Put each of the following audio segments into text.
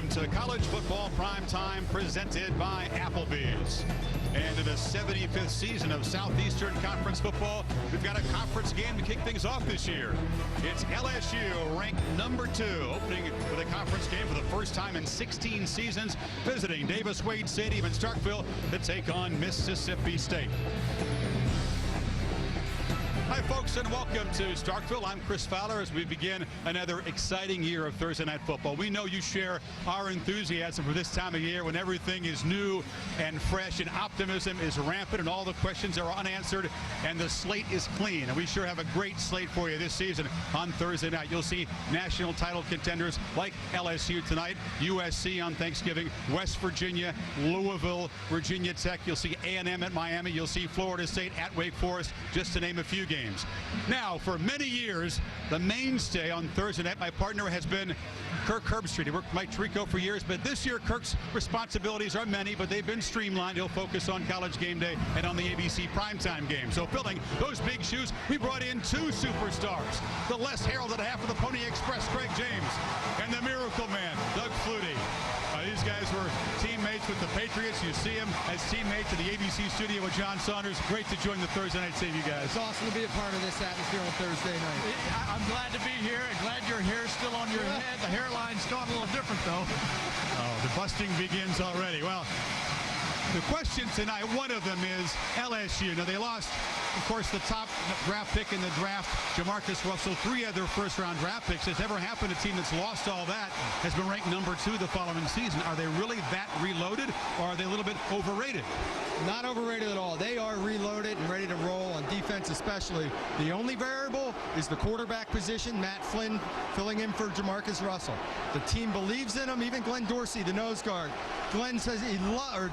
welcome to College Football Prime Time presented by Applebee's. And in the 75th season of Southeastern Conference football, we've got a conference game to kick things off this year. It's LSU, ranked number 2, opening with a conference game for the first time in 16 seasons, visiting Davis Wade Stadium in Starkville to take on Mississippi State. Hi, folks, and welcome to Starkville. I'm Chris Fowler as we begin another exciting year of Thursday Night Football. We know you share our enthusiasm for this time of year when everything is new and fresh and optimism is rampant and all the questions are unanswered and the slate is clean. And we sure have a great slate for you this season on Thursday night. You'll see national title contenders like LSU tonight, USC on Thanksgiving, West Virginia, Louisville, Virginia Tech. You'll see A&M at Miami. You'll see Florida State at Wake Forest, just to name a few games. Now, for many years, the mainstay on Thursday night, my partner has been Kirk Herbstreit. He worked with Mike Tirico for years, but this year Kirk's responsibilities are many, but they've been streamlined. He'll focus on College Game Day and on the ABC primetime game. So filling those big shoes, we brought in 2 superstars. The less heralded half of the Pony Express, Craig James, and the Miracle Man, Doug Flutie. These guys were teammates with the Patriots. You see them as teammates in the ABC studio with John Saunders. Great to join the Thursday Night Save, you guys. It's awesome to be a part of this atmosphere on Thursday night. I'm glad to be here and glad your hair's still on your head. The hairline's gone a little different, though. Oh, the busting begins already. Well, the question tonight, one of them is LSU. Now, they lost, of course, the top draft pick in the draft, Jamarcus Russell. 3 other first-round draft picks. Has ever happened? A team that's lost all that has been ranked number 2 the following season. Are they really that reloaded, or are they a little bit overrated? Not overrated at all. They are reloaded and ready to roll on defense especially. The only variable is the quarterback position. Matt Flynn filling in for Jamarcus Russell. The team believes in him. Even Glenn Dorsey, the nose guard. Glenn says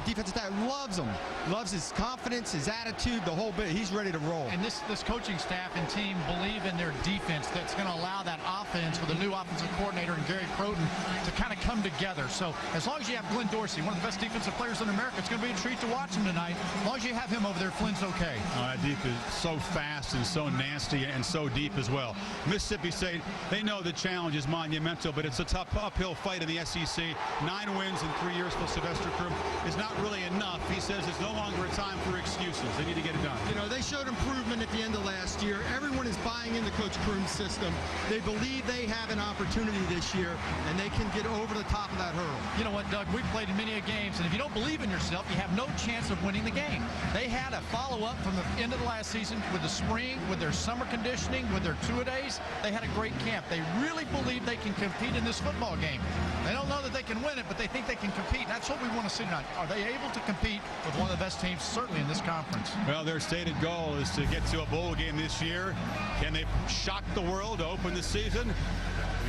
defensive tackle loves him. Loves his confidence, his attitude, the whole bit. He's ready to roll. And this coaching staff and team believe in their defense that's going to allow that offense with a new offensive coordinator and Gary Croton to kind of come together. So as long as you have Glenn Dorsey, one of the best defensive players in America, it's going to be a treat to watch him tonight. As long as you have him over there, Flynn's okay. That deep is so fast and so nasty and so deep as well. Mississippi State, they know the challenge is monumental, but it's a tough uphill fight in the SEC. 9 wins in 3 years for Sylvester Croom is not really enough. He says it's no longer a time for excuses. They need to get it done. You know, they showed improvement at the end of last year. Everyone is buying into Coach Croom's system. They believe they have an opportunity this year, and they can get over the top of that hurdle. You know what, Doug? We've played in many games, and if you don't believe in yourself, you have no chance of winning the game. They had a follow-up from the end of the last season with the spring, with their summer conditioning, with their two-a-days. They had a great camp. They really believe they can compete in this football game. They don't know that they can win it, but they think they can compete. And that's what we want to see tonight. Are they able to compete with one of the best teams, certainly in this conference? Well, their stated goal is to get to a bowl game this year. Can they shock the world to open the season?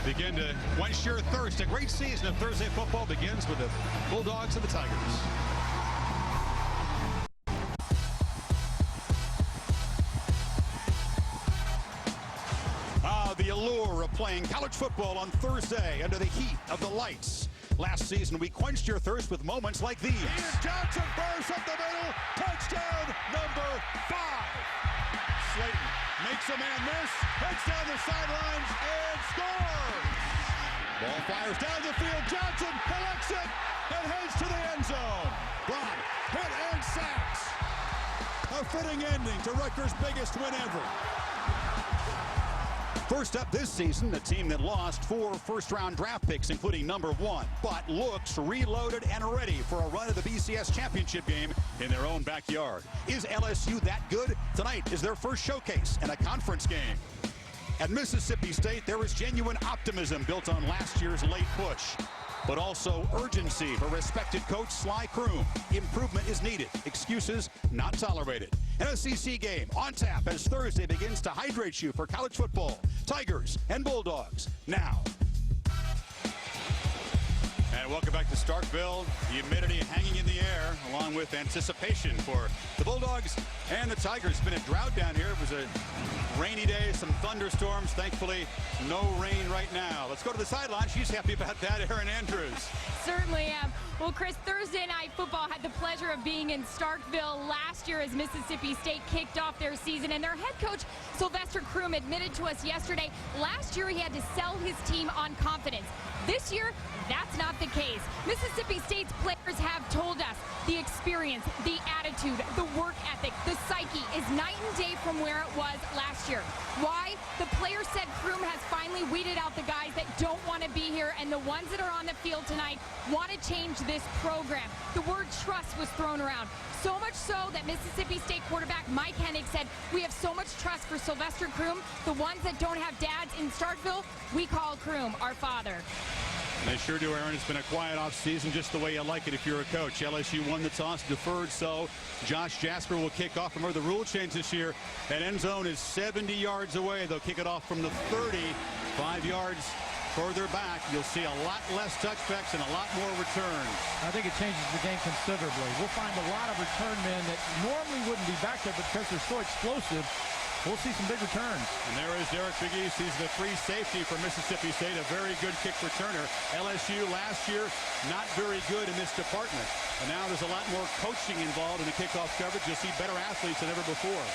We begin to quench your thirst. A great season of Thursday football begins with the Bulldogs and the Tigers. The allure of playing college football on Thursday under the heat of the lights. Last season, we quenched your thirst with moments like these. Ian Johnson bursts up the middle. Touchdown number 5. Slayton makes a man miss, heads down the sidelines, and scores. Ball fires down the field. Johnson collects it and heads to the end zone. Brock hit and sacks. A fitting ending to Rutgers' biggest win ever. First up this season, a team that lost 4 first-round draft picks, including number 1, but looks reloaded and ready for a run at the BCS championship game in their own backyard. Is LSU that good? Tonight is their first showcase and a conference game. At Mississippi State, there is genuine optimism built on last year's late push, but also urgency for respected coach Sly Croom. Improvement is needed. Excuses not tolerated. An SEC game on tap as Thursday begins to hydrate you for college football. Tigers and Bulldogs now. And welcome back to Starkville. The humidity hanging in the air, along with anticipation for the Bulldogs and the Tigers. It's been a drought down here. It was a rainy day, some thunderstorms. Thankfully, no rain right now. Let's go to the sideline. She's happy about that, Erin Andrews. Certainly am. Well, Chris, Thursday Night Football had the pleasure of being in Starkville last year as Mississippi State kicked off their season, and their head coach, Sylvester Croom, admitted to us yesterday last year he had to sell his team on confidence. This year, that's not the case. Mississippi State's players have told us the experience, the attitude, the work ethic, the psyche is night and day from where it was last year. Why? The players said Kroom has finally weeded out the guys that don't want to be here, and the ones that are on the field tonight want to change this program. The word trust was thrown around. So much so that Mississippi State quarterback Mike Hennig said, we have so much trust for Sylvester Kroom. The ones that don't have dads in Starkville, we call Kroom our father. They sure do, Aaron. It's been a quiet offseason, just the way you like it if you're a coach. LSU won the toss, deferred so. Josh Jasper will kick off. Remember the rule change this year. That end zone is 70 yards away. They'll kick it off from the 30, 5 yards further back. You'll see a lot less touchbacks and a lot more returns. I think it changes the game considerably. We'll find a lot of return men that normally wouldn't be back there, but because they're so explosive, we'll see some big returns. And there is Derek McGee. He's the free safety for Mississippi State, a very good kick returner. LSU last year, not very good in this department. And now there's a lot more coaching involved in the kickoff coverage. You'll see better athletes than ever before.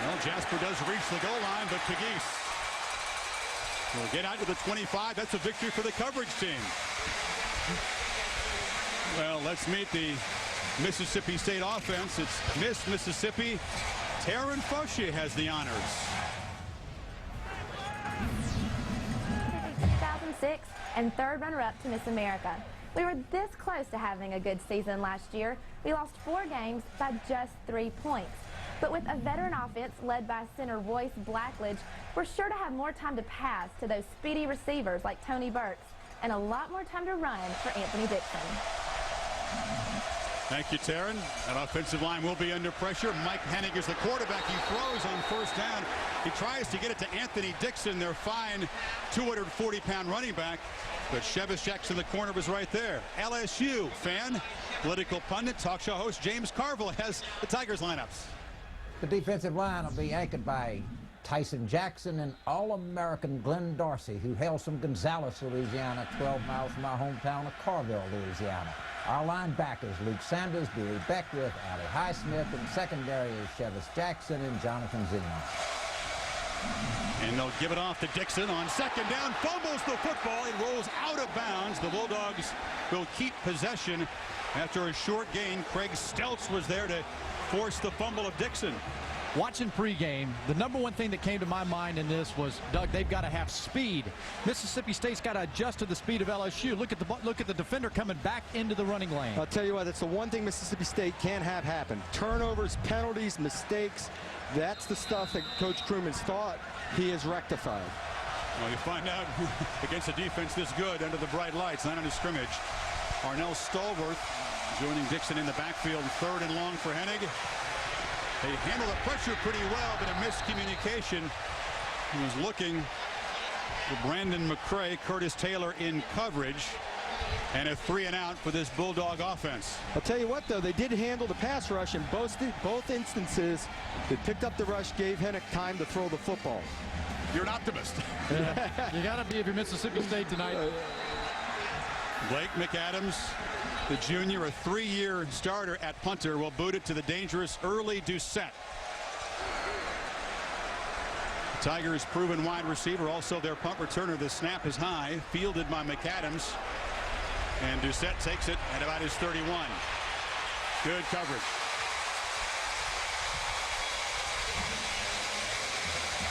Well, Jasper does reach the goal line, but Pegues will get out to the 25. That's a victory for the coverage team. Well, let's meet the Mississippi State offense. It's Miss Mississippi. Taryn Fauché has the honors. 2006 and third runner-up to Miss America. We were this close to having a good season last year. We lost 4 games by just 3 points. But with a veteran offense led by center Royce Blackledge, we're sure to have more time to pass to those speedy receivers like Tony Burks and a lot more time to run for Anthony Dixon. Thank you, Taryn. That offensive line will be under pressure. Mike Hennig is the quarterback. He throws on first down. He tries to get it to Anthony Dixon, their fine 240-pound running back. But Chevis Jackson, the corner, was right there. LSU fan, political pundit, talk show host James Carville has the Tigers lineups. The defensive line will be anchored by Tyson Jackson and All-American Glenn Dorsey, who hails from Gonzales, Louisiana, 12 miles from our hometown of Carville, Louisiana. Our linebackers, Luke Sanders, Dewey Beckwith, Ali Highsmith, and secondary is Chevis Jackson and Jonathan Zeman. And they'll give it off to Dixon on second down, fumbles the football, it rolls out of bounds. The Bulldogs will keep possession after a short gain. Craig Stelz was there to force the fumble of Dixon. Watching pregame, the number one thing that came to my mind in this was, Doug, they've got to have speed. Mississippi State's got to adjust to the speed of LSU. Look at the defender coming back into the running lane. I'll tell you what, that's the one thing Mississippi State can't have happen. Turnovers, penalties, mistakes. That's the stuff that Coach Kroom has thought he has rectified. Well, you find out against a defense this good under the bright lights, not under scrimmage. Arnell Stallworth joining Dixon in the backfield, third and long for Hennig. They handle the pressure pretty well, but a miscommunication. He was looking for Brandon McCray, Curtis Taylor in coverage, and a 3-and-out for this Bulldog offense. I'll tell you what, though, they did handle the pass rush in both instances. They picked up the rush, gave Hennig time to throw the football. You're an optimist. You got to be if you're Mississippi State tonight. Blake McAdams, the junior, a 3-year starter at punter, will boot it to the dangerous early Doucette. The Tigers' proven wide receiver, also their punt returner. The snap is high, fielded by McAdams. And Doucette takes it at about his 31. Good coverage.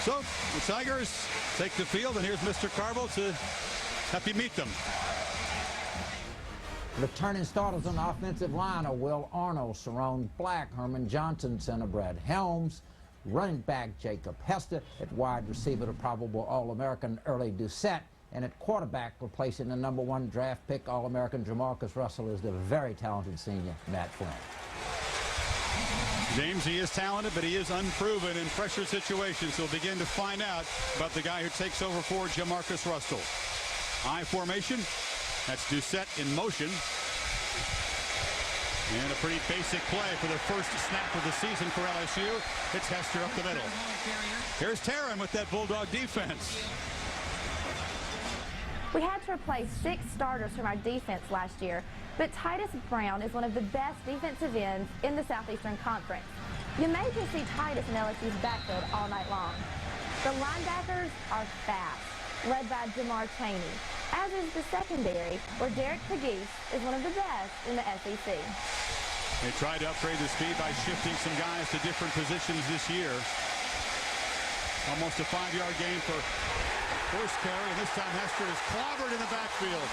So the Tigers take the field, and here's Mr. Carville to help you meet them. Returning starters on the offensive line are Will Arnold, Cerrone Black, Herman Johnson, center Brad Helms, running back Jacob Hester, at wide receiver the probable All-American Early Doucette, and at quarterback replacing the #1 draft pick All-American Jamarcus Russell is the very talented senior Matt Flynn. James, he is talented, but he is unproven in pressure situations. So we'll begin to find out about the guy who takes over for Jamarcus Russell. I formation. That's Doucette in motion. And a pretty basic play for the first snap of the season for LSU. It's Hester up the middle. Here's Taryn with that Bulldog defense. We had to replace 6 starters from our defense last year, but Titus Brown is one of the best defensive ends in the Southeastern Conference. You may just see Titus in LSU's backfield all night long. The linebackers are fast, led by Jamar Chaney, as is the secondary, where Derek Pegues is one of the best in the SEC. They tried to upgrade the speed by shifting some guys to different positions this year. Almost a 5-yard gain for first carry, and this time Hester is clobbered in the backfield.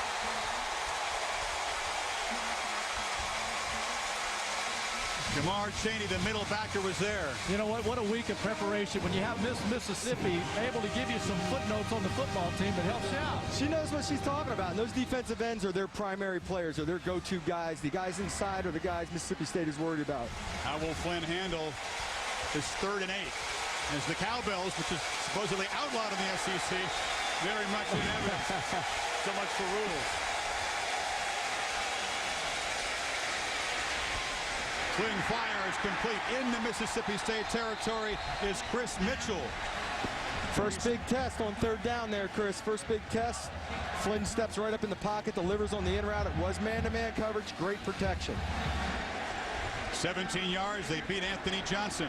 Jamar Chaney, the middle backer, was there. You know what a week of preparation. When you have Mississippi able to give you some footnotes on the football team, it helps you out. She knows what she's talking about, and those defensive ends are their primary players, or their go-to guys. The guys inside are the guys Mississippi State is worried about. How will Flynn handle this 3rd and 8? As the Cowbells, which is supposedly outlawed in the SEC, very much in evidence. So much for rules. Flynn fires complete. In the Mississippi State territory is Chris Mitchell. First big test on 3rd down there, Chris. First big test. Flynn steps right up in the pocket, delivers on the in route. It was man-to-man coverage, great protection. 17 yards, they beat Anthony Johnson.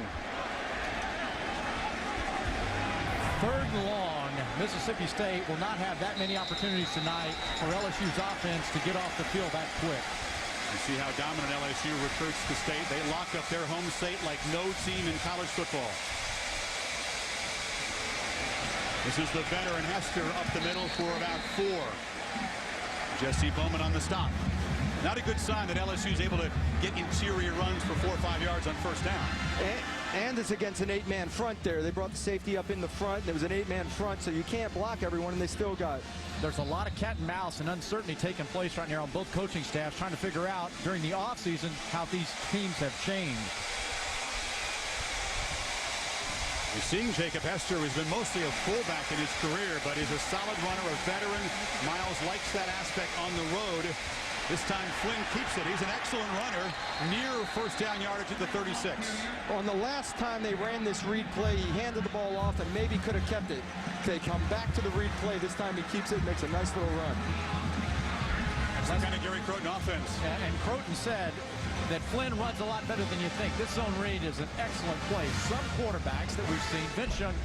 3rd and long. Mississippi State will not have that many opportunities tonight for LSU's offense to get off the field that quick. You see how dominant LSU recruits the state. They lock up their home state like no team in college football. This is the veteran Hester up the middle for about 4. Jesse Bowman on the stop. Not a good sign that LSU is able to get interior runs for 4 or 5 yards on 1st down. And it's against an 8-man front there. They brought the safety up in the front. There was an 8-man front, so you can't block everyone, and they still got. There's a lot of cat and mouse and uncertainty taking place right now on both coaching staffs, trying to figure out during the offseason how these teams have changed. You're seeing Jacob Hester, who's been mostly a fullback in his career, but is a solid runner, a veteran. Miles likes that aspect on the road. This time Flynn keeps it. He's an excellent runner, near 1st down yardage at the 36. On the last time they ran this read play, he handed the ball off and maybe could have kept it. They come back to the read play. This time he keeps it, makes a nice little run. That's the kind of Gary Croton offense. And Croton said that Flynn runs a lot better than you think. This zone read is an excellent play. Some quarterbacks that we've seen, Vince Young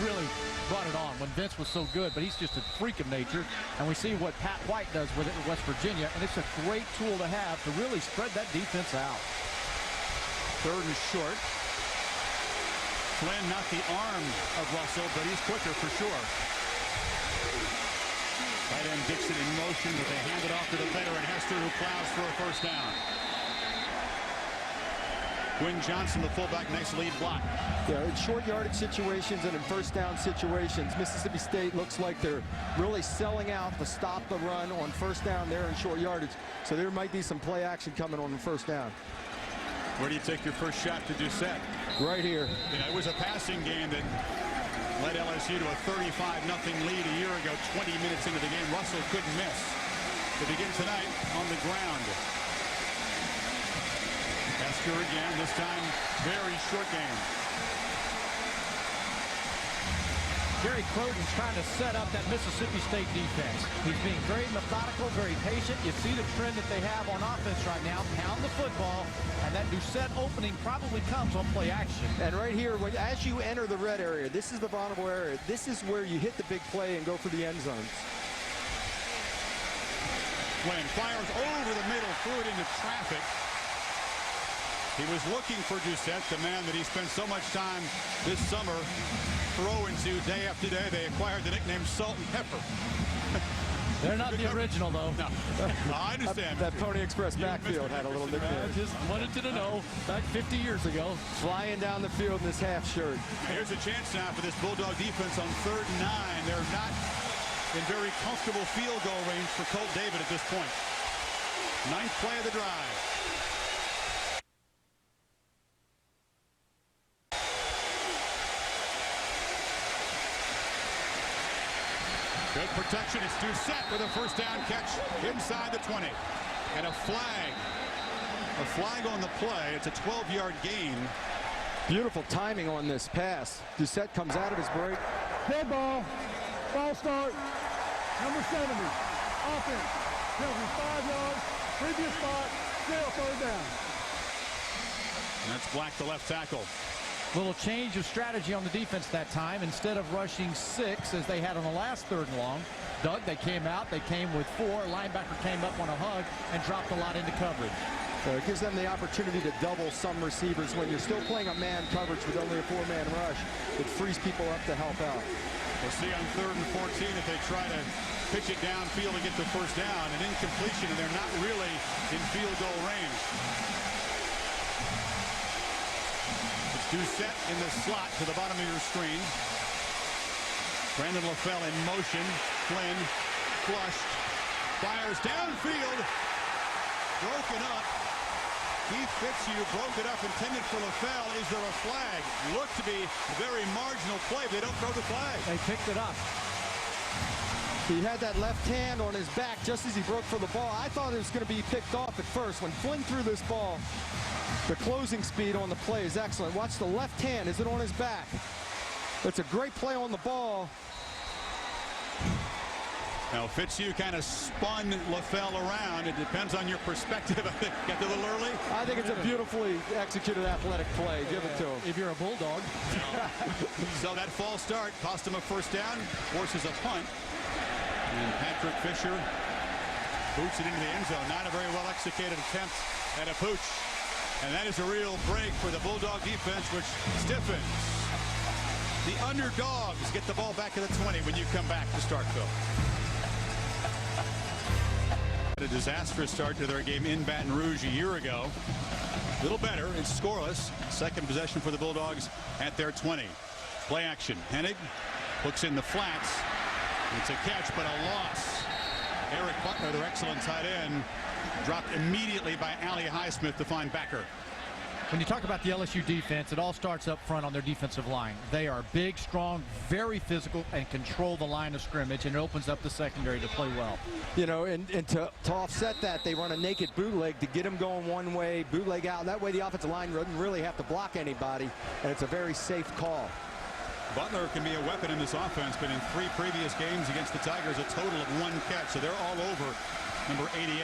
really brought it on when Vince was so good, but he's just a freak of nature. And we see what Pat White does with it in West Virginia, and it's a great tool to have to really spread that defense out. 3rd and short. Flynn not the arm of Russell, but he's quicker for sure. Tight end Dixon in motion, but they hand it off to the veteran Hester, who plows for a 1st down. Quinn Johnson, the fullback, nice lead block. Yeah, in short yardage situations and in 1st down situations, Mississippi State looks like they're really selling out to stop the run on 1st down there in short yardage. So there might be some play action coming on the 1st down. Where do you take your first shot to Doucette? Right here. Yeah, it was a passing game that led LSU to a 35-0 lead a year ago, 20 minutes into the game. Russell couldn't miss. To begin tonight on the ground. Hester again, this time very short game. Gary Croton's trying to set up that Mississippi State defense. He's being very methodical, very patient. You see the trend that they have on offense right now. Pound the football, and that Doucette opening probably comes on play action. And right here, as you enter the red area, this is the vulnerable area. This is where you hit the big play and go for the end zones. Flynn fires over the middle, threw it into traffic. He was looking for Doucette, the man that he spent so much time this summer throwing to day after day. They acquired the nickname Salt and Pepper. They're not the original, though. No, I understand. That Pony Express backfield had a little nickname. I just wanted you to know, back 50 years ago. Flying down the field in this half shirt. Here's a chance now for this Bulldog defense on 3rd and 9. They're not in very comfortable field goal range for Colt David at this point. 9th play of the drive. Good protection. It's Doucette with a 1st down catch inside the 20. And a flag. A flag on the play. It's a 12-yard gain. Beautiful timing on this pass. Doucette comes out of his break. Dead ball. Ball start. Number 70. Offense. Penalty 5 yards. Previous spot. Still 3rd down. And that's Black, the left tackle. Little change of strategy on the defense that time. Instead of rushing 6 as they had on the last 3rd and long, Doug, they came out. They came with 4. Linebacker came up on a hug and dropped a lot into coverage. So it gives them the opportunity to double some receivers when you're still playing a man coverage with only a 4-man rush. It frees people up to help out. We'll see on 3rd and 14 if they try to pitch it downfield to get the first down. An incompletion, and they're not really in field goal range. It's Doucette in the slot to the bottom of your screen. Brandon LaFell in motion. Flynn flushed. Fires downfield. Broken up. Keith Fitzhugh broke it up, intended for LaFell. Is there a flag? Looked to be a very marginal play. They don't throw the flag. They picked it up. He had that left hand on his back just as he broke for the ball. I thought it was going to be picked off at first. When Flynn threw this ball, the closing speed on the play is excellent. Watch the left hand. Is it on his back? It's a great play on the ball. Now Fitzhugh kind of spun LaFell around. It depends on your perspective. I think got a little early. I think it's a beautifully executed athletic play. Give it to him. If you're a Bulldog. So that false start cost him a first down, forces a punt. And Patrick Fisher boots it into the end zone. Not a very well executed attempt at a pooch. And that is a real break for the Bulldog defense, which stiffens. The underdogs get the ball back to the 20 when you come back to Starkville. A disastrous start to their game in Baton Rouge a year ago. A little better. It's scoreless. Second possession for the Bulldogs at their 20. Play action. Hennig hooks in the flats. It's a catch, but a loss. Eric Butler, their excellent tight end, dropped immediately by Ali Highsmith to find Backer. When you talk about the LSU defense, it all starts up front on their defensive line. They are big, strong, very physical, and control the line of scrimmage, and it opens up the secondary to play well. You know, and to offset that, they run a naked bootleg to get them going one way, bootleg out. That way the offensive line doesn't really have to block anybody, and it's a very safe call. Butler can be a weapon in this offense, but in 3 previous games against the Tigers, a total of 1 catch, so they're all over number 88.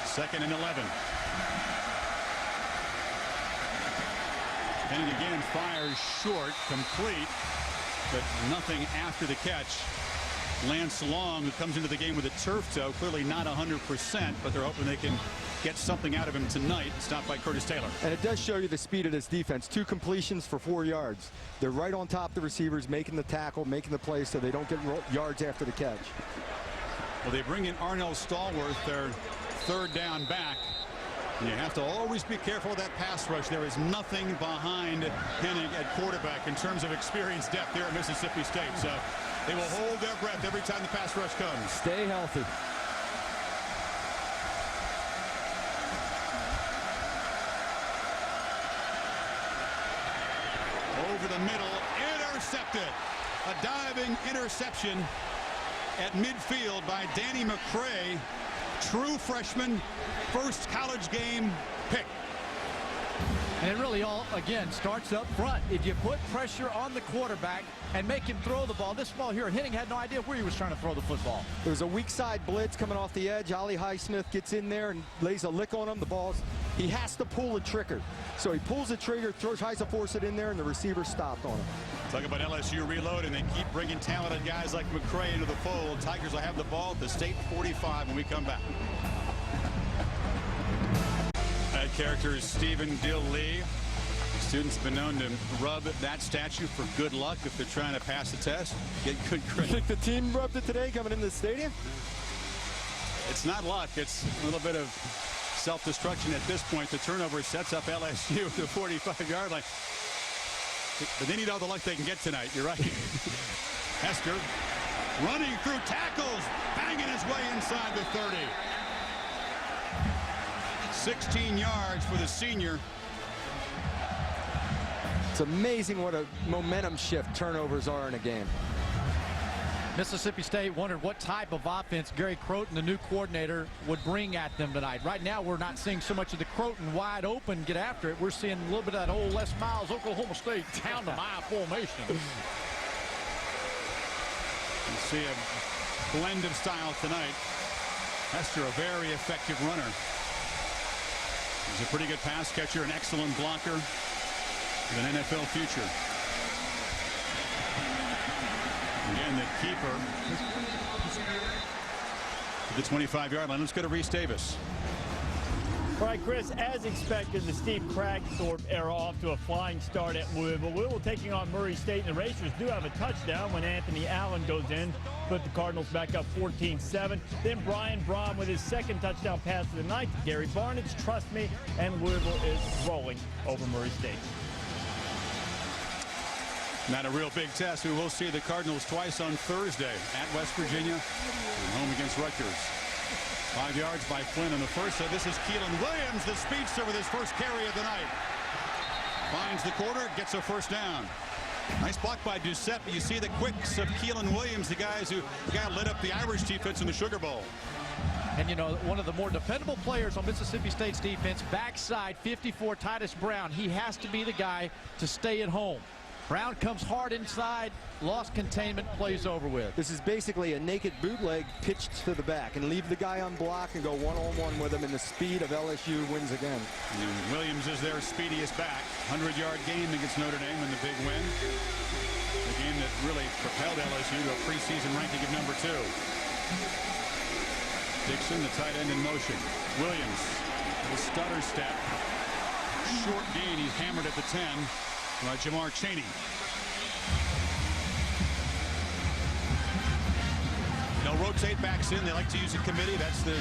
2nd and 11. And again fires short, complete, but nothing after the catch. Lance Long, who comes into the game with a turf toe, clearly not 100%, but they're hoping they can get something out of him tonight. Stopped by Curtis Taylor. And it does show you the speed of this defense. 2 completions for 4 yards. They're right on top of the receivers, making the tackle, making the play so they don't get yards after the catch. Well, they bring in Arnell Stallworth, their 3rd down back. And you have to always be careful of that pass rush. There is nothing behind Hennig at quarterback in terms of experience depth here at Mississippi State. So they will hold their breath every time the pass rush comes. Stay healthy. Over the middle, intercepted. A diving interception at midfield by Danny McCray. True freshman, first college game pick. And it really all, again, starts up front. If you put pressure on the quarterback and make him throw the ball, this ball here, Hennig had no idea where he was trying to throw the football. There was a weak side blitz coming off the edge. Ali Highsmith gets in there and lays a lick on him. The ball's, he has to pull the trigger. So he pulls the trigger, tries to force it in there, and the receiver stopped on him. Talk about LSU reload, and they keep bringing talented guys like McCray into the fold. Tigers will have the ball at the state 45 when we come back. That character is Stephen Dill Lee. Students have been known to rub that statue for good luck if they're trying to pass the test. Get good You credit. think the team rubbed it today coming into the stadium? It's not luck. It's a little bit of self-destruction at this point. The turnover sets up LSU at the 45-yard line. But they need all the luck they can get tonight. You're right. Hester running through tackles, banging his way inside the 30. 16 yards for the senior. It's amazing what a momentum shift turnovers are in a game. Mississippi State wondered what type of offense Gary Croton, the new coordinator, would bring at them tonight. Right now, we're not seeing so much of the Croton wide open get after it. We're seeing a little bit of that old Les Miles, Oklahoma State down to my formation. You see a blend of styles tonight. Hester, a very effective runner. He's a pretty good pass catcher, an excellent blocker, with an NFL future. Again, the keeper to the 25-yard line. Let's go to Reese Davis. All right, Chris, as expected, the Steve Kragthorpe era off to a flying start at Louisville. Louisville taking on Murray State, and the Racers do have a touchdown when Anthony Allen goes in, put the Cardinals back up 14-7. Then Brian Braun with his second touchdown pass of the night to Gary Barnidge. Trust me, and Louisville is rolling over Murray State. Not a real big test. We will see the Cardinals twice on Thursday at West Virginia and home against Rutgers. 5 yards by Flynn on the first. So this is Keelan Williams, the speedster, with his first carry of the night. Finds the corner, gets a first down. Nice block by Doucette, but you see the quicks of Keelan Williams, the guy lit up the Irish defense in the Sugar Bowl. And, you know, one of the more dependable players on Mississippi State's defense, backside 54, Titus Brown. He has to be the guy to stay at home. Brown comes hard inside, lost containment, plays over with. This is basically a naked bootleg pitched to the back and leave the guy on block and go one-on-one with him, and the speed of LSU wins again. And Williams is their speediest back. 100-yard game against Notre Dame in the big win. The game that really propelled LSU to a preseason ranking of #2. Dixon, the tight end, in motion. Williams, the stutter step. Short gain, he's hammered at the 10. By Jamar Chaney. They'll rotate backs in. They like to use a committee. That's the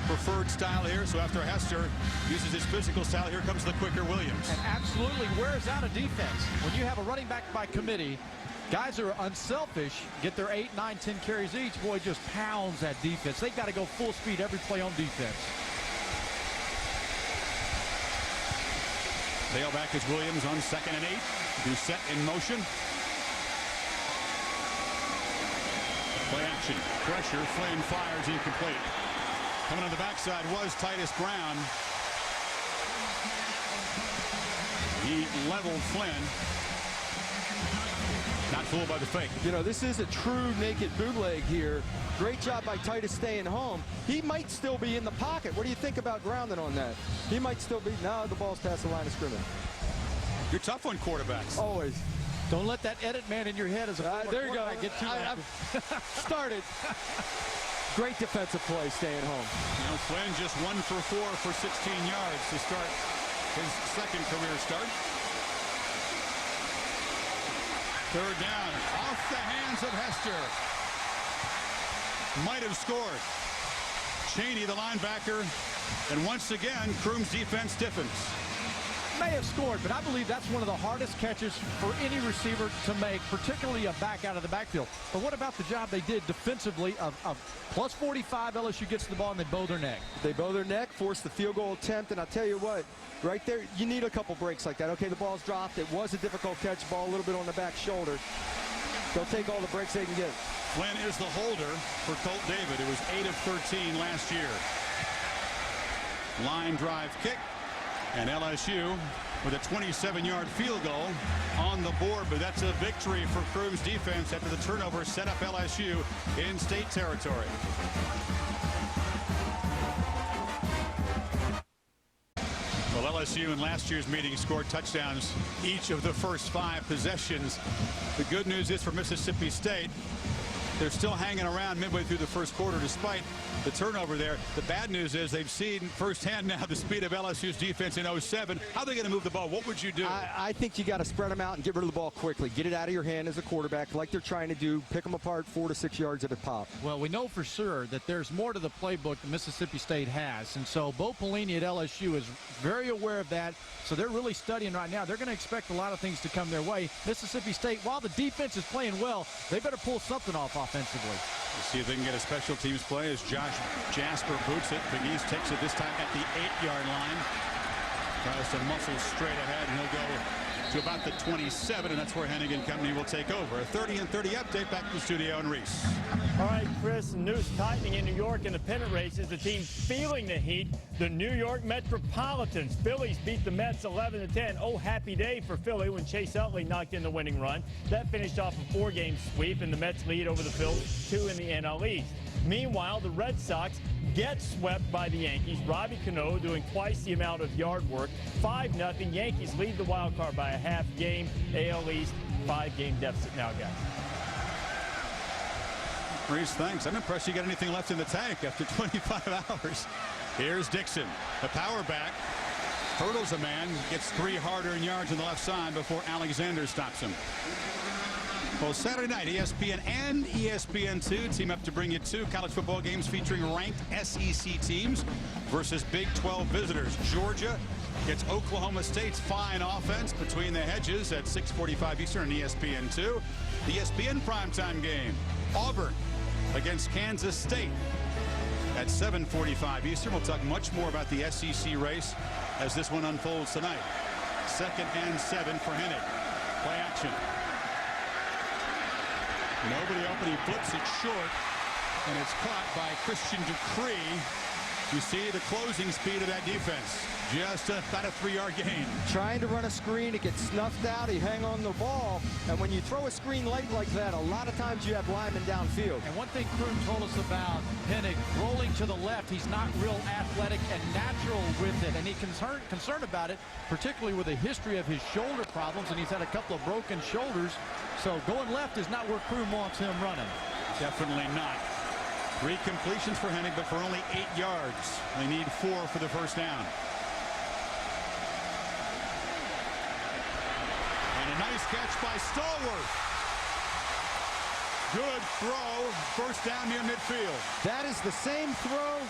preferred style here. So after Hester uses his physical style, here comes the quicker Williams. And absolutely wears out a defense. When you have a running back by committee, guys who are unselfish, get their 8, 9, 10 carries each, boy, just pounds that defense. They've got to go full speed every play on defense. Tailback is Williams on 2nd and 8. Doucette in motion. Play action. Pressure. Flynn fires incomplete. Coming on the backside was Titus Brown. He leveled Flynn. Not fooled by the fake. You know, this is a true naked bootleg here. Great job by Titus staying home. He might still be in the pocket. What do you think about grounding on that? He might still be. No, the ball's past the line of scrimmage. You're tough on quarterbacks. Always. Don't let that edit man in your head as a there you go. Get too started. Great defensive play staying home. You know, Flynn just 1 for 4 for 16 yards to start his second career start. Third down, off the hands of Hester. Might have scored. Chaney, the linebacker, and once again, Kroom's defense stiffens. May have scored, but I believe that's one of the hardest catches for any receiver to make, particularly a back out of the backfield. But what about the job they did defensively of plus 45, LSU gets the ball and they bow their neck. They bow their neck, force the field goal attempt, and I'll tell you what, right there, you need a couple breaks like that. Okay, the ball's dropped. It was a difficult catch, ball a little bit on the back shoulder. They'll take all the breaks they can get. Flynn is the holder for Colt David. It was 8 of 13 last year. Line drive kick. And LSU with a 27-yard field goal on the board. But that's a victory for Kroom's defense after the turnover set up LSU in state territory. Well, LSU in last year's meeting scored touchdowns each of the first 5 possessions. The good news is for Mississippi State, they're still hanging around midway through the first quarter despite the turnover there. The bad news is they've seen firsthand now the speed of LSU's defense in 07. How are they going to move the ball? What would you do? I think you got to spread them out and get rid of the ball quickly. Get it out of your hand as a quarterback like they're trying to do. Pick them apart 4 to 6 yards at a pop. Well, we know for sure that there's more to the playbook than Mississippi State has. And so Bo Pelini at LSU is very aware of that. So they're really studying right now. They're going to expect a lot of things to come their way. Mississippi State, while the defense is playing well, they better pull something off offensively. We'll see if they can get a special teams play as Josh Jasper boots it. Big East takes it this time at the 8-yard line. Tries to muscle straight ahead, and he'll go to about the 27, and that's where Hennigan Company will take over. A 30 and 30 update back to the studio in Reese. All right, Chris, news tightening in New York in the pennant races. The team feeling the heat, the New York Metropolitans. Phillies beat the Mets 11-10. Oh, happy day for Philly when Chase Utley knocked in the winning run. That finished off a 4-game sweep, and the Mets lead over the Phils 2 in the NL East. Meanwhile, the Red Sox get swept by the Yankees. Robbie Cano doing twice the amount of yard work. 5-0. Yankees lead the wild card by a half game. AL East, 5-game deficit now, guys. Reese, thanks. I'm impressed you got anything left in the tank after 25 hours. Here's Dixon, the power back. Hurdles a man, gets 3 hard-earned yards on the left side before Alexander stops him. Well, Saturday night, ESPN and ESPN2 team up to bring you 2 college football games featuring ranked SEC teams versus Big 12 visitors. Georgia gets Oklahoma State's fine offense between the hedges at 6:45 Eastern on ESPN2. The ESPN primetime game, Auburn against Kansas State at 7:45 Eastern. We'll talk much more about the SEC race as this one unfolds tonight. 2nd and 7 for Hennig. Play action. Nobody open. He flips it short, and it's caught by Christian Dupree. You see the closing speed of that defense. Just about a 3-yard gain. Trying to run a screen, it gets snuffed out, he hang on the ball, and when you throw a screen late like that, a lot of times you have linemen downfield. And one thing Kroon told us about Hennig, rolling to the left, he's not real athletic and natural with it, and he's concerned about it, particularly with a history of his shoulder problems, and he's had a couple of broken shoulders, so going left is not where Kroon wants him running. Definitely not. 3 completions for Hennig, but for only 8 yards. They need 4 for the first down. And a nice catch by Stallworth. Good throw. First down near midfield. That is the same throw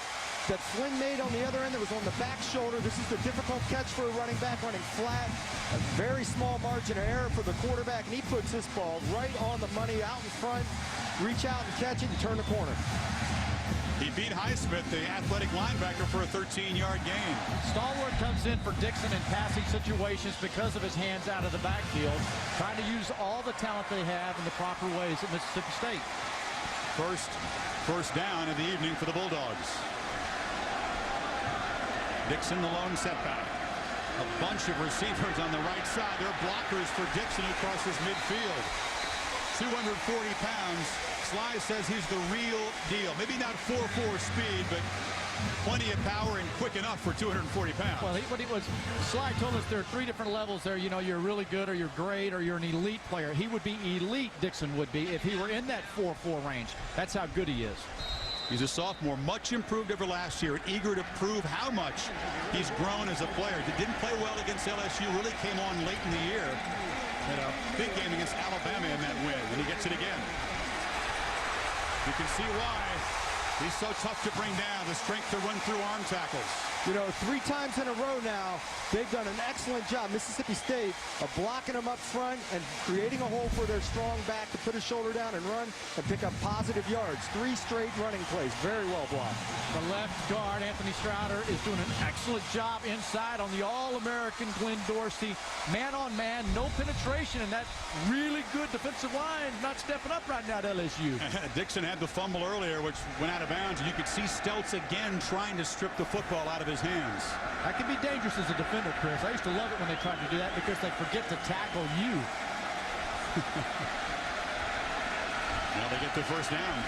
that Flynn made on the other end that was on the back shoulder. This is the difficult catch for a running back, running flat. A very small margin of error for the quarterback, and he puts this ball right on the money out in front. Reach out and catch it and turn the corner. He beat Highsmith, the athletic linebacker, for a 13-yard gain. Stallworth comes in for Dixon in passing situations because of his hands out of the backfield, trying to use all the talent they have in the proper ways at Mississippi State. First down of the evening for the Bulldogs. Dixon, the lone setback. A bunch of receivers on the right side. They're blockers for Dixon, who crosses midfield. 240 pounds. Sly says he's the real deal. Maybe not 4.4 speed, but plenty of power and quick enough for 240 pounds. Well, Sly told us there are 3 different levels there. You know, you're really good, or you're great, or you're an elite player. He would be elite, Dixon would be, if he were in that 4.4 range. That's how good he is. He's a sophomore, much improved over last year, eager to prove how much he's grown as a player. He didn't play well against LSU, really came on late in the year. Had a big game against Alabama in that win, and he gets it again. You can see why he's so tough to bring down, the strength to run through arm tackles. You know, 3 times in a row now, they've done an excellent job, Mississippi State, of blocking them up front and creating a hole for their strong back to put his shoulder down and run and pick up positive yards. 3 straight running plays, very well blocked. The left guard, Anthony Strouder, is doing an excellent job inside on the All-American Glenn Dorsey. Man-on-man, no penetration, and that really good defensive line not stepping up right now at LSU. Dixon had the fumble earlier, which went out of bounds, and you could see Stelz again trying to strip the football out of his hands. That can be dangerous as a defender, Chris. I used to love it when they tried to do that because they forget to tackle you. Now they get the first down.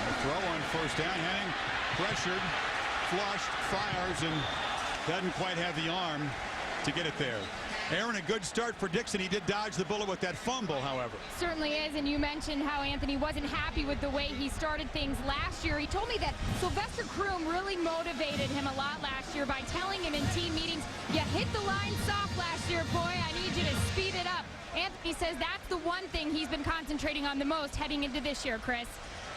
A throw on first down. Hennig pressured, flushed, fires, and doesn't quite have the arm to get it there. Aaron, a good start for Dixon. He did dodge the bullet with that fumble, however. Certainly is, and you mentioned how Anthony wasn't happy with the way he started things last year. He told me that Sylvester Kroom really motivated him a lot last year by telling him in team meetings, you hit the line soft last year, boy, I need you to speed it up. Anthony says that's the one thing he's been concentrating on the most heading into this year, Chris.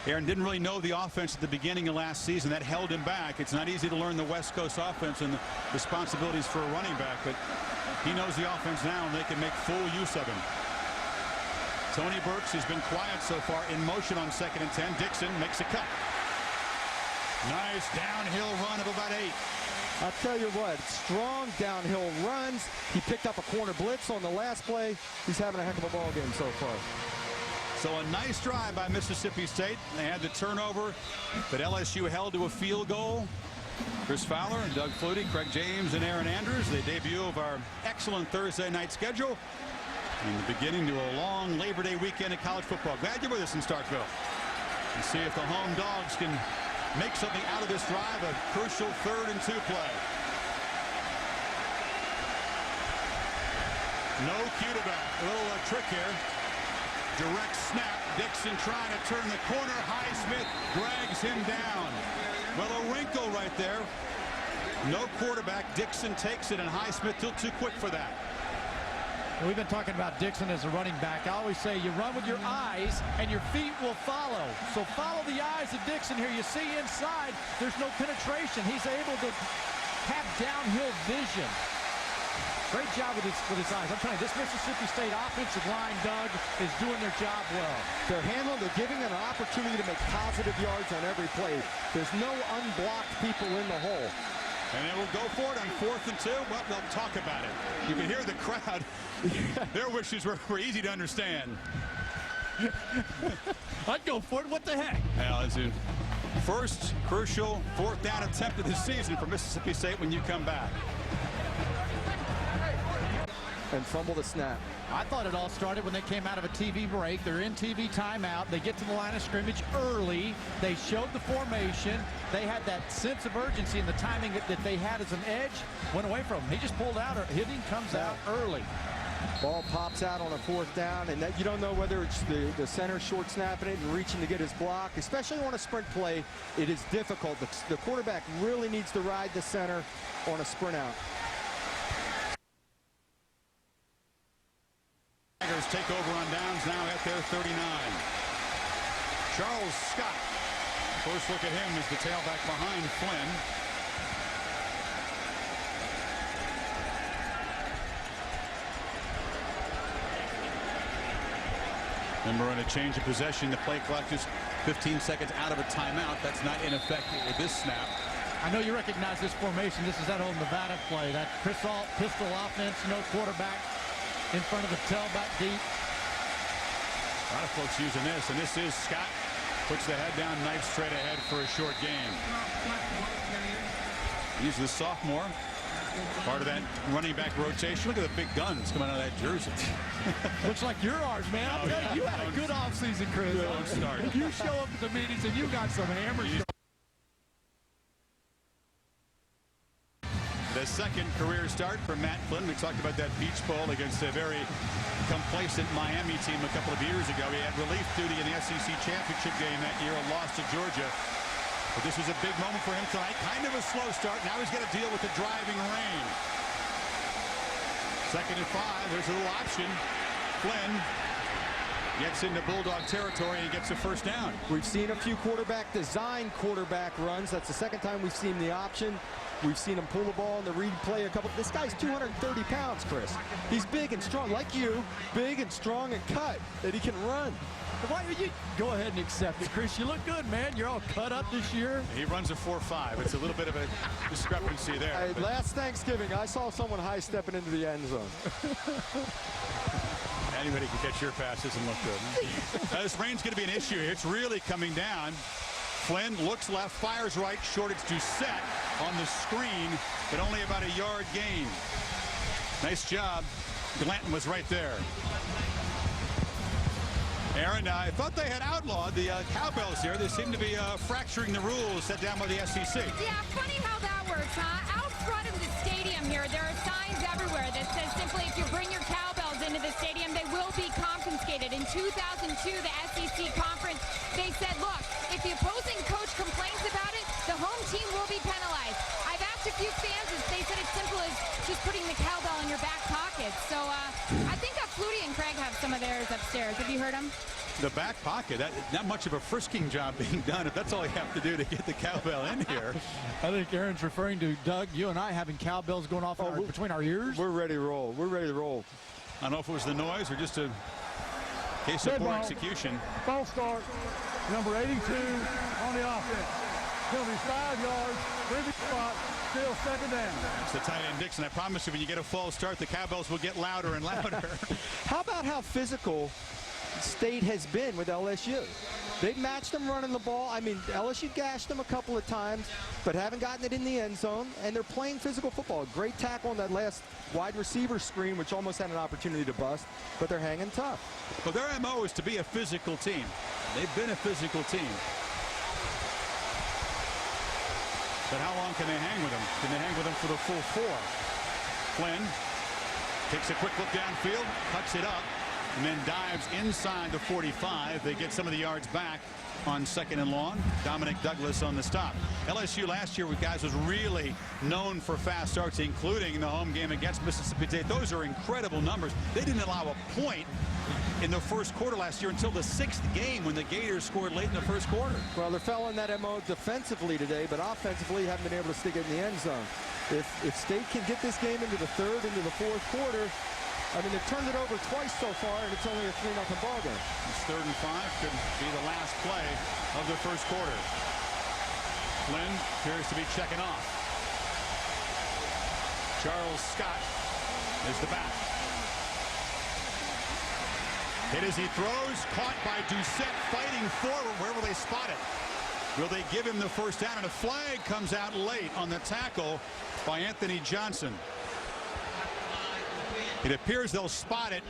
Aaron didn't really know the offense at the beginning of last season. That held him back. It's not easy to learn the West Coast offense and the responsibilities for a running back, but he knows the offense now, and they can make full use of him. Tony Burks has been quiet so far, in motion on 2nd and 10. Dixon makes a cut. Nice downhill run of about 8. I'll tell you what, strong downhill runs. He picked up a corner blitz on the last play. He's having a heck of a ball game so far. So a nice drive by Mississippi State. They had the turnover, but LSU held to a field goal. Chris Fowler and Doug Flutie, Craig James and Aaron Andrews, the debut of our excellent Thursday night schedule. In the beginning to a long Labor Day weekend of college football. Glad you're with us in Starkville. And see if the home dogs can make something out of this drive. A crucial 3rd and 2 play. No Q-back. A little trick here. Direct snap. Dixon trying to turn the corner. Highsmith drags him down. Well, a wrinkle right there. No quarterback. Dixon takes it, and Highsmith still too quick for that. We've been talking about Dixon as a running back. I always say you run with your eyes and your feet will follow. So follow the eyes of Dixon here. You see inside, there's no penetration. He's able to have downhill vision. Great job with his eyes. I'm telling you, this Mississippi State offensive line, Doug, is doing their job well. They're handling, they're giving an opportunity to make positive yards on every play. There's no unblocked people in the hole. And they will go for it on 4th and 2. Well, they'll talk about it. You can hear the crowd. Their wishes were easy to understand. I'd go for it. What the heck? Well, it's a first crucial 4th down attempt of the season for Mississippi State when you come back. And fumble the snap. I thought it all started when they came out of a TV break. They're in TV timeout. They get to the line of scrimmage early. They showed the formation. They had that sense of urgency, and the timing that they had as an edge went away from them. He just pulled out. Hitting comes out early. Ball pops out on a 4th down, and that you don't know whether it's the center short snapping it and reaching to get his block. Especially on a sprint play, it is difficult. The quarterback really needs to ride the center on a sprint out. Take over on downs now at their 39. Charles Scott. First look at him as the tailback behind Flynn. And we're in a change of possession. The play clock just 15 seconds out of a timeout. That's not in effect with this snap. I know you recognize this formation. This is that old Nevada play. That pistol offense, no quarterback in front of the tailback deep. A lot of folks using this, and this is Scott. Puts the head down, knife straight ahead for a short game. He's the sophomore. Part of that running back rotation. Look at the big guns coming out of that jersey. Looks like you're ours, man. I'll tell you, you had a good offseason, Chris. Don't start. You show up at the meetings and you got some hammers. The second career start for Matt Flynn. We talked about that Beach Bowl against a very complacent Miami team a couple of years ago. He had relief duty in the SEC championship game that year, a loss to Georgia. But this was a big moment for him tonight. Kind of a slow start. Now he's got to deal with the driving rain. 2nd and 5. There's a little option. Flynn gets into Bulldog territory and gets a first down. We've seen a few design quarterback runs. That's the second time we've seen the option. We've seen him pull the ball in the read play a couple. This guy's 230 pounds, Chris. He's big and strong, like you, big and strong and cut, that he can run. Why would you go ahead and accept it, Chris? You look good, man. You're all cut up this year. He runs a 4.5. It's a little bit of a discrepancy there. Hey, last Thanksgiving, I saw someone high stepping into the end zone. Anybody can catch your pass. Doesn't look good. This rain's going to be an issue here. It's really coming down. Flynn looks left, fires right, short. It's Doucette on the screen, but only about a yard gain. Nice job. Glanton was right there. Aaron, I thought they had outlawed the cowbells here. They seem to be fracturing the rules set down by the SEC. Yeah, funny how that works, huh? Out front of the stadium here, there are signs everywhere that says simply if you bring your cowbells into the stadium, they will be confiscated. In 2002, the SEC conference, they said, look, if the opposing coach complains about it, the home team will be penalized. I've asked a few fans, and they said it's simple as just putting the cowbell in your back pocket. So I think Flutie and Craig have some of theirs upstairs. Have you heard them? The back pocket, not much of a frisking job being done if that's all you have to do to get the cowbell in here. I think Aaron's referring to, Doug, you and I having cowbells going off between our ears. We're ready to roll. We're ready to roll. I don't know if it was the noise or just a case of poor execution. False start, number 82 on the offense. Penalty 5 yards, previous spot, still 2nd down. It's the tight end Dixon. I promise you, when you get a false start, the cowbells will get louder and louder. How about how physical State has been with LSU? They've matched them running the ball. I mean, LSU gashed them a couple of times, but haven't gotten it in the end zone, and they're playing physical football. Great tackle on that last wide receiver screen, which almost had an opportunity to bust, but they're hanging tough. Well, their MO is to be a physical team. They've been a physical team. But how long can they hang with them? Can they hang with them for the full 4? Flynn takes a quick look downfield, cuts it up, and then dives inside the 45. They get some of the yards back on 2nd and long. Dominic Douglas on the stop. LSU last year, guys, was really known for fast starts, including the home game against Mississippi State. Those are incredible numbers. They didn't allow a point in the first quarter last year until the 6th game when the Gators scored late in the first quarter. Well, they're following that MO defensively today, but offensively haven't been able to stick it in the end zone. If State can get this game into the 3rd, into the 4th quarter, I mean, they've turned it over twice so far, and it's only a 3-0 ball game. It's 3rd and 5. Could be the last play of the first quarter. Flynn appears to be checking off. Charles Scott is the back. Hit as he throws, caught by Doucette, fighting forward. Where will they spot it? Will they give him the first down? And a flag comes out late on the tackle by Anthony Johnson. It appears they'll spot it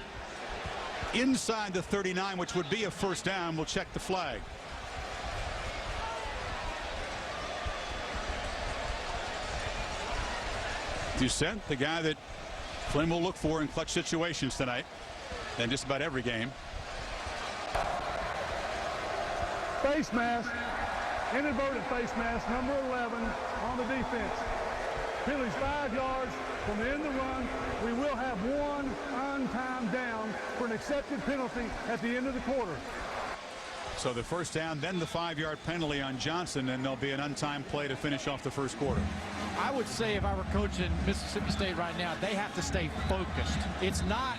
inside the 39, which would be a first down. We'll check the flag. Doucette, the guy that Flynn will look for in clutch situations tonight, and just about every game. Face mask, inadvertent face mask, number 11 on the defense. Penalties 5 yards from the end of the run. We will have 1 on-time down for an accepted penalty at the end of the quarter. So the first down, then the 5-yard penalty on Johnson, and there'll be an untimed play to finish off the first quarter. I would say if I were coaching Mississippi State right now, they have to stay focused. It's not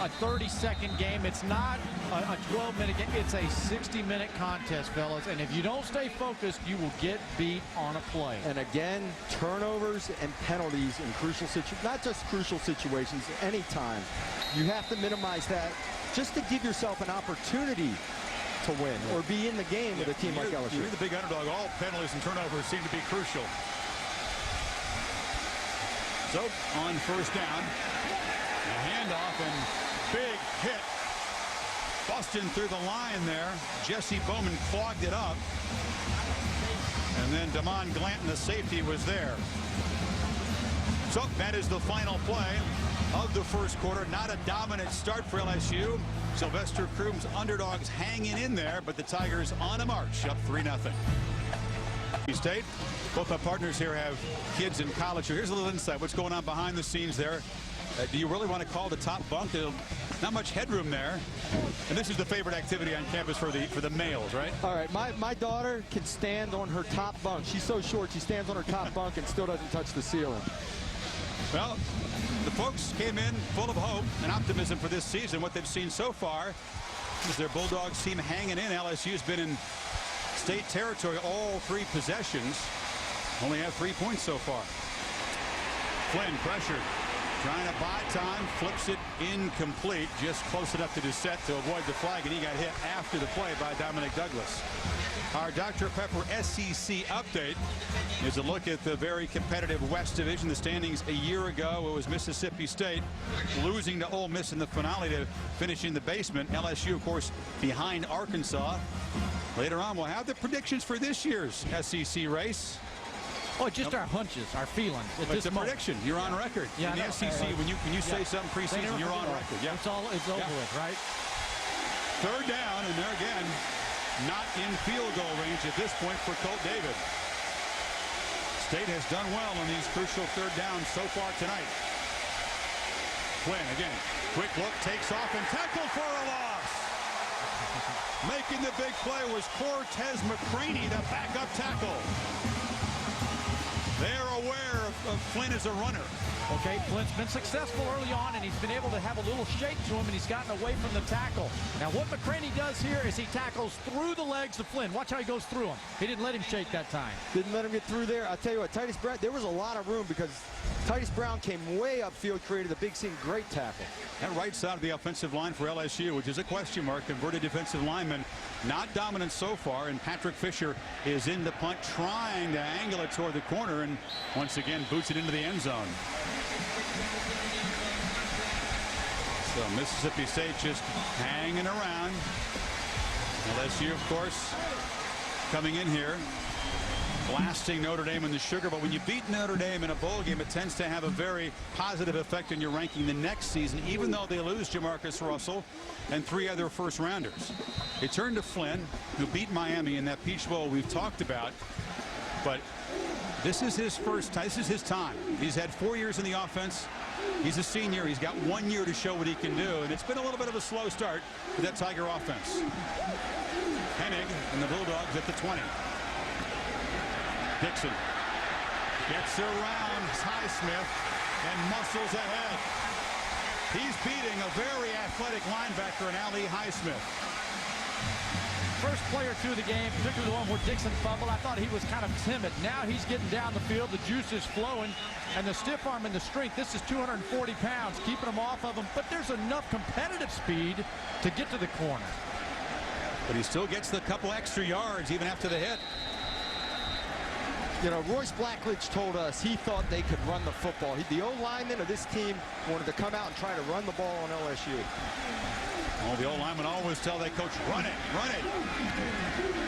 a 30-second game. It's not a 12-minute game. It's a 60-minute contest, fellas. And if you don't stay focused, you will get beat on a play. And again, turnovers and penalties in crucial situations, not just crucial situations, anytime. You have to minimize that just to give yourself an opportunity to win or be in the game with a team like LSU. You're the big underdog. All penalties and turnovers seem to be crucial. So on first down, a handoff and big hit. Busting through the line there. Jesse Bowman clogged it up. And then Damon Glanton, the safety, was there. So that is the final play of the first quarter. Not a dominant start for LSU. Sylvester Croom's underdogs hanging in there, but the Tigers on a march, up 3-0. State, both our partners here have kids in college. So here's a little insight. What's going on behind the scenes there? Do you really want to call the top bunk? There's not much headroom there. And this is the favorite activity on campus for the males, right? All right, my daughter can stand on her top bunk. She's so short, she stands on her top bunk and still doesn't touch the ceiling. Well, the folks came in full of hope and optimism for this season. What they've seen so far is their Bulldogs team hanging in. LSU's been in state territory all 3 possessions. Only have 3 points so far. Flynn pressured. Trying to buy time, flips it incomplete, just close enough to Doucette to avoid the flag, and he got hit after the play by Dominic Douglas. Our Dr. Pepper SEC update is a look at the very competitive West Division. The standings a year ago, it was Mississippi State losing to Ole Miss in the finale to finish in the basement. LSU, of course, behind Arkansas. Later on, we'll have the predictions for this year's SEC race. Oh, just our hunches, our feelings. It's a prediction. You're on record. Yeah, in the SEC, when you say something preseason, you're on record. Yeah. It's over with, right? Third down, and there again, not in field goal range at this point for Colt David. State has done well on these crucial third downs so far tonight. Flynn again, quick look, takes off and tackled for a loss. Making the big play was Cortez McCraney, the backup tackle. They're aware of Flynn as a runner. Okay, Flynn's been successful early on, and he's been able to have a little shake to him, and he's gotten away from the tackle. Now, what McCraney does here is he tackles through the legs of Flynn. Watch how he goes through him. He didn't let him shake that time. Didn't let him get through there. I'll tell you what, Titus Brett, there was a lot of room because Titus Brown came way upfield, created a big scene. Great tackle. That right side of the offensive line for LSU, which is a question mark, converted defensive lineman, not dominant so far, and Patrick Fisher is in the punt, trying to angle it toward the corner, and once again boots it into the end zone. So Mississippi State just hanging around. LSU, of course, coming in here, blasting Notre Dame in the sugar. But when you beat Notre Dame in a bowl game, it tends to have a very positive effect on your ranking the next season, even though they lose Jamarcus Russell and 3 other first-rounders. They turn to Flynn, who beat Miami in that Peach Bowl we've talked about. But this is his first time. This is his time. He's had 4 years in the offense. He's a senior. He's got 1 year to show what he can do. And it's been a little bit of a slow start for that Tiger offense. Hennig and the Bulldogs at the 20. Dixon gets around Highsmith and muscles ahead. He's beating a very athletic linebacker in Ali Highsmith. First player through the game, particularly the one where Dixon fumbled, I thought he was kind of timid. Now he's getting down the field. The juice is flowing. And the stiff arm and the strength, this is 240 pounds, keeping him off of him. But there's enough competitive speed to get to the corner. But he still gets the couple extra yards even after the hit. You know, Royce Blackledge told us he thought they could run the football. The O-lineman of this team wanted to come out and try to run the ball on LSU. Well, the O-linemen always tell their coach, run it, run it.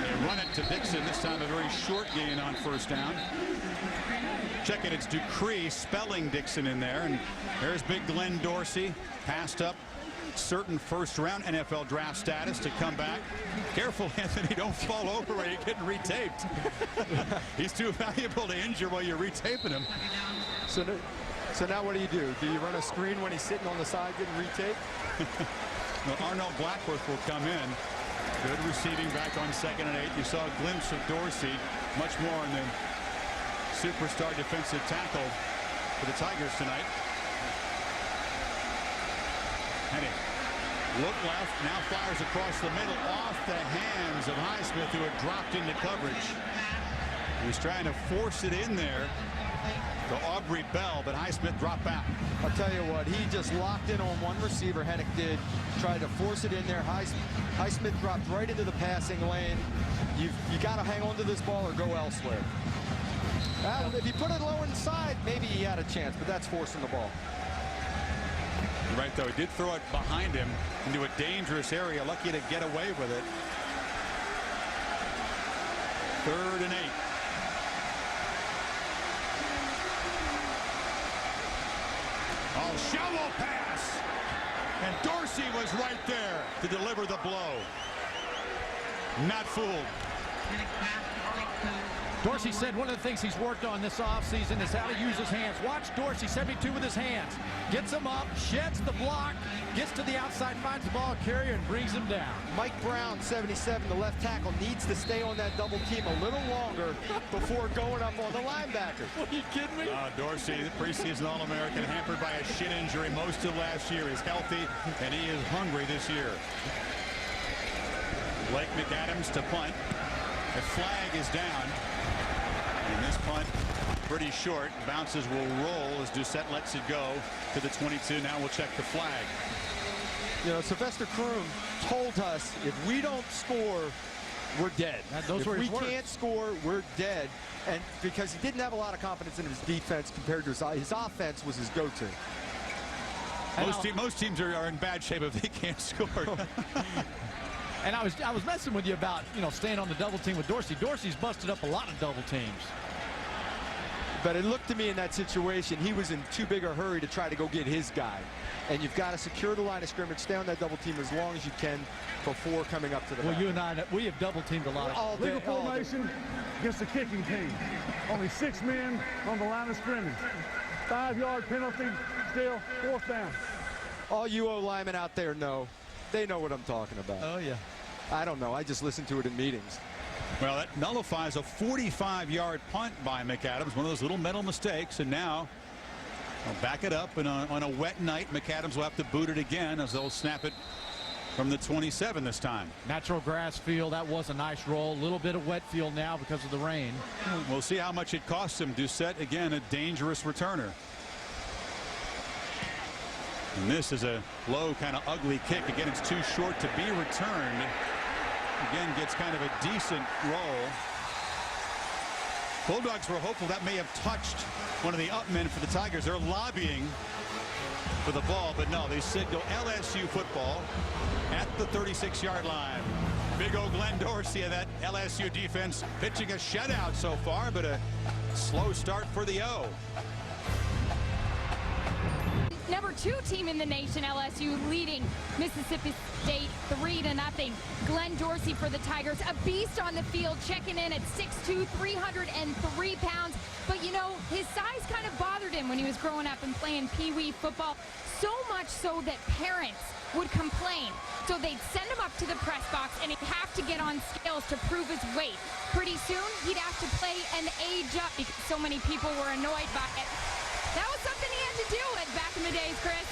They run it to Dixon, this time a very short gain on first down. Check it, it's Dupree spelling Dixon in there. And there's big Glenn Dorsey, passed up certain first-round NFL draft status to come back. Careful, Anthony, don't fall over while you're getting retaped. He's too valuable to injure while you're retaping him. So now what do? Do you run a screen when he's sitting on the side getting retaped? Well, Arnold Blackworth will come in. Good receiving back on 2nd and 8. You saw a glimpse of Dorsey, much more in the superstar defensive tackle for the Tigers tonight. Hennig, look left, now fires across the middle, off the hands of Highsmith, who had dropped into coverage. He was trying to force it in there to Aubrey Bell, but Highsmith dropped back. I'll tell you what, he just locked in on one receiver. Hennig did, tried to force it in there. Highsmith dropped right into the passing lane. You got to hang on to this ball or go elsewhere. If he put it low inside, maybe he had a chance, but that's forcing the ball. You're right, though. He did throw it behind him into a dangerous area. Lucky to get away with it. 3rd and 8. Oh, shovel pass. And Dorsey was right there to deliver the blow. Not fooled. Dorsey said one of the things he's worked on this offseason is how to use his hands. Watch Dorsey, 72 with his hands. Gets him up, sheds the block, gets to the outside, finds the ball carrier, and brings him down. Mike Brown, 77, the left tackle, needs to stay on that double team a little longer before going up on the linebacker. Are you kidding me? Dorsey, the preseason All-American, hampered by a shin injury most of last year, is healthy, and he is hungry this year. Blake McAdams to punt. The flag is down. And this punt pretty short. Bounces will roll as Doucette lets it go to the 22. Now we'll check the flag. You know, Sylvester Croom told us if we don't score, we're dead. If we can't score, we're dead. And because he didn't have a lot of confidence in his defense compared to his offense was his go-to. Most teams are in bad shape if they can't score. And I was messing with you about, you know, staying on the double team with Dorsey. Dorsey's busted up a lot of double teams. But it looked to me in that situation, he was in too big a hurry to try to go get his guy. And you've got to secure the line of scrimmage, stay on that double team as long as you can before coming up to the back. You and I, we have double teamed a lot. All day, legal formation against the kicking team. Only 6 men on the line of scrimmage. 5-yard penalty, still 4th down. All you O-linemen out there know. They know what I'm talking about. Oh, yeah. I don't know. I just listen to it in meetings. Well, that nullifies a 45-yard punt by McAdams. One of those little mental mistakes. And now, I'll back it up. And on a wet night, McAdams will have to boot it again as they'll snap it from the 27 this time. Natural grass field. That was a nice roll. A little bit of wet field now because of the rain. We'll see how much it costs him. Doucette, again, a dangerous returner. And this is a low, kind of ugly kick. Again, it's too short to be returned. Again, gets kind of a decent roll. Bulldogs were hopeful that may have touched one of the up men for the Tigers. They're lobbying for the ball, but no, they signal LSU football at the 36-yard line. Big O Glenn Dorsey and that LSU defense pitching a shutout so far, but a slow start for the O. Number 2 team in the nation, LSU, leading Mississippi State 3-0. Glenn Dorsey for the Tigers, a beast on the field, checking in at 6'2", 303 pounds. But, you know, his size kind of bothered him when he was growing up and playing Pee-wee football, so much so that parents would complain. So they'd send him up to the press box, and he'd have to get on scales to prove his weight. Pretty soon, he'd have to play an age up because so many people were annoyed by it. That was something he had to deal with back in the days, Chris.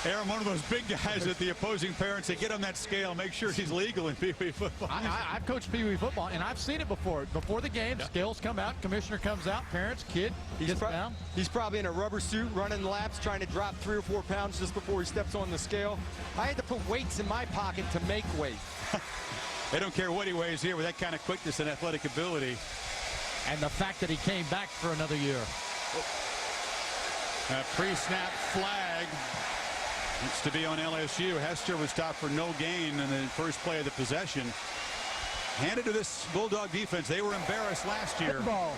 Aaron, one of those big guys that the opposing parents, they get on that scale, make sure he's legal in Pee-wee football. I've coached Pee-wee football, and I've seen it before. Before the game, scales come out, commissioner comes out, parents, kid gets down. He's probably in a rubber suit running laps trying to drop 3 or 4 pounds just before he steps on the scale. I had to put weights in my pocket to make weight. They don't care what he weighs here with that kind of quickness and athletic ability. And the fact that he came back for another year. A pre-snap flag. It's to be on LSU. Hester was stopped for no gain in the first play of the possession. Handed to this Bulldog defense. They were embarrassed last year. Ball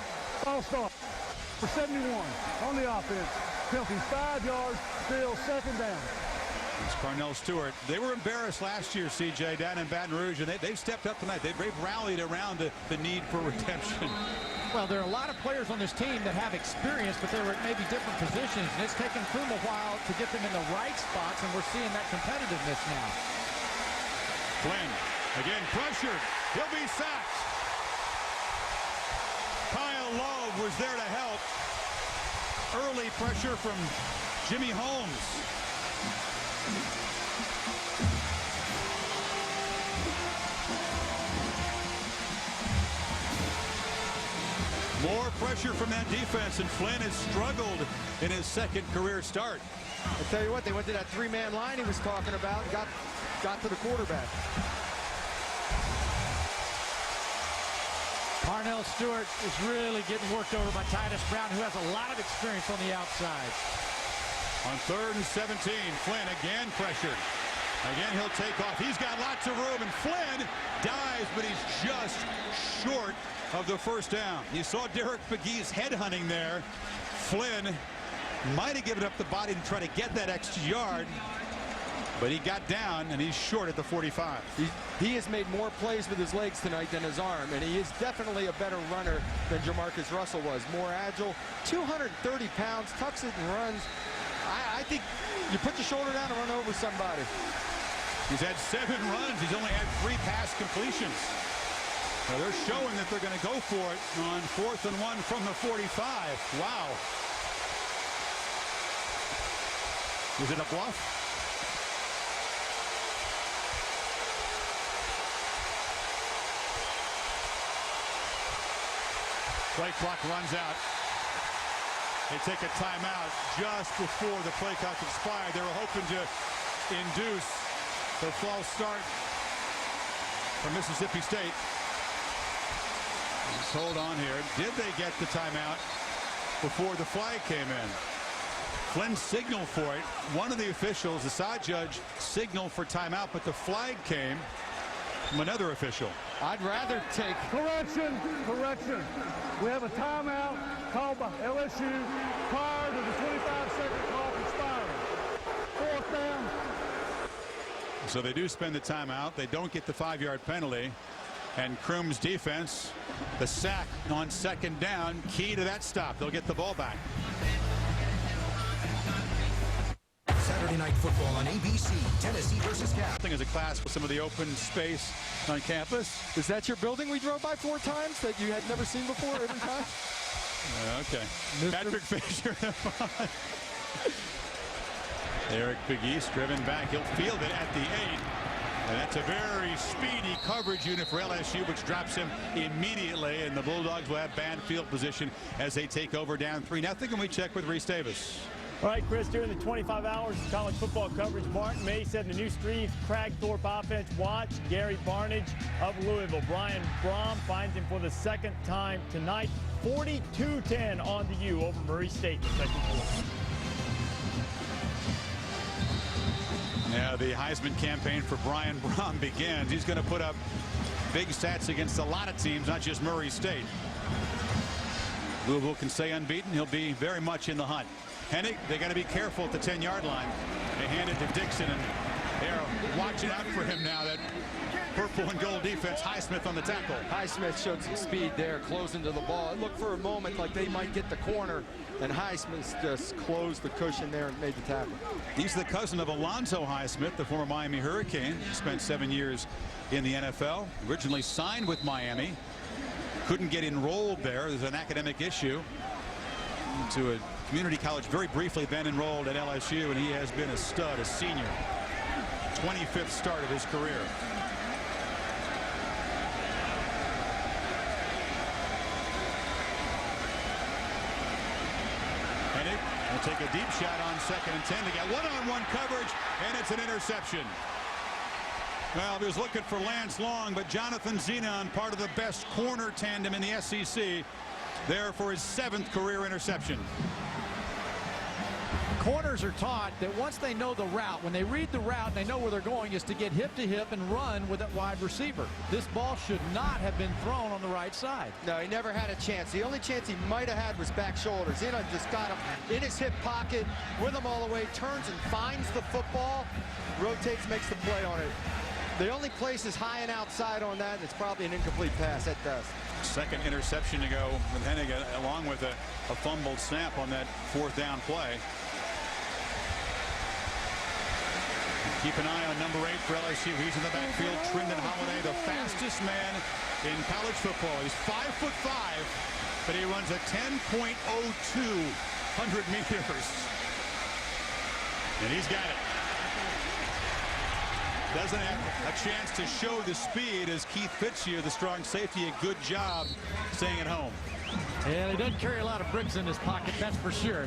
start for 71 on the offense. Penalty 5 yards, still second down. It's Carnell Stewart. They were embarrassed last year, CJ, down in Baton Rouge, and they've stepped up tonight. They've rallied around the need for redemption. Well, there are a lot of players on this team that have experience, but they were at maybe different positions, and it's taken Kroom a while to get them in the right spots, and we're seeing that competitiveness now. Flynn, again, pressured. He'll be sacked. Kyle Love was there to help. Early pressure from Jimmy Holmes. More pressure from that defense, and Flynn has struggled in his second career start. I tell you what, they went to that 3-man line he was talking about and got to the quarterback. Carnell Stewart is really getting worked over by Titus Brown, who has a lot of experience on the outside. On 3rd and 17, Flynn again pressured. Again, he'll take off. He's got lots of room, and Flynn dives, but he's just short of the first down. You saw Derek McGee's headhunting there. Flynn might have given up the body to try to get that extra yard, but he got down, and he's short at the 45. He has made more plays with his legs tonight than his arm, and he is definitely a better runner than Jamarcus Russell was. More agile, 230 pounds, tucks it and runs. I think you put your shoulder down and run over somebody. He's had 7 runs. He's only had 3 pass completions. Now they're showing that they're going to go for it on 4th and 1 from the 45. Wow. Is it a bluff? Play clock runs out. They take a timeout just before the play clock expired. They were hoping to induce the false start for Mississippi State. Let's hold on here. Did they get the timeout before the flag came in? Flynn signaled for it. One of the officials, the side judge, signaled for timeout, but the flag came from another official. I'd rather take... Correction. We have a timeout called by LSU prior to the 25-second clock expiring. 4th down. So they do spend the timeout. They don't get the 5-yard penalty. And Kroom's defense, the sack on 2nd down, key to that stop. They'll get the ball back. Saturday Night Football on ABC, Tennessee versus Cal. I think as a class with some of the open space on campus. Is that your building we drove by 4 times that you had never seen before every time? Okay. Patrick Fisher. Eric Pegues driven back. He'll field it at the 8. And that's a very speedy coverage unit for LSU, which drops him immediately. And the Bulldogs will have band field position as they take over down 3-0. And we check with Reese Davis. All right, Chris, during the 25 hours of college football coverage, Martin May said the new Steve Kragthorpe offense, watch Gary Barnage of Louisville. Brian Brom finds him for the second time tonight. 42-10 on the U over Murray State in the second quarter. Yeah, the Heisman campaign for Brian Brom begins. He's going to put up big stats against a lot of teams, not just Murray State. Louisville can stay unbeaten. He'll be very much in the hunt. Hennig, they got to be careful at the 10-yard line. They hand it to Dixon, and they're watching out for him now. That purple and gold defense. Highsmith on the tackle. Highsmith showed some speed there, closing to the ball. It looked for a moment like they might get the corner, and Highsmith just closed the cushion there and made the tackle. He's the cousin of Alonzo Highsmith, the former Miami Hurricane. Spent 7 years in the NFL. Originally signed with Miami. Couldn't get enrolled there. There's an academic issue. To a community college very briefly, then enrolled at LSU, and he has been a stud, a senior. 25th start of his career. Hennig will take a deep shot on 2nd and 10. They got one-on-one coverage, and it's an interception. Well, he was looking for Lance Long, but Jonathan Zenon, part of the best corner tandem in the SEC, there for his 7th career interception. Corners are taught that once they know the route, when they read the route and they know where they're going, is to get hip to hip and run with that wide receiver. This ball should not have been thrown on the right side. No, he never had a chance. The only chance he might have had was back shoulder. Zenon just got him in his hip pocket, with him all the way, turns and finds the football, rotates, makes the play on it. The only place is high and outside on that. It's probably an incomplete pass at best. 2nd interception to go with Hennig, along with a fumbled snap on that 4th down play. Keep an eye on number 8 for LSU. He's in the backfield. Trindon Holiday, the fastest man in college football. He's 5'5", but he runs a 10.02 100 meters. And he's got it. Doesn't have a chance to show the speed as Keith Fitzhugh, the strong safety, a good job staying at home. Yeah, he doesn't carry a lot of bricks in his pocket, that's for sure.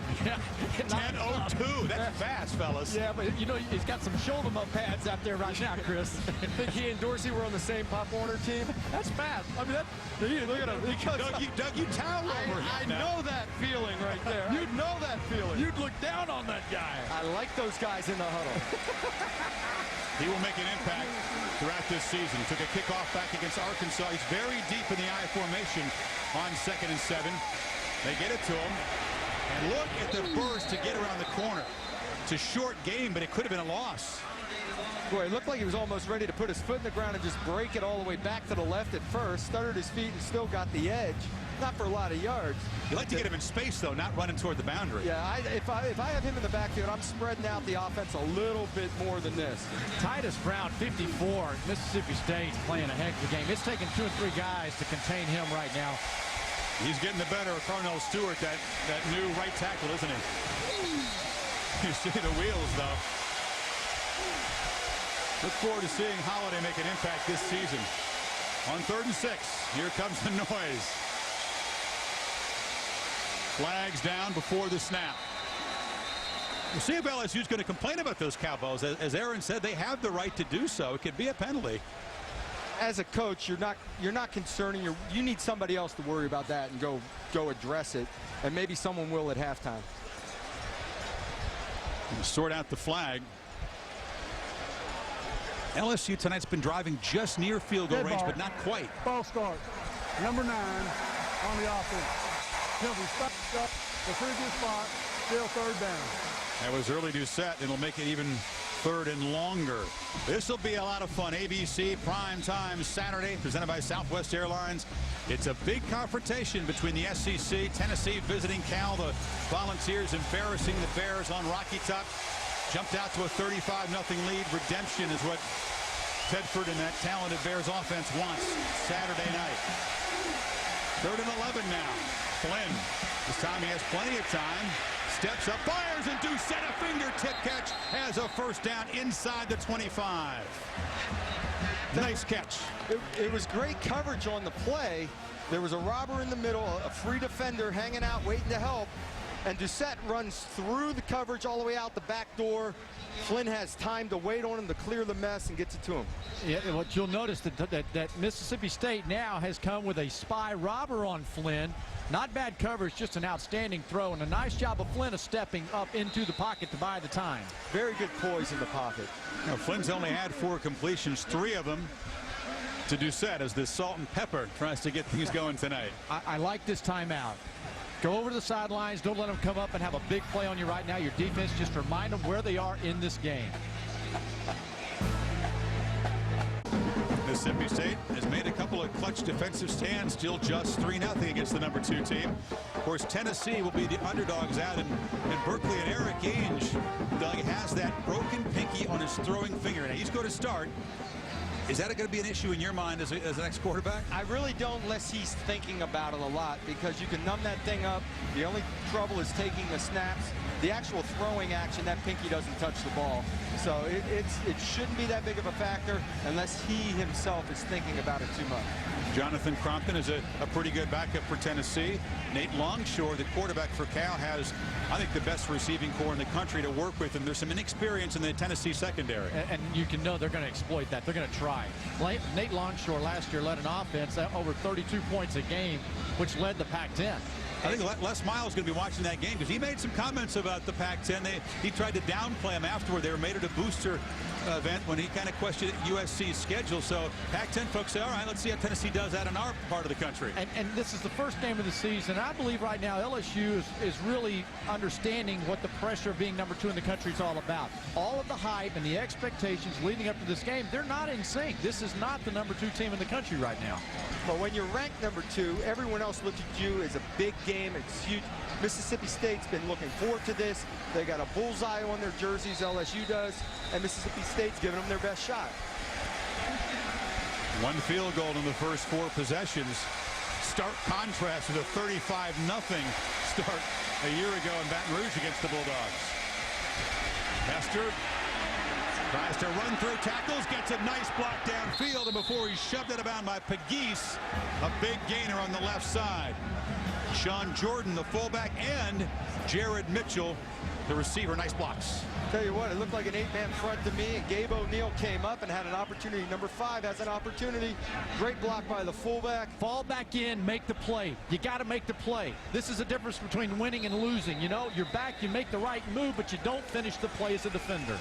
10.02, that's fast, fellas. Yeah, but you know, he's got some shoulder-up pads out there right now, Chris. Think he and Dorsey were on the same Pop Warner team? That's fast. I mean, look at him. Doug, you towel over I know that feeling right there. You'd know that feeling. You'd look down on that guy. I like those guys in the huddle. He will make an impact throughout this season. Took a kickoff back against Arkansas. He's very deep in the I formation on 2nd and 7. They get it to him. And look at the burst to get around the corner. It's a short game, but it could have been a loss. Boy, it looked like he was almost ready to put his foot in the ground and just break it all the way back to the left at first. Stuttered his feet and still got the edge. Not for a lot of yards. You like to get him in space, though, not running toward the boundary. Yeah, if I have him in the backfield, I'm spreading out the offense a little bit more than this. Titus Brown, 54. Mississippi State's playing a heck of a game. It's taking 2 or 3 guys to contain him right now. He's getting the better of Carnell Stewart, that new right tackle, isn't he? You see the wheels, though. Look forward to seeing Holiday make an impact this season. On 3rd and 6, here comes the noise. Flags down before the snap. We'll see if LSU's going to complain about those Cowboys. As Aaron said, they have the right to do so. It could be a penalty. As a coach, you're not concerning. You need somebody else to worry about that and go address it. And maybe someone will at halftime. Sort out the flag. LSU tonight's been driving just near field goal range, but not quite. Ball start. Number 9 on the offense. He'll be stopped up the previous spot. Still 3rd down. That was early to set. It'll make it even 3rd and longer. This will be a lot of fun. ABC prime time Saturday, presented by Southwest Airlines. It's a big confrontation between the SEC, Tennessee visiting Cal. The Volunteers embarrassing the Bears on Rocky Top. Jumped out to a 35-0 lead. Redemption is what Tedford and that talented Bears offense wants Saturday night. 3rd and 11 now. Flynn, this time he has plenty of time. Steps up, fires, and Doucette a fingertip catch has a 1st down inside the 25. Nice catch. It was great coverage on the play. There was a robber in the middle, a free defender hanging out, waiting to help. and Doucette runs through the coverage all the way out the back door. Flynn has time to wait on him to clear the mess and gets it to him. Yeah, what you'll notice that Mississippi State now has come with a spy robber on Flynn. Not bad coverage, just an outstanding throw, and a nice job of Flynn of stepping up into the pocket to buy the time. Very good poise in the pocket. Now, Flynn's only had 4 completions, 3 of them to Doucette as the salt and pepper tries to get things going tonight. I like this timeout. Go over to the sidelines. Don't let them come up and have a big play on you right now. Your defense, just remind them where they are in this game. Mississippi State has made a couple of clutch defensive stands, still just 3-0 against the #2 team. Of course, Tennessee will be the underdogs out in Berkeley, and Eric Ainge, Doug, has that broken pinky on his throwing finger. Now, he's going to start. Is that going to be an issue in your mind as the next quarterback? I really don't, unless he's thinking about it a lot, because you can numb that thing up. The only trouble is taking the snaps. The actual throwing action, that pinky doesn't touch the ball. So it shouldn't be that big of a factor unless he himself is thinking about it too much. Jonathan Crompton is a pretty good backup for Tennessee. Nate Longshore, the quarterback for Cal, has, I think, the best receiving core in the country to work with, and there's some inexperience in the Tennessee secondary. And you can know they're going to exploit that. They're going to try. Nate Longshore last year led an offense over 32 points a game, which led the Pac-10. I think Les Miles is going to be watching that game because he made some comments about the Pac-10. He tried to downplay him afterward. They made it a booster event when he kind of questioned USC's schedule. So Pac-10 folks say, all right, let's see how Tennessee does that in our part of the country. And this is the first game of the season. I believe right now LSU is really understanding what the pressure of being #2 in the country is all about. All of the hype and the expectations leading up to this game, they're not in sync. This is not the #2 team in the country right now. But when you're ranked #2, everyone else looks at you as a big game. It's huge. Mississippi State's been looking forward to this. They got a bullseye on their jerseys, LSU does, and Mississippi State's giving them their best shot. 1 field goal in the first 4 possessions. Stark contrast to the 35-0 start a year ago in Baton Rouge against the Bulldogs. Hester tries to run through tackles, gets a nice block downfield, and before he's shoved out of bounds by Pegues, a big gainer on the left side. Sean Jordan, the fullback, and Jared Mitchell, the receiver. Nice blocks. Tell you what, it looked like an 8-man front to me, and Gabe O'Neill came up and had an opportunity. #5 has an opportunity. Great block by the fullback. Fall back in, make the play. You got to make the play. This is the difference between winning and losing. You know, you're back, you make the right move, but you don't finish the play as a defender.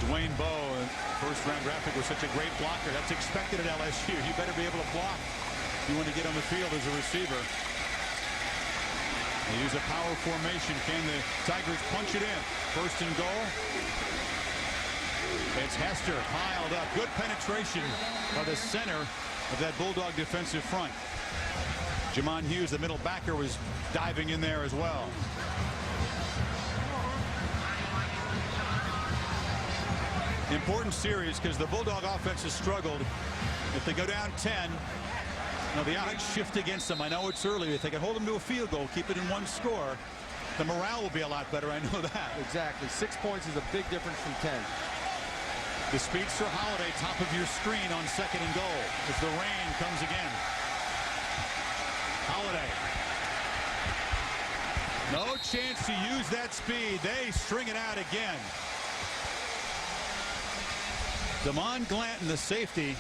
Dwayne Bowe, first-round draft pick, was such a great blocker. That's expected at LSU. You better be able to block if you want to get on the field as a receiver. They use a power formation. Can the Tigers punch it in? 1st and goal. It's Hester piled up. Good penetration by the center of that Bulldog defensive front. Jamon Hughes, the middle backer, was diving in there as well. Important series because the Bulldog offense has struggled. If they go down 10, now the odds shift against them. I know it's early. If they can hold them to a field goal, keep it in 1 score, the morale will be a lot better. I know that. Exactly. 6 points is a big difference from 10. The speedster Holiday, top of your screen on 2nd and goal as the rain comes again. Holiday. No chance to use that speed. They string it out again. Damon Glanton, the safety,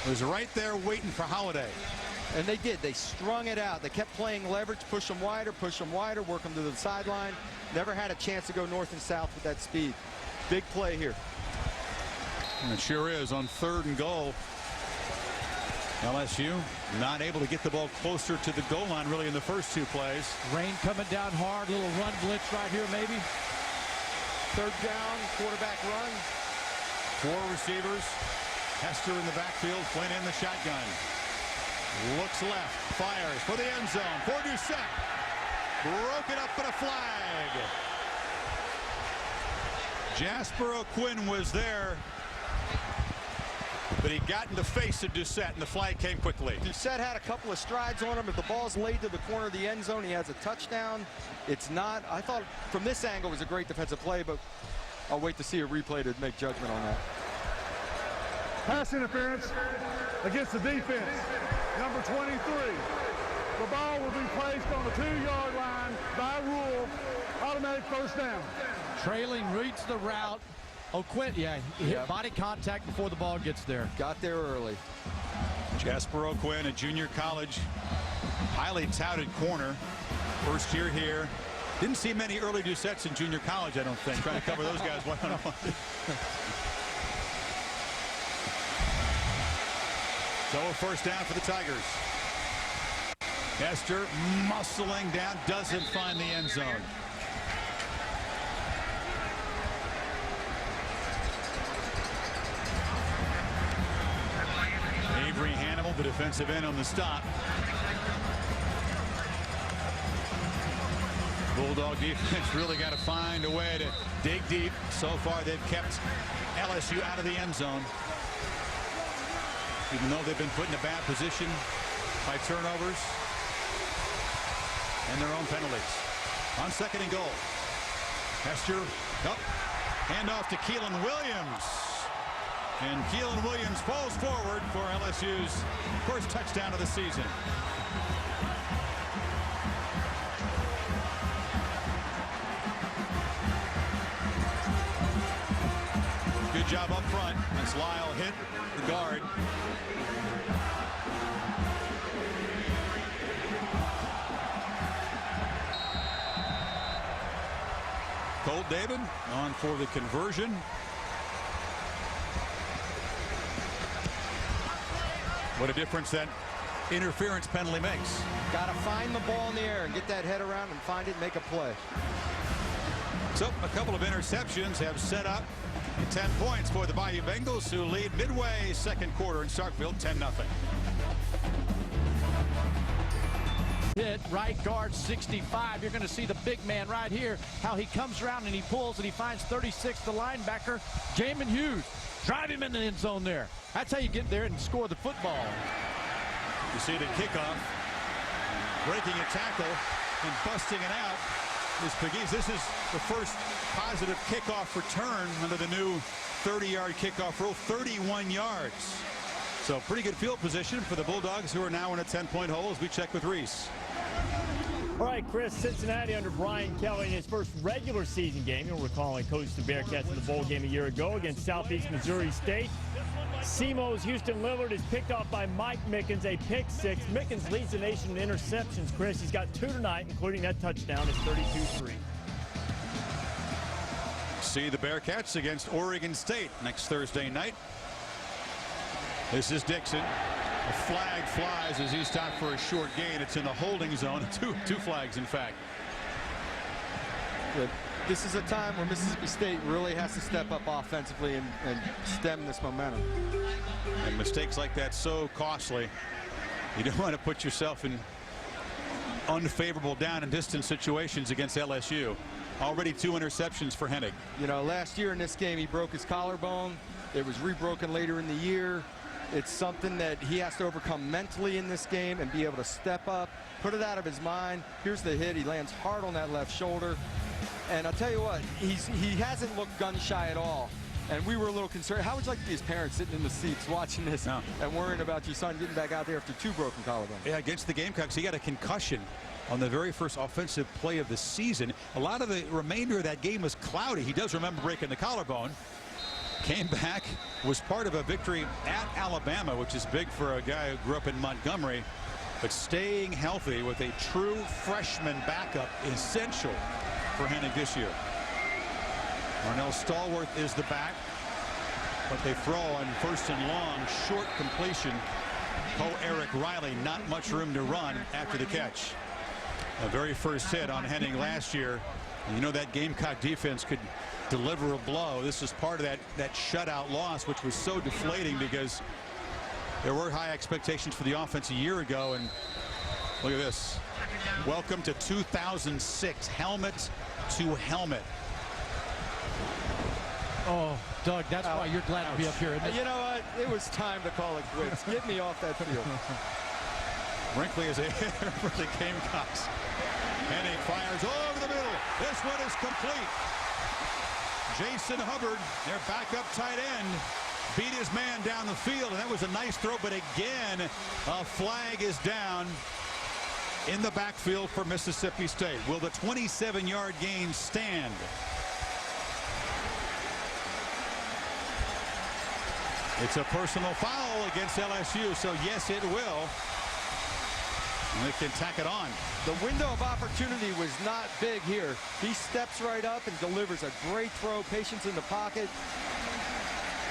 was right there waiting for Holiday. And they did. They strung it out. They kept playing leverage, push them wider, work them to the sideline. Never had a chance to go north and south with that speed. Big play here. And it sure is on 3rd and goal. LSU not able to get the ball closer to the goal line really in the first 2 plays. Rain coming down hard. Little run blitz right here maybe. 3rd down, quarterback run. 4 receivers. Hester in the backfield, Flynn in the shotgun. Looks left, fires for the end zone. For Doucette. Broken up but a flag. Jasper O'Quinn was there, but he got in the face of Doucette, and the flag came quickly. Doucette had a couple of strides on him. If the ball's laid to the corner of the end zone, he has a touchdown. It's not. I thought from this angle it was a great defensive play, but I'll wait to see a replay to make judgment on that. Pass interference against the defense. #23. the ball will be placed on the 2-yard line by rule, automatic first down. Trailing, reads the route. O'Quinn, yeah, he hit body contact before the ball gets there. Got there early. Jasper O'Quinn, a junior college, highly touted corner. First year here. Didn't see many early do sets in junior college, I don't think. Trying to cover those guys one-on-one. So a first down for the Tigers. Hester muscling down, doesn't find the end zone. Avery Hannibal, the defensive end, on the stop. Bulldog defense really got to find a way to dig deep. So far, they've kept LSU out of the end zone, even though they've been put in a bad position by turnovers and their own penalties. On 2nd and goal, Hester up, handoff to Keelan Williams. And Keelan Williams falls forward for LSU's first touchdown of the season. Good job up front as Lyle hit the guard. Colt David on for the conversion. What a difference that interference penalty makes. Got to find the ball in the air and get that head around and find it and make a play. So a couple of interceptions have set up 10 points for the Bayou Bengals, who lead midway 2nd quarter in Starkville 10-0. Hit right guard 65. You're going to see the big man right here, how he comes around and he pulls and he finds 36, the linebacker, Jamin Hughes. Drive him in the end zone there. That's how you get there and score the football. You see the kickoff, breaking a tackle and busting it out is Pegues. This is the first positive kickoff return under the new 30-yard kickoff rule, 31 yards. So pretty good field position for the Bulldogs, who are now in a 10-point hole as we check with Reese. All right, Chris, Cincinnati under Brian Kelly in his first regular season game. You'll recall he coached the Bearcats in the bowl game a year ago against Southeast Missouri State. SEMO's Houston Lillard is picked off by Mike Mickens, a pick six. Mickens leads the nation in interceptions, Chris. He's got 2 tonight, including that touchdown. It's 32-3. See the Bearcats against Oregon State next Thursday night. This is Dixon. A flag flies as he's stopped for a short gain. It's in the holding zone. Two flags, in fact. Good. This is a time where Mississippi State really has to step up offensively and stem this momentum. And mistakes like that so costly. You don't want to put yourself in unfavorable down and distance situations against LSU. Already 2 interceptions for Hennig. You know, last year in this game he broke his collarbone. It was rebroken later in the year. It's something that he has to overcome mentally in this game and be able to step up, put it out of his mind. Here's the hit. He lands hard on that left shoulder. And I'll tell you what, he hasn't looked gun shy at all. And we were a little concerned. How would you like to be his parents sitting in the seats watching this and worrying about your son getting back out there after 2 broken collarbones? Yeah, against the Gamecocks, he got a concussion on the very first offensive play of the season. A lot of the remainder of that game was cloudy. He does remember breaking the collarbone. Came back, was part of a victory at Alabama, which is big for a guy who grew up in Montgomery. But staying healthy with a true freshman backup is essential for Hennig this year. Arnell Stallworth is the back, but they throw on 1st and long, short completion. Eric Riley, not much room to run after the catch. The very first hit on Hennig last year. You know that Gamecock defense could deliver a blow. This is part of that shutout loss, which was so deflating because there were high expectations for the offense a year ago. And look at this. Welcome to 2006, helmet to helmet. Oh, Doug, that's why you're glad to be up here, isn't it? You know what? It was time to call it quits. Get me off that field. Brinkley is a hitter for the Gamecocks. Hennig fires over the middle. This one is complete. Jason Hubbard, their backup tight end, beat his man down the field, and that was a nice throw, but again, a flag is down. in the backfield for Mississippi State. Will the 27-yard gain stand? It's a personal foul against LSU, so yes, it will. And they can tack it on. The window of opportunity was not big here. He steps right up and delivers a great throw. Patience in the pocket.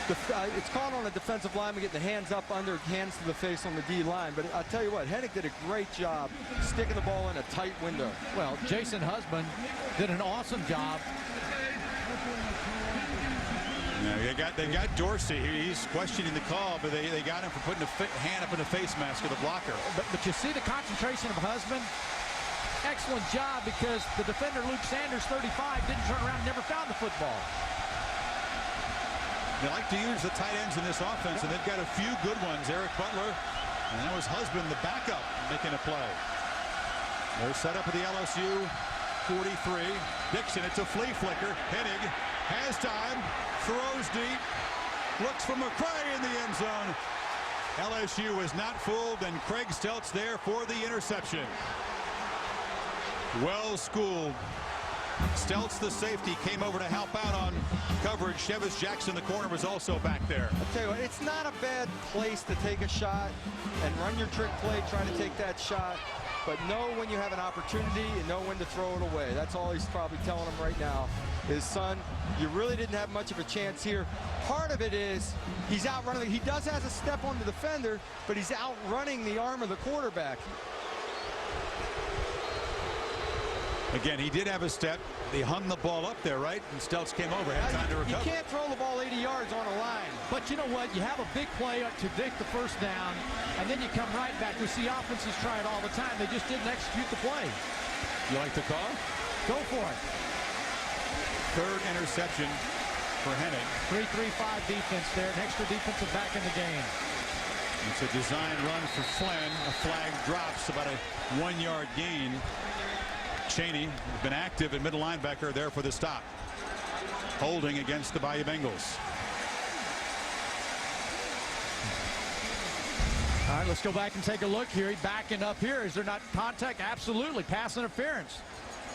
It's caught on a defensive lineman getting the hands up under, hands to the face on the D line. But I'll tell you what, Hennig did a great job sticking the ball in a tight window. Well, Jason Husband did an awesome job. Yeah, they got Dorsey. He's questioning the call, but they got him for putting a hand up in the face mask of the blocker. But you see the concentration of Husband? Excellent job, because the defender, Luke Sanders, 35, didn't turn around and never found the football. They like to use the tight ends in this offense, and they've got a few good ones. Eric Butler, and that was Husband, the backup, making a play. They're set up at the LSU 43. Dixon, it's a flea flicker. Hennig has time, throws deep, looks for McCray in the end zone. LSU was not fooled, and Craig Stelz there for the interception. Well schooled. Stelz, the safety, came over to help out on coverage. Shevis Jackson, the corner, was also back there. I'll tell you what, it's not a bad place to take a shot and run your trick play, trying to take that shot. But know when you have an opportunity and know when to throw it away. That's all he's probably telling him right now. His son, you really didn't have much of a chance here. Part of it is he's outrunning. He does have a step on the defender, but he's outrunning the arm of the quarterback. Again, he did have a step. They hung the ball up there, right? And Stelz came over, had time to recover. You can't throw the ball 80 yards on a line. But you know what? You have a big play to dig the first down, and then you come right back. We see offenses try it all the time. They just didn't execute the play. You like the call? Go for it. Third interception for Hennig. 3-3-5 defense there. An extra defensive back in the game. It's a design run for Flynn. A flag drops, about a 1-yard gain. Cheney has been active at middle linebacker there for the stop. Holding against the Bayou Bengals. All right, let's go back and take a look here. He's backing up here. Is there not contact? Absolutely. Pass interference.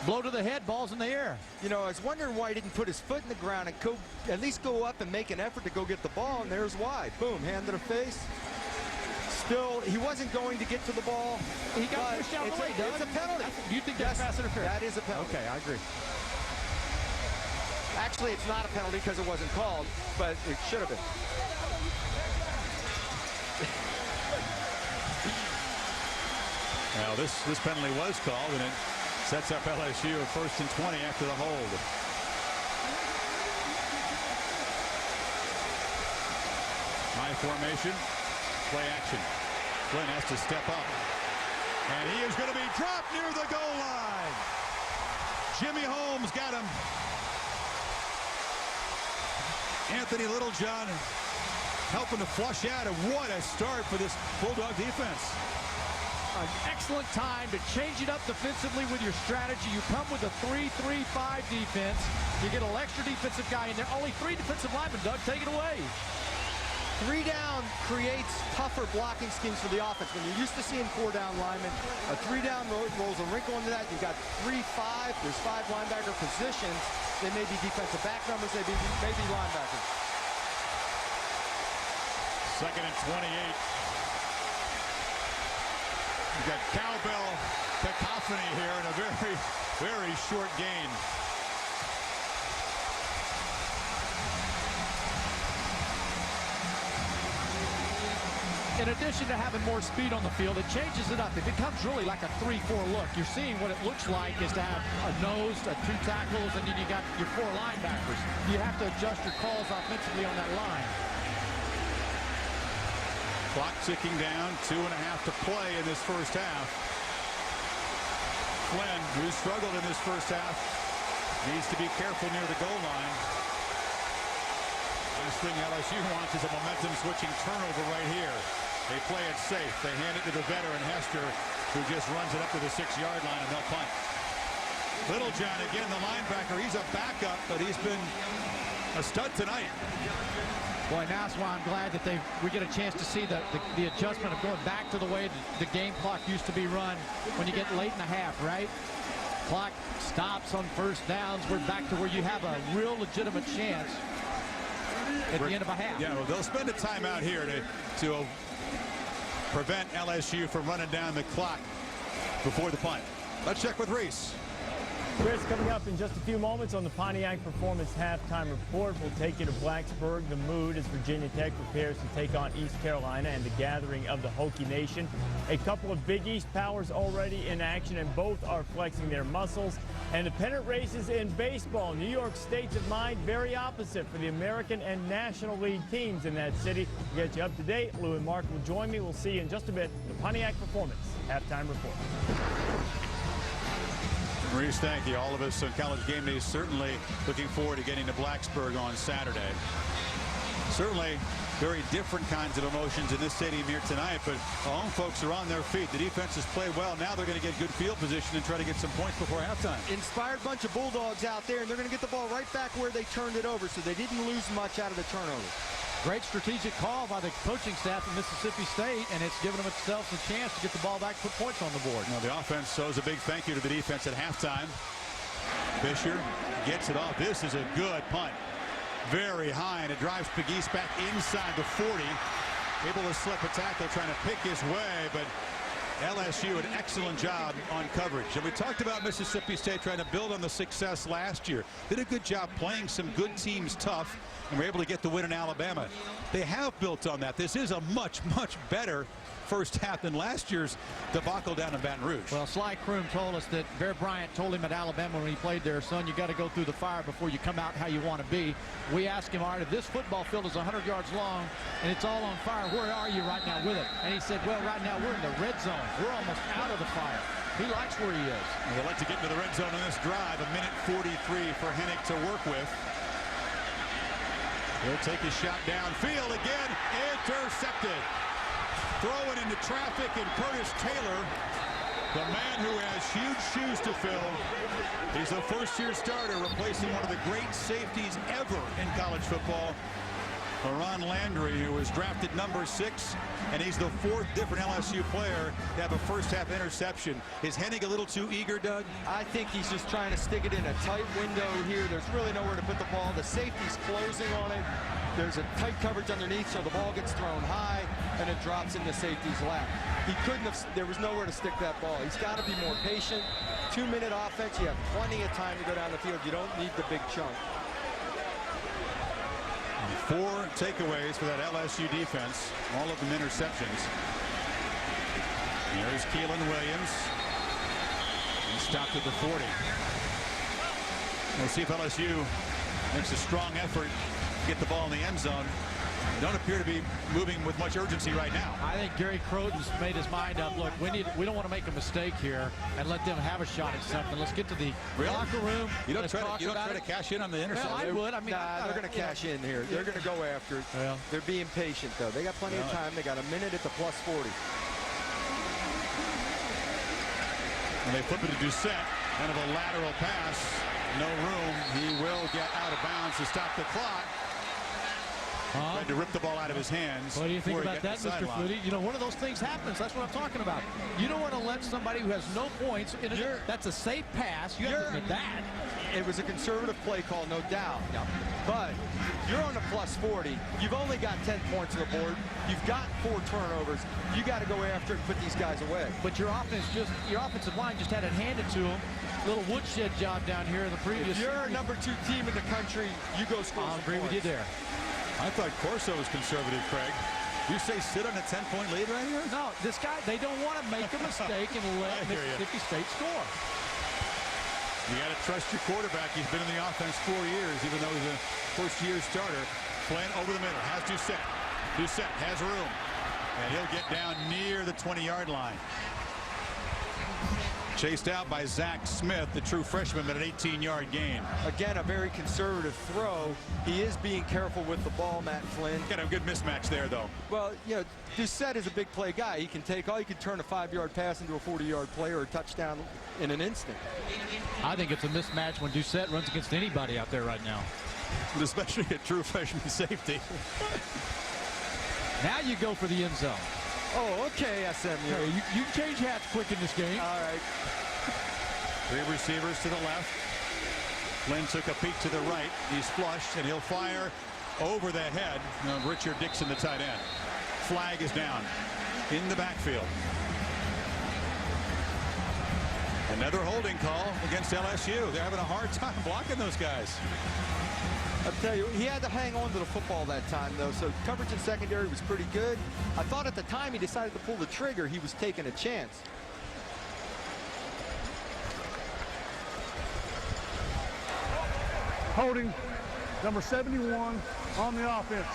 Blow to the head, ball's in the air. You know, I was wondering why he didn't put his foot in the ground and go, at least go up and make an effort to go get the ball, and there's why. Boom, hand to the face. Still, he wasn't going to get to the ball. He got pushed out of the way, Doug. It's a penalty. You think that's pass interference? That is a penalty. Okay, I agree. Actually, it's not a penalty because it wasn't called, but it should have been. Now, this penalty was called, and it sets up LSU at 1st and 20 after the hold. High formation. Play action. Flynn has to step up. And he is going to be dropped near the goal line. Jimmy Holmes got him. Anthony Littlejohn helping to flush out. And what a start for this Bulldog defense. An excellent time to change it up defensively with your strategy. You come with a 3-3-5 defense. You get an extra defensive guy in there. Only 3 defensive linemen, Doug. Take it away. 3 down creates tougher blocking schemes for the offense. When you're used to seeing 4 down linemen, a 3 down rolls a wrinkle into that. You've got 3-5. There's 5 linebacker positions. They may be defensive back numbers. They may be linebackers. 2nd and 28. You've got cowbell cacophony here in a very, very short gain. In addition to having more speed on the field, it changes it up. It becomes really like a 3-4 look. You're seeing what it looks like is to have a nose, 2 tackles, and then you got your 4 linebackers. You have to adjust your calls offensively on that line. Clock ticking down, 2.5 to play in this first half. Flynn, who struggled in this first half, needs to be careful near the goal line. Last thing LSU wants is a momentum-switching turnover right here. They play it safe. They hand it to the veteran, Hester, who just runs it up to the 6-yard line, and they'll punt. Littlejohn, again, the linebacker. He's a backup, but he's been a stud tonight. Boy, now that's why I'm glad that we get a chance to see the adjustment of going back to the way the game clock used to be run when you get late in the half, right? Clock stops on first downs. We're back to where you have a real legitimate chance at the end of a half. Yeah, well, they'll spend a timeout here to prevent LSU from running down the clock before the punt. Let's check with Reese. Chris, coming up in just a few moments on the Pontiac Performance Halftime Report, we'll take you to Blacksburg. The mood as Virginia Tech prepares to take on East Carolina and the gathering of the Hokie Nation. A couple of Big East powers already in action, and both are flexing their muscles. And the pennant races in baseball. New York State's of mind very opposite for the American and National League teams in that city. We'll get you up to date. Lou and Mark will join me. We'll see you in just a bit. The Pontiac Performance Halftime Report. Reese, thank you. All of us on College Game Day certainly looking forward to getting to Blacksburg on Saturday. Certainly very different kinds of emotions in this stadium here tonight, but our home folks are on their feet. The defense has played well. Now they're going to get good field position and try to get some points before halftime. Inspired bunch of Bulldogs out there, and they're going to get the ball right back where they turned it over, so they didn't lose much out of the turnover. Great strategic call by the coaching staff of Mississippi State, and it's given them itself a chance to get the ball back, put points on the board. Now the offense shows a big thank you to the defense at halftime. Fisher gets it off. This is a good punt. Very high, and it drives Pegues back inside the 40. Able to slip a tackle, trying to pick his way, but LSU an excellent job on coverage. And we talked about Mississippi State trying to build on the success last year. Did a good job playing some good teams tough, and were able to get the win in Alabama. They have built on that. This is a much, much better first half than last year's debacle down in Baton Rouge. Well, Sly Kroom told us that Bear Bryant told him at Alabama when he played there, son, you got to go through the fire before you come out how you want to be. We asked him, all right, if this football field is 100 yards long and it's all on fire, where are you right now with it? And he said, well, right now we're in the red zone. We're almost out of the fire. He likes where he is. And they'd like to get into the red zone on this drive. 1:43 for Hennick to work with. He'll take his shot downfield again. Intercepted. Throwing into traffic, and Curtis Taylor, the man who has huge shoes to fill. He's a first-year starter, replacing one of the great safeties ever in college football, Ron Landry, who was drafted number 6, and he's the 4th different LSU player to have a first-half interception. Is Hennig a little too eager, Doug? I think he's just trying to stick it in a tight window here. There's really nowhere to put the ball. The safety's closing on it. There's a tight coverage underneath, so the ball gets thrown high, and it drops in the safety's lap. He couldn't have, there was nowhere to stick that ball. He's got to be more patient. 2-minute offense, you have plenty of time to go down the field. You don't need the big chunk. 4 takeaways for that LSU defense, all of them interceptions. Here's Keelan Williams. He stopped at the 40. We'll see if LSU makes a strong effort to get the ball in the end zone. They don't appear to be moving with much urgency right now. I think Gary Croton's made his mind up. Look, we don't want to make a mistake here and let them have a shot at something. Let's get to the locker room. You don't try to cash in on the interception. Well, I would. I mean, they're going to cash in here. They're going to go after it. Well, they're being patient, though. They got plenty of time. They got a minute at the +40. And they flip it to Doucette. Kind of a lateral pass. No room. He will get out of bounds to stop the clock. Tried to rip the ball out of his hands. What do you think about that, Mr. Flutie? You know, one of those things happens. That's what I'm talking about. You don't want to let somebody who has no points in it. That's a safe pass. You have to admit that. It was a conservative play call, no doubt. Yeah. But you're on the +40. You've only got 10 points on the board. You've got 4 turnovers. You got to go after it and put these guys away. But your offensive line just had it handed to them. Little woodshed job down here in the previous. If you're a number 2 team in the country, you go score. I'll agree with you there. I thought Corso was conservative, Craig. You say sit on a 10-point lead right here? No, this guy, they don't want to make a mistake and let Mississippi State score. You got to trust your quarterback. He's been in the offense 4 years, even though he's a first-year starter. Playing over the middle, has Doucette. Doucette has room, and he'll get down near the 20-yard line. Chased out by Zach Smith, the true freshman, at an 18-yard gain. Again, a very conservative throw. He is being careful with the ball, Matt Flynn. Got a good mismatch there, though. Well, you know, Doucette is a big play guy. He can turn a 5-yard pass into a 40-yard play or a touchdown in an instant. I think it's a mismatch when Doucette runs against anybody out there right now. especially a true freshman safety. Now you go for the end zone. Oh, okay, SMU. Hey, you change hats quick in this game. All right. 3 receivers to the left. Flynn took a peek to the right. He's flushed, and he'll fire over the head of Richard Dixon, the tight end. Flag is down in the backfield. Another holding call against LSU. They're having a hard time blocking those guys. I'll tell you, he had to hang on to the football that time, though, so coverage in secondary was pretty good. I thought at the time he decided to pull the trigger, he was taking a chance. Holding number 71 on the offense.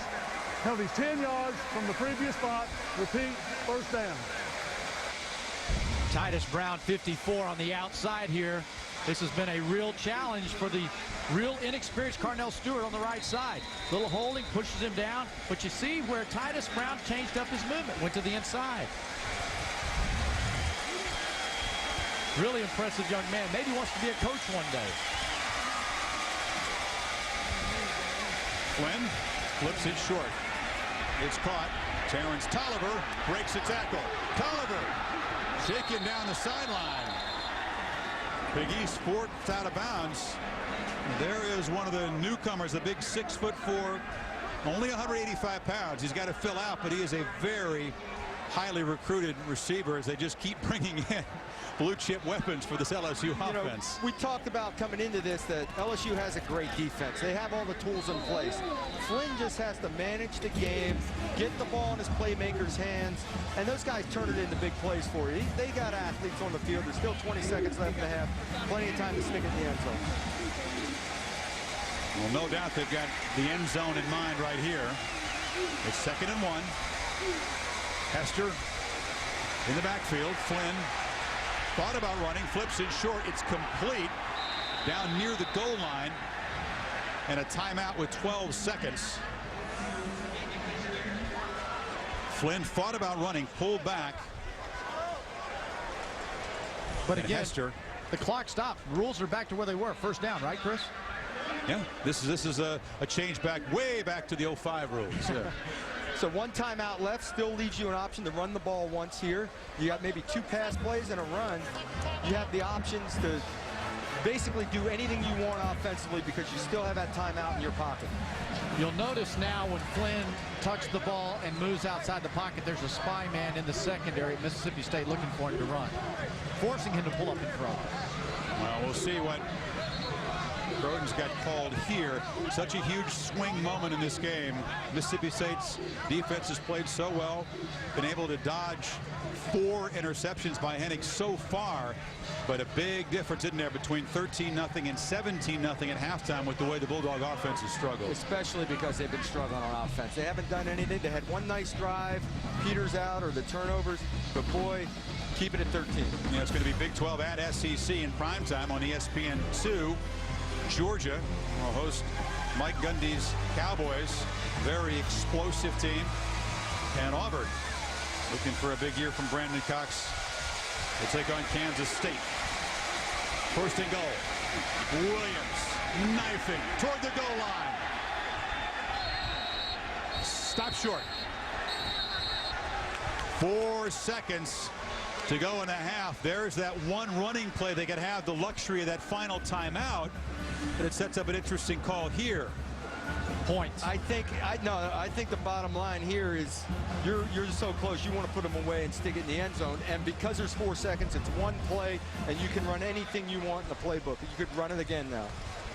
Penalties 10 yards from the previous spot. Repeat, first down. Titus Brown, 54 on the outside here. This has been a real challenge for the real inexperienced Carnell Stewart on the right side. Little holding, pushes him down, but you see where Titus Brown changed up his movement, went to the inside. Really impressive young man. Maybe wants to be a coach one day. Flynn flips it short. It's caught. Terrence Tolliver breaks the tackle. Tolliver shaken down the sideline. Big East forked out of bounds. There is one of the newcomers, the big 6'4", only 185 pounds. He's got to fill out, but he is a very highly recruited receiver as they just keep bringing in blue chip weapons for this LSU offense. We talked about coming into this that LSU has a great defense. They have all the tools in place. Flynn just has to manage the game, get the ball in his playmakers' hands, and those guys turn it into big plays for you. They got athletes on the field. There's still 20 seconds left in the half. Plenty of time to stick in the end zone. Well, no doubt they've got the end zone in mind right here. It's 2nd and 1. Hester in the backfield. Flynn thought about running, flips it short. It's complete down near the goal line, and a timeout with 12 seconds. Flynn thought about running, pulled back. But again, Hester, the clock stopped. Rules are back to where they were. First down, right, Chris? Yeah, this is a change back, way back to the 05 rules. Yeah. So 1 timeout left, still leaves you an option to run the ball once here. You got maybe 2 pass plays and a run. You have the options to basically do anything you want offensively because you still have that timeout in your pocket. You'll notice now when Flynn tucks the ball and moves outside the pocket, there's a spy man in the secondary at Mississippi State looking for him to run, forcing him to pull up in front. Well, we'll see what Grodin's got called here. Such a huge swing moment in this game. Mississippi State's defense has played so well, been able to dodge 4 interceptions by Hennig so far, but a big difference in there between 13-0 and 17-0 at halftime with the way the Bulldog offense has struggled. Especially because they've been struggling on offense. They haven't done anything. They had 1 nice drive, Peters out or the turnovers, but boy, keep it at 13. Yeah, it's going to be Big 12 at SEC in primetime on ESPN2. Georgia will host Mike Gundy's Cowboys, very explosive team, and Auburn looking for a big year from Brandon Cox. They take on Kansas State. 1st and goal. Williams knifing toward the goal line. Stop short. 4 seconds to go in a half. There's that one running play. They could have the luxury of that final timeout, but it sets up an interesting call here. Points. I think the bottom line here is you're so close. You want to put them away and stick it in the end zone. And because there's 4 seconds, it's 1 play, and you can run anything you want in the playbook. You could run it again now.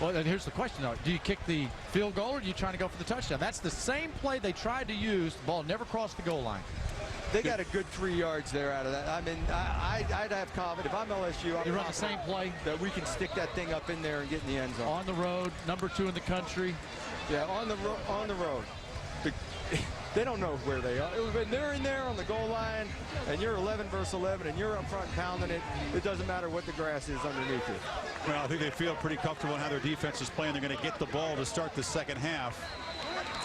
Well, and here's the question, though. Do you kick the field goal, or are you trying to go for the touchdown? That's the same play they tried to use. The ball never crossed the goal line. They got a good 3 yards there out of that. I mean, I'd have confidence. If I'm LSU, You run the same play. That we can stick that thing up in there and get in the end zone. On the road, number 2 in the country. Yeah, on the road. They don't know where they are. They're in there on the goal line, and you're 11 versus 11, and you're up front pounding it. It doesn't matter what the grass is underneath you. Well, I think they feel pretty comfortable in how their defense is playing. They're going to get the ball to start the 2nd half.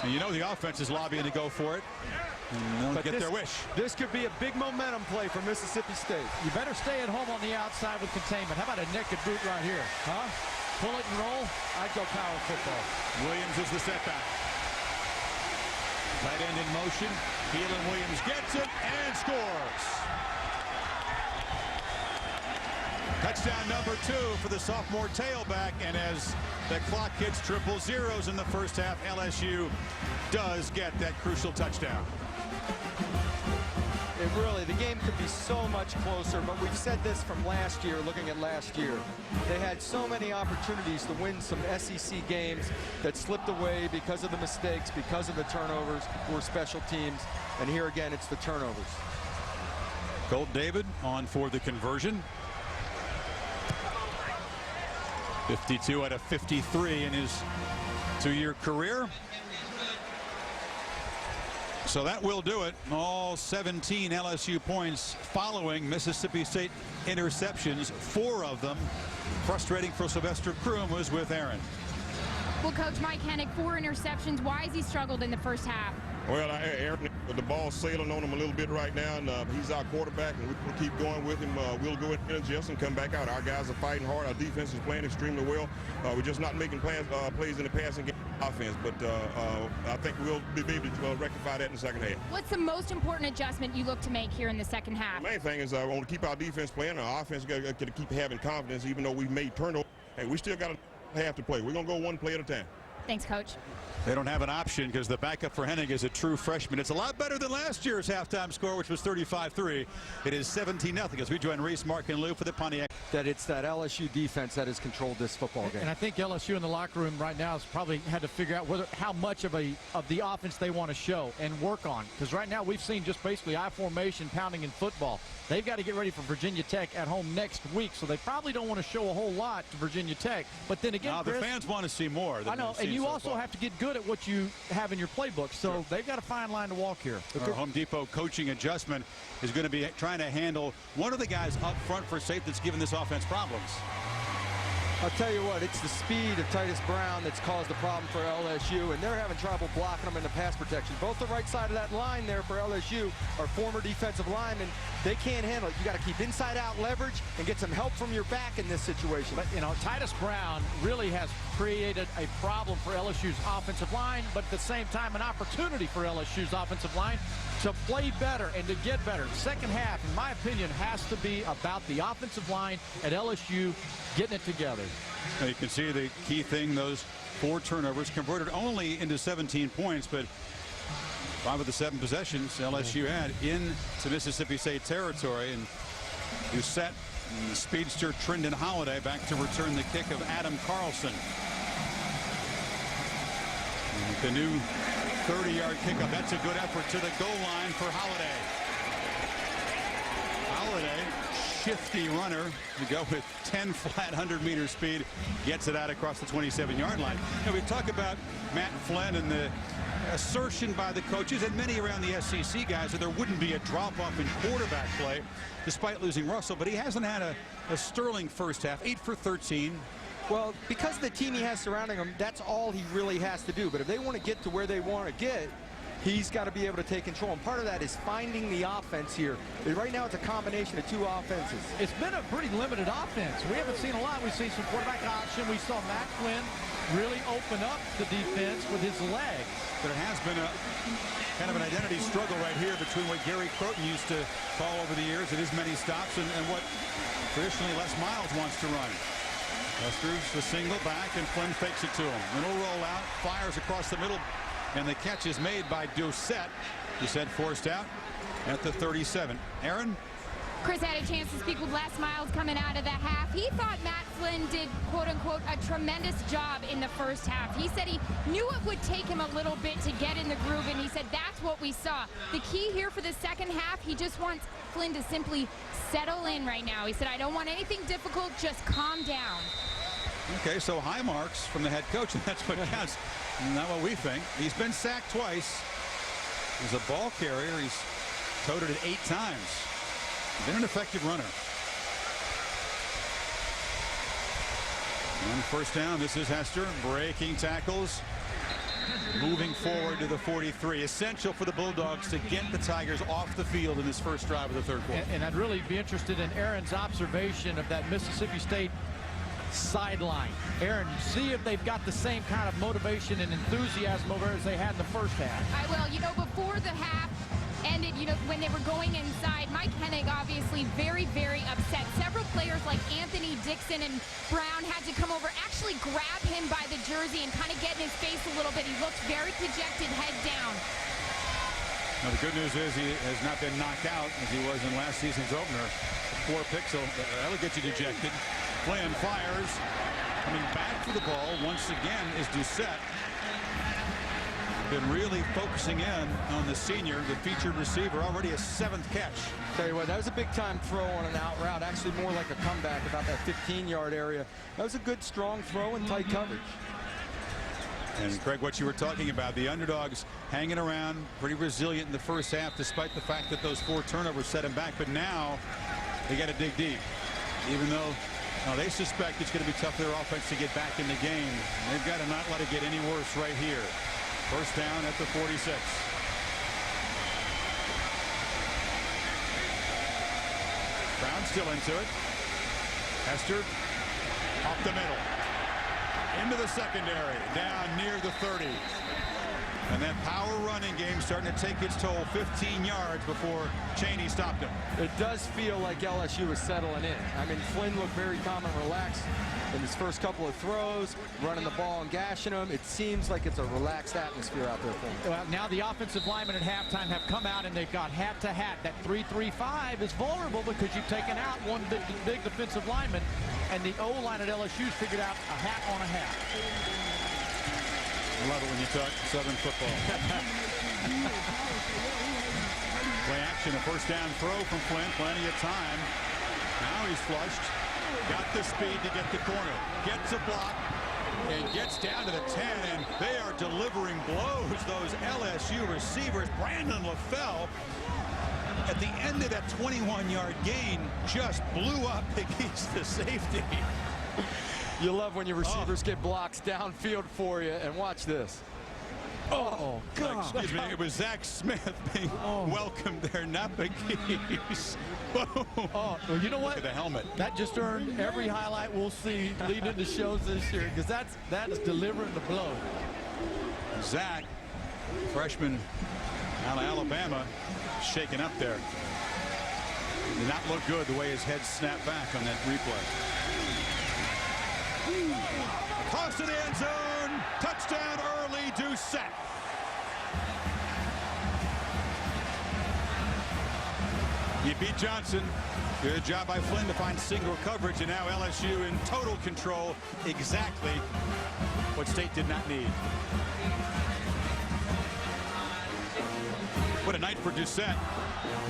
And you know the offense is lobbying to go for it. And they'll get their wish. This could be a big momentum play for Mississippi State. You better stay at home on the outside with containment. How about a naked boot right here, huh? pull it and roll, I'd go power football. Williams is the setback. Tight end in motion. Keelan Williams gets it and scores. Touchdown number 2 for the sophomore tailback, and as the clock hits triple zeros in the first half, LSU does get that crucial touchdown. The game could be so much closer, but we've said this from last year, looking at last year. They had so many opportunities to win some SEC games that slipped away because of the mistakes, because of the turnovers, or special teams. And here again, it's the turnovers. Colt David on for the conversion. 52 out of 53 in his 2-year career. So that will do it. All 17 LSU points following Mississippi State interceptions, 4 of them frustrating for Sylvester Croom was with Aaron. Well, Coach Mike Hennick, 4 interceptions. Why has he struggled in the first half? Well, Aaron, the ball's sailing on him a little bit right now, and he's our quarterback, and we're going to keep going with him. We'll go in and adjust and come back out. Our guys are fighting hard. Our defense is playing extremely well. We're just not making plays in the passing game offense, but I think we'll be able to rectify that in the second half. What's the most important adjustment you look to make here in the second half? The main thing is I want to keep our defense playing. Our offense got to keep having confidence, even though we've made turnovers. Hey, we still got a half to play. We're going to go one play at a time. Thanks, Coach. They don't have an option because the backup for Hennig is a true freshman. It's a lot better than last year's halftime score, which was 35-3. It is 17-0 as we join Reese, Mark, and Lou for the Pontiac. That it's that LSU defense that has controlled this football game. And I think LSU in the locker room right now has probably had to figure out how much of the offense they want to show and work on. Because right now we've seen just basically I formation pounding in football. They've got to get ready for Virginia Tech at home next week, so they probably don't want to show a whole lot to Virginia Tech. But then again, Chris, the fans want to see more. I know, and you also have to get good at what you have in your playbook. So they've got a fine line to walk here. Our Home Depot coaching adjustment is going to be trying to handle one of the guys up front for safety that's given this offense problems. I'll tell you what, it's the speed of Titus Brown that's caused the problem for LSU, and they're having trouble blocking them in the pass protection. Both the right side of that line there for LSU are former defensive linemen. They can't handle it. You got to keep inside-out leverage and get some help from your back in this situation. But, you know, Titus Brown really has created a problem for LSU's offensive line, but at the same time, an opportunity for LSU's offensive line to play better and to get better. Second half, in my opinion, has to be about the offensive line at LSU getting it together. Now you can see the key thing, those 4 turnovers converted only into 17 points, but 5 of the 7 possessions LSU had into Mississippi State territory. And you set the speedster Trendon Holiday back to return the kick of Adam Carlson. And the new 30-yard kickoff. That's a good effort to the goal line for Holiday. Holiday, shifty runner, to go with 10 flat 100-meter speed, gets it out across the 27-yard line. Now we talk about Matt Flynn and the assertion by the coaches and many around the SEC guys that there wouldn't be a drop-off in quarterback play despite losing Russell, but he hasn't had a sterling first half. 8 for 13. Well, because of the team he has surrounding him, that's all he really has to do. But if they want to get to where they want to get, he's got to be able to take control. And part of that is finding the offense here. Right now, it's a combination of 2 offenses. It's been a pretty limited offense. We haven't seen a lot. We've seen some quarterback option. We saw Matt Flynn really open up the defense with his legs. There has been a kind of an identity struggle right here between what Gary Croton used to call over the years at his many stops and what traditionally Les Miles wants to run. Lester's the single back, and Flynn fakes it to him. Middle rollout, fires across the middle, and the catch is made by Doucette. Doucette forced out at the 37. Aaron? Chris had a chance to speak with Les Miles coming out of the half. He thought Matt Flynn did, quote-unquote, a tremendous job in the first half. He said he knew it would take him a little bit to get in the groove, and he said that's what we saw. The key here for the second half, he just wants Flynn to simply settle in right now. He said, I don't want anything difficult, just calm down. Okay, so high marks from the head coach, and that's what counts. Not what we think. He's been sacked twice. He's a ball carrier. He's toted it 8 times. Been an effective runner. On first down, this is Hester breaking tackles, moving forward to the 43. Essential for the Bulldogs to get the Tigers off the field in this first drive of the third quarter. And I'd really be interested in Aaron's observation of that Mississippi State sideline. Aaron, see if they've got the same kind of motivation and enthusiasm over as they had in the first half. I will. You know, before the half ended, you know, when they were going inside, Mike Hennig obviously very, very upset. Several players like Anthony Dixon and Brown had to come over, actually grab him by the jersey and kind of get in his face a little bit. He looked very dejected, head down. Now, the good news is he has not been knocked out as he was in last season's opener. 4 pixel, that'll get you dejected. Flynn fires, coming back for the ball once again is Doucette. Been really focusing in on the senior, the featured receiver, already a 7th catch. Tell you what, that was a big-time throw on an out route, actually more like a comeback about that 15-yard area. That was a good, strong throw and tight coverage. And Craig, what you were talking about, the underdogs hanging around, pretty resilient in the first half, despite the fact that those 4 turnovers set them back. But now they got to dig deep, even though they suspect it's going to be tough for their offense to get back in the game. They've got to not let it get any worse right here. First down at the 46. Brown still into it. Hester off the middle. Into the secondary. Down near the 30. And that power running game starting to take its toll. 15 yards before Chaney stopped him. It does feel like LSU is settling in. I mean, Flynn looked very calm and relaxed in his first couple of throws, running the ball and gashing them. It seems like it's a relaxed atmosphere out there for him. Well, now the offensive linemen at halftime have come out and they've got hat to hat. That 3-3-5 is vulnerable because you've taken out one big defensive lineman, and the O-line at LSU's figured out a hat on a hat. I love it when you talk Southern football. Play action, a first down throw from Flynn, plenty of time. Now he's flushed. Got the speed to get the corner. Gets a block and gets down to the 10, and they are delivering blows, those LSU receivers. Brandon LaFell, at the end of that 21-yard gain, just blew up against the safety. You love when your receivers get blocks downfield for you, and watch this. Oh, God. Excuse me, it was Zach Smith being welcomed there, not Pegues. Oh, well, you know what? Look at the helmet. That just earned every highlight we'll see leading into shows this year, because that is delivering the blow. Zach, freshman out of Alabama, shaken up there. Did not look good the way his head snapped back on that replay. Toss to the end zone. Touchdown early, Doucette. He beat Johnson. Good job by Flynn to find single coverage, and now LSU in total control. Exactly what State did not need. What a night for Doucette.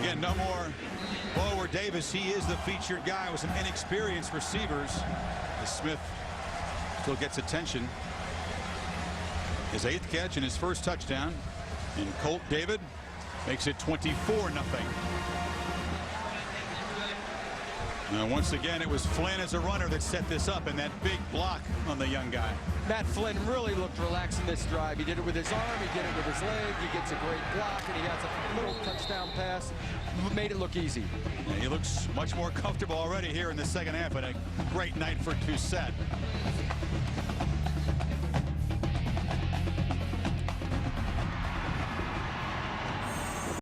Again, no more Lower Davis. He is the featured guy with some inexperienced receivers. Smith still gets attention. His 8th catch and his first touchdown. And Colt David makes it 24-0. Now, once again, it was Flynn as a runner that set this up, and that big block on the young guy. Matt Flynn really looked relaxed in this drive. He did it with his arm, he did it with his leg, he gets a great block, and he has a little touchdown pass. Made it look easy. Yeah, he looks much more comfortable already here in the second half, and a great night for Doucette.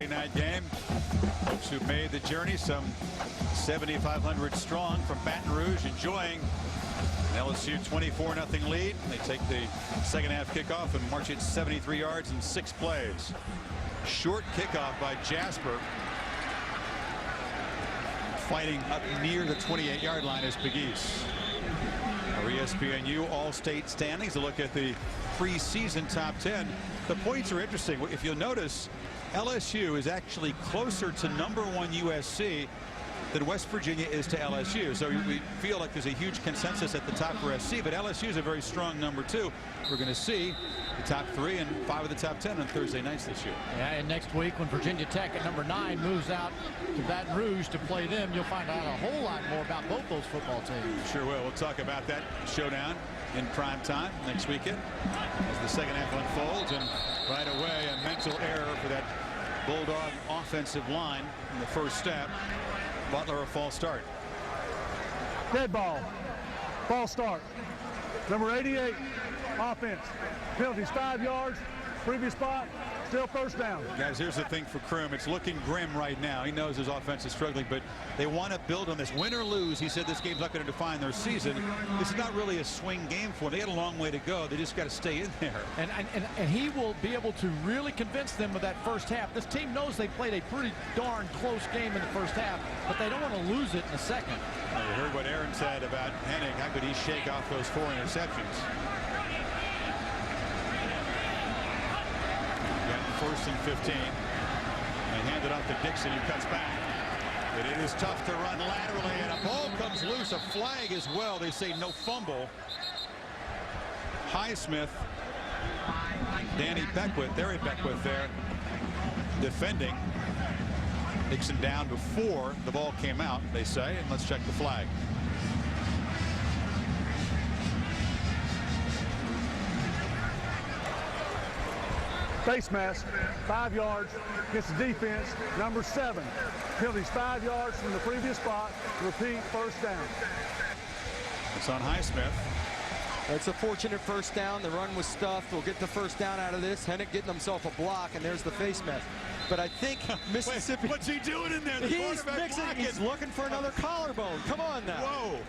Night game. Folks who made the journey, some 7,500 strong from Baton Rouge, enjoying an LSU 24-0 lead. They take the second half kickoff and march it 73 yards in 6 plays. Short kickoff by Jasper. Fighting up near the 28-yard line is Pegues. Our ESPNU All-State standings. A look at the preseason top 10. The points are interesting. If you'll notice, LSU is actually closer to #1 USC than West Virginia is to LSU. So we feel like there's a huge consensus at the top for SC, but LSU is a very strong #2. We're going to see the top 3 and 5 of the top 10 on Thursday nights this year. Yeah, and next week when Virginia Tech at #9 moves out to Baton Rouge to play them, you'll find out a whole lot more about both those football teams. Sure will. We'll talk about that showdown in prime time next weekend as the second half unfolds, and right away a mental error for that Bulldog offensive line in the first step. Butler a false start. Dead ball. False start. Number 88, offense. Penalties 5 yards. Previous spot, still first down. Guys, here's the thing for Krum. It's looking grim right now. He knows his offense is struggling, but they want to build on this. Win or lose, he said this game's not going to define their season. This is not really a swing game for them. They got a long way to go. They just got to stay in there. And he will be able to really convince them of that first half. This team knows they played a pretty darn close game in the first half, but they don't want to lose it in the second. You heard what Aaron said about Hennig. How could he shake off those 4 interceptions? First and 15. And hand it off to Dixon, who cuts back. But it is tough to run laterally, and a ball comes loose. A flag as well. They say no fumble. Highsmith, Danny Beckwith, Barry Beckwith there, defending. Dixon down before the ball came out, they say, and let's check the flag. Face mask, 5 yards against the defense. Number 7, penalties 5 yards from the previous spot. Repeat, first down. It's on Highsmith. It's a fortunate first down. The run was stuffed. We'll get the first down out of this. Hennig getting himself a block, and there's the face mask. But I think Mississippi. Wait, what's he doing in there? The he's mixing. He's looking for another collarbone. Come on now. Whoa.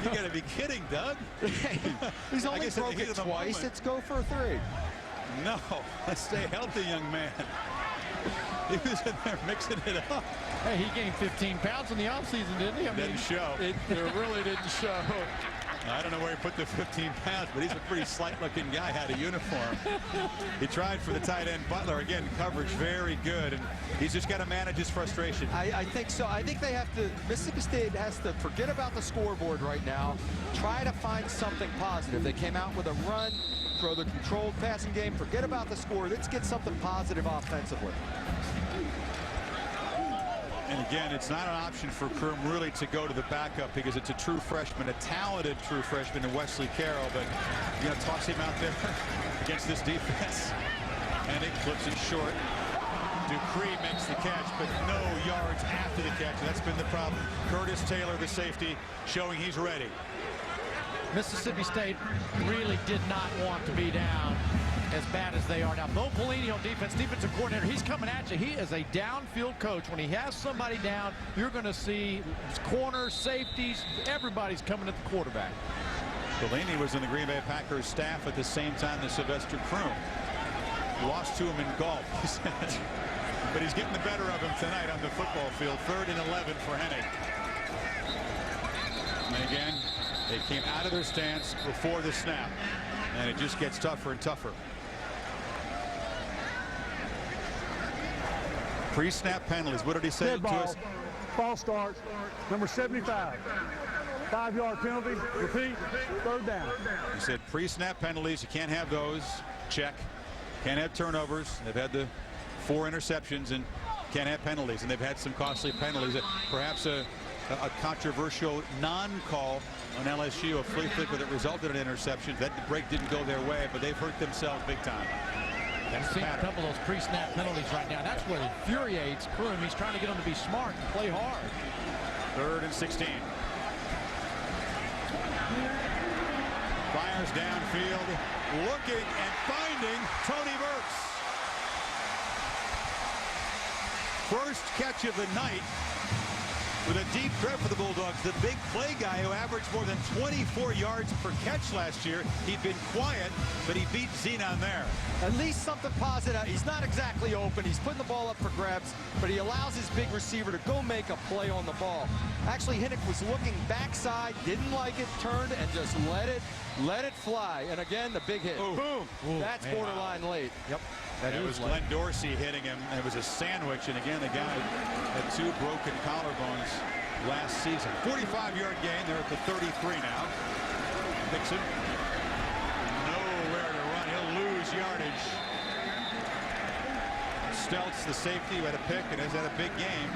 You got to be kidding, Doug. He's only broke it twice. Let's go for a 3. No, stay healthy, young man. He was in there mixing it up. Hey, he gained 15 pounds in the offseason, didn't he? Didn't show. It really didn't show. I don't know where he put the 15 pounds, but he's a pretty slight-looking guy, had a uniform. He tried for the tight end, Butler. Again, coverage very good, and he's just got to manage his frustration. I think so. I think they have to, Mississippi State has to forget about the scoreboard right now, try to find something positive. They came out with a run, throw the controlled passing game, forget about the score. Let's get something positive offensively. And again, it's not an option for Krum really to go to the backup because it's a true freshman, a talented true freshman in Wesley Carroll, but you're going to toss him out there against this defense. And it clips it short. Dupree makes the catch, but no yards after the catch. That's been the problem. Curtis Taylor, the safety, showing he's ready. Mississippi State really did not want to be down as bad as they are now. Bo Pelini on defense, defensive coordinator, he's coming at you. He is a downfield coach. When he has somebody down, you're going to see corners, safeties, everybody's coming at the quarterback. Pelini was in the Green Bay Packers staff at the same time as Sylvester Krum. Lost to him in golf, he said. But he's getting the better of him tonight on the football field. 3rd and 11 for Hennig. And again, they came out of their stance before the snap. And it just gets tougher and tougher. Pre-snap penalties. What did he say Dead to ball. us? False start. Number 75. 5-yard penalty. Repeat. 3rd down. He said pre-snap penalties. You can't have those. Check. Can't have turnovers. They've had the 4 interceptions and can't have penalties. And they've had some costly penalties. Perhaps a controversial non-call on LSU, a flea flicker that resulted in interceptions. That break didn't go their way, but they've hurt themselves big time. That's seen a couple of those pre-snap penalties right now. That's what infuriates Krum. He's trying to get them to be smart and play hard. 3rd and 16. Fires downfield, looking and finding Tony Burks. First catch of the night with a deep threat for the Bulldogs. The big play guy who averaged more than 24 yards per catch last year. He'd been quiet, but he beat Zenon there. At least something positive. He's not exactly open. He's putting the ball up for grabs, but he allows his big receiver to go make a play on the ball. Actually, Hennig was looking backside, didn't like it, turned, and just let it fly. And again, the big hit. Ooh. Boom. Ooh, that's man. borderline late. Yep. It was Glenn Dorsey hitting him. It was a sandwich, and again, the guy had 2 broken collarbones last season. 45-yard gain. They're at the 33 now. Dixon, nowhere to run. He'll lose yardage. Stelz, the safety, who had a pick and has had a big game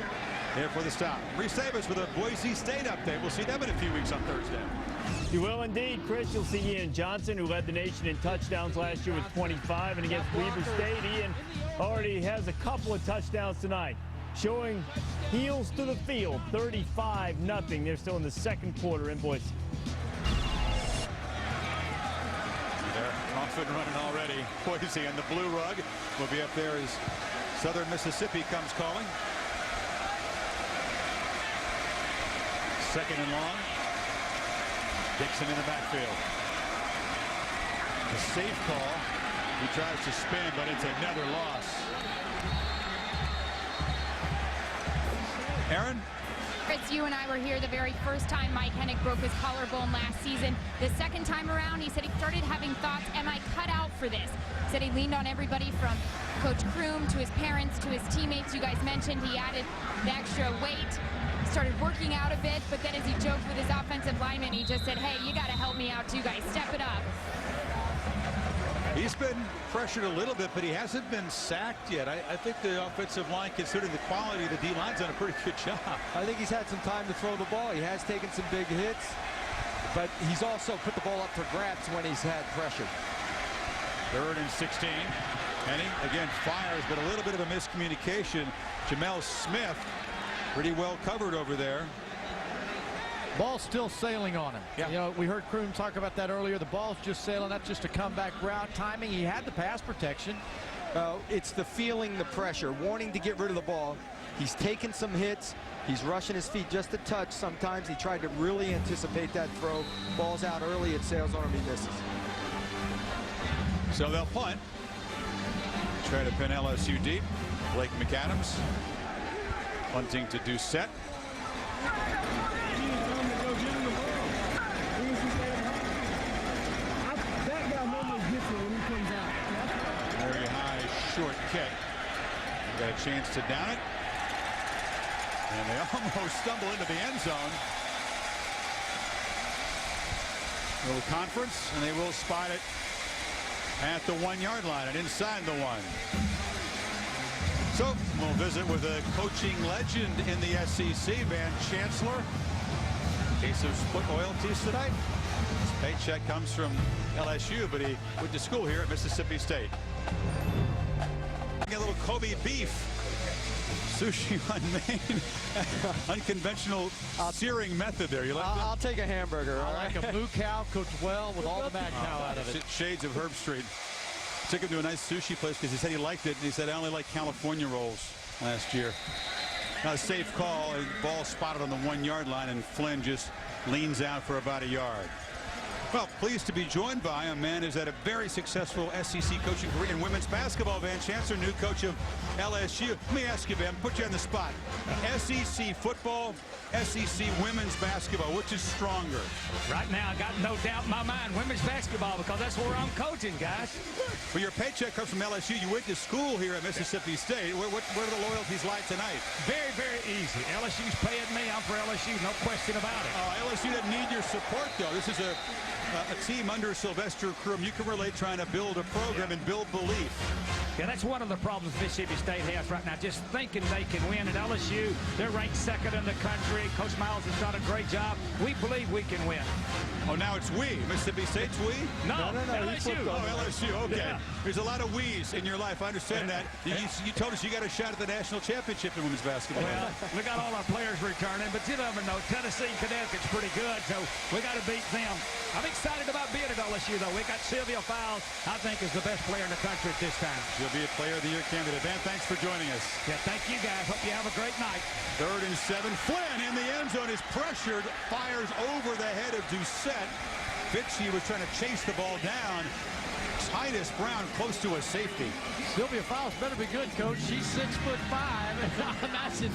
there for the stop. Reese Davis with a Boise State update. We'll see them in a few weeks on Thursday. You will indeed, Chris. You'll see Ian Johnson, who led the nation in touchdowns last year with 25. And against Weber State, Ian already has a couple of touchdowns tonight, showing heels to the field, 35-0. They're still in the 2nd quarter in Boise. off and running already. Boise, and the blue rug will be up there as Southern Mississippi comes calling. Second and long. Dixon in the backfield. The safe call. He tries to spin, but it's another loss. Aaron? Fritz, you and I were here the very first time Mike Hennick broke his collarbone last season. The second time around, he said he started having thoughts, am I cut out for this? He said he leaned on everybody from Coach Kroom to his parents to his teammates. You guys mentioned he added the extra weight, started working out a bit, but then as he joked with his offensive lineman, he just said, hey, you got to help me out too, guys. Step it up. He's been pressured a little bit, but he hasn't been sacked yet. I think the offensive line, considering the quality of the D-line's done a pretty good job. I think he's had some time to throw the ball. He has taken some big hits, but he's also put the ball up for grabs when he's had pressure. 3rd and 16. Henning again fires, but a little bit of a miscommunication. Jamel Smith pretty well covered over there. Ball's still sailing on him. Yeah. You know, we heard Kroom talk about that earlier. The ball's just sailing. That's just a comeback route. Timing, he had the pass protection. It's the feeling the pressure, wanting to get rid of the ball. He's taken some hits. He's rushing his feet just a touch. Sometimes he tried to really anticipate that throw. Ball's out early. It sails on him. He misses. So they'll punt. Try to pin LSU deep. Blake McAdams punting to Doucette. Very high, short kick. Got a chance to down it. And they almost stumble into the end zone. Little conference, and they will spot it at the 1-yard line and inside the 1. So we'll visit with a coaching legend in the SEC, Van Chancellor. Case of split loyalties tonight. His paycheck comes from LSU, but he went to school here at Mississippi State. A little Kobe beef. Sushi on Maine. Unconventional searing method there. You like that? I'll take a hamburger. I like a moo cow cooked well with all the mad cow out of it. Shades of Herb Street. Took him to a nice sushi place because he said he liked it. And he said, I only like California rolls last year. Now a safe call. Ball spotted on the 1-yard line, and Flynn just leans out for about a yard. Well, pleased to be joined by a man who's had a very successful SEC coaching career in women's basketball. Van Chancellor, new coach of LSU. Let me ask you, Van, put you on the spot. SEC football, SEC women's basketball, which is stronger? Right now, I got no doubt in my mind, women's basketball, because that's where I'm coaching, guys. Well, your paycheck comes from LSU. You went to school here at Mississippi State. Where do the loyalties lie tonight? Very, very easy. LSU's paying me. I'm for LSU. No question about it. LSU doesn't need your support, though. This is a team under Sylvester Kroom. You can relate trying to build a program and build belief. Yeah, that's one of the problems Mississippi State has right now, just thinking they can win. At LSU, they're ranked 2nd in the country. Coach Miles has done a great job. We believe we can win. Oh, now it's we. Mississippi State's we? No, LSU. Oh, LSU, okay. Yeah. There's a lot of we's in your life. I understand that. You told us you got a shot at the national championship in women's basketball. Well, we got all our players returning, but you never know. Tennessee and Connecticut's pretty good, so we got to beat them. I'm excited about being at LSU, though. We got Sylvia Fowles, I think, is the best player in the country at this time. She'll be a Player of the Year candidate. Van, thanks for joining us. Yeah, thank you, guys. Hope you have a great night. 3rd and 7. Flynn in the end zone is pressured, fires over the head of Doucette. Fitchie was trying to chase the ball down. Titus Brown close to a safety. Sylvia Fowles better be good, Coach. She's 6'5". Imagine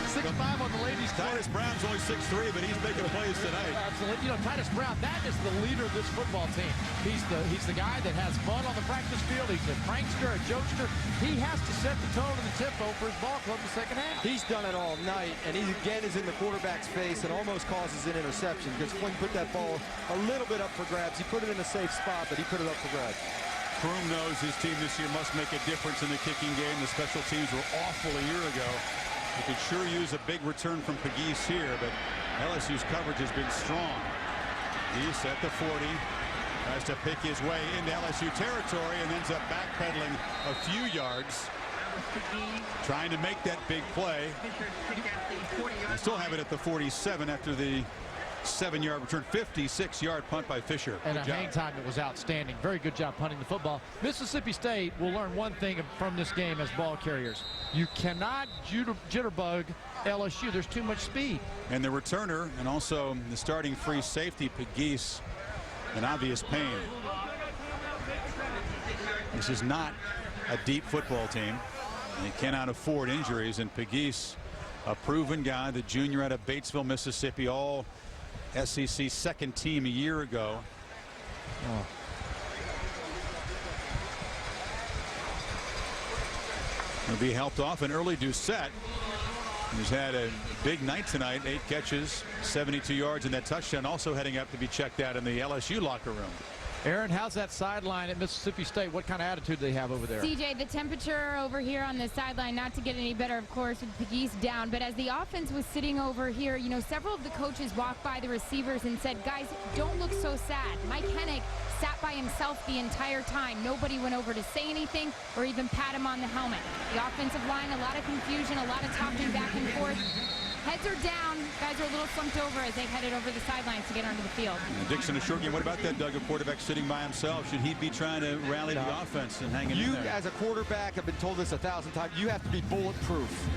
6'5" on the ladies' court. Titus Brown's only 6'3", but he's making plays tonight. Absolutely. You know, Titus Brown, that is the leader of this football team. He's the guy that has fun on the practice field. He's a prankster, a jokester. He has to set the tone and the tempo for his ball club in the second half. He's done it all night, and he again is in the quarterback's face and almost causes an interception because Flynn put that ball a little bit up for grabs. He put it in a safe spot, but he put it up for grabs. Kroom knows his team this year must make a difference in the kicking game. The special teams were awful a year ago. You could sure use a big return from Pegues here, but LSU's coverage has been strong. He's at the 40. Tries to pick his way into LSU territory and ends up backpedaling a few yards. Trying to make that big play. They still have it at the 47 after the 7-yard return, 56-yard punt by Fisher. And Good a job. hang time that was outstanding. Very good job punting the football. Mississippi State will learn one thing from this game as ball carriers. You cannot jitterbug LSU. There's too much speed. And the returner and also the starting free safety, Pegues, in obvious pain. This is not a deep football team. They cannot afford injuries, and Pegues, a proven guy, the junior out of Batesville, Mississippi, all SEC second team a year ago. He'll be helped off an early Doucette, who's had a big night tonight, 8 catches, 72 yards, and that touchdown, also heading up to be checked out in the LSU locker room. Aaron, how's that sideline at Mississippi State? What kind of attitude do they have over there? CJ, the temperature over here on the sideline, not to get any better, of course, with Pegues down, but as the offense was sitting over here, you know, several of the coaches walked by the receivers and said, guys, don't look so sad. Mike Hennig sat by himself the entire time. Nobody went over to say anything or even pat him on the helmet. The offensive line, a lot of confusion, a lot of talking back and forth. Heads are down. Guys are a little slumped over as they headed over the sidelines to get onto the field. Dixon, a short game. What about that, Doug? A quarterback sitting by himself. Should he be trying to rally the offense and hang in there? You, as a quarterback, have been told this 1,000 times, you have to be bulletproof.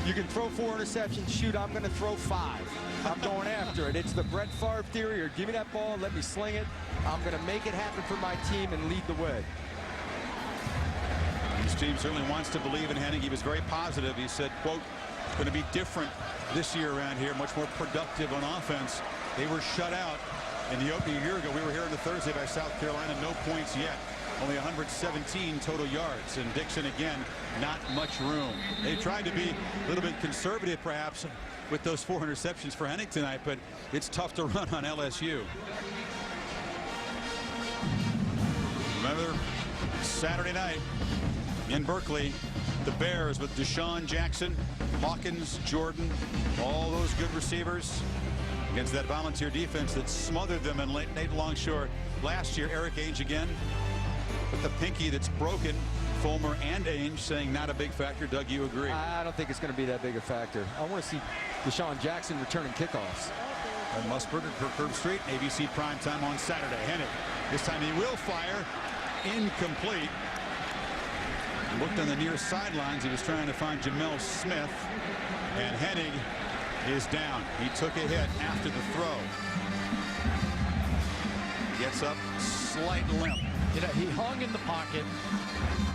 You can throw 4 interceptions. Shoot, I'm going to throw 5. I'm going after it. It's the Brett Favre theory, or give me that ball, let me sling it. I'm going to make it happen for my team and lead the way. His team certainly wants to believe in Hennig. He was very positive. He said, quote, going to be different this year around here, much more productive on offense. They were shut out in the opening a year ago. We were here on the Thursday by South Carolina, no points yet. Only 117 total yards. And Dixon, again, not much room. They tried to be a little bit conservative, perhaps, with those 4 interceptions for Hennig tonight, but it's tough to run on LSU. Remember, Saturday night in Berkeley, the Bears with Deshaun Jackson, Hawkins, Jordan, all those good receivers against that volunteer defense that smothered them in Nate Longshore last year. Eric Ainge again with the pinky that's broken. Fulmer and Ainge saying not a big factor. Doug, you agree? I don't think it's going to be that big a factor. I want to see Deshaun Jackson returning kickoffs. And Musburger, Kirk Street, ABC primetime on Saturday. Hennig, this time he will fire. Incomplete. Looked on the near sidelines. He was trying to find Jamel Smith, and Hennig is down. He took a hit after the throw. Gets up, slight limp. You know, he hung in the pocket.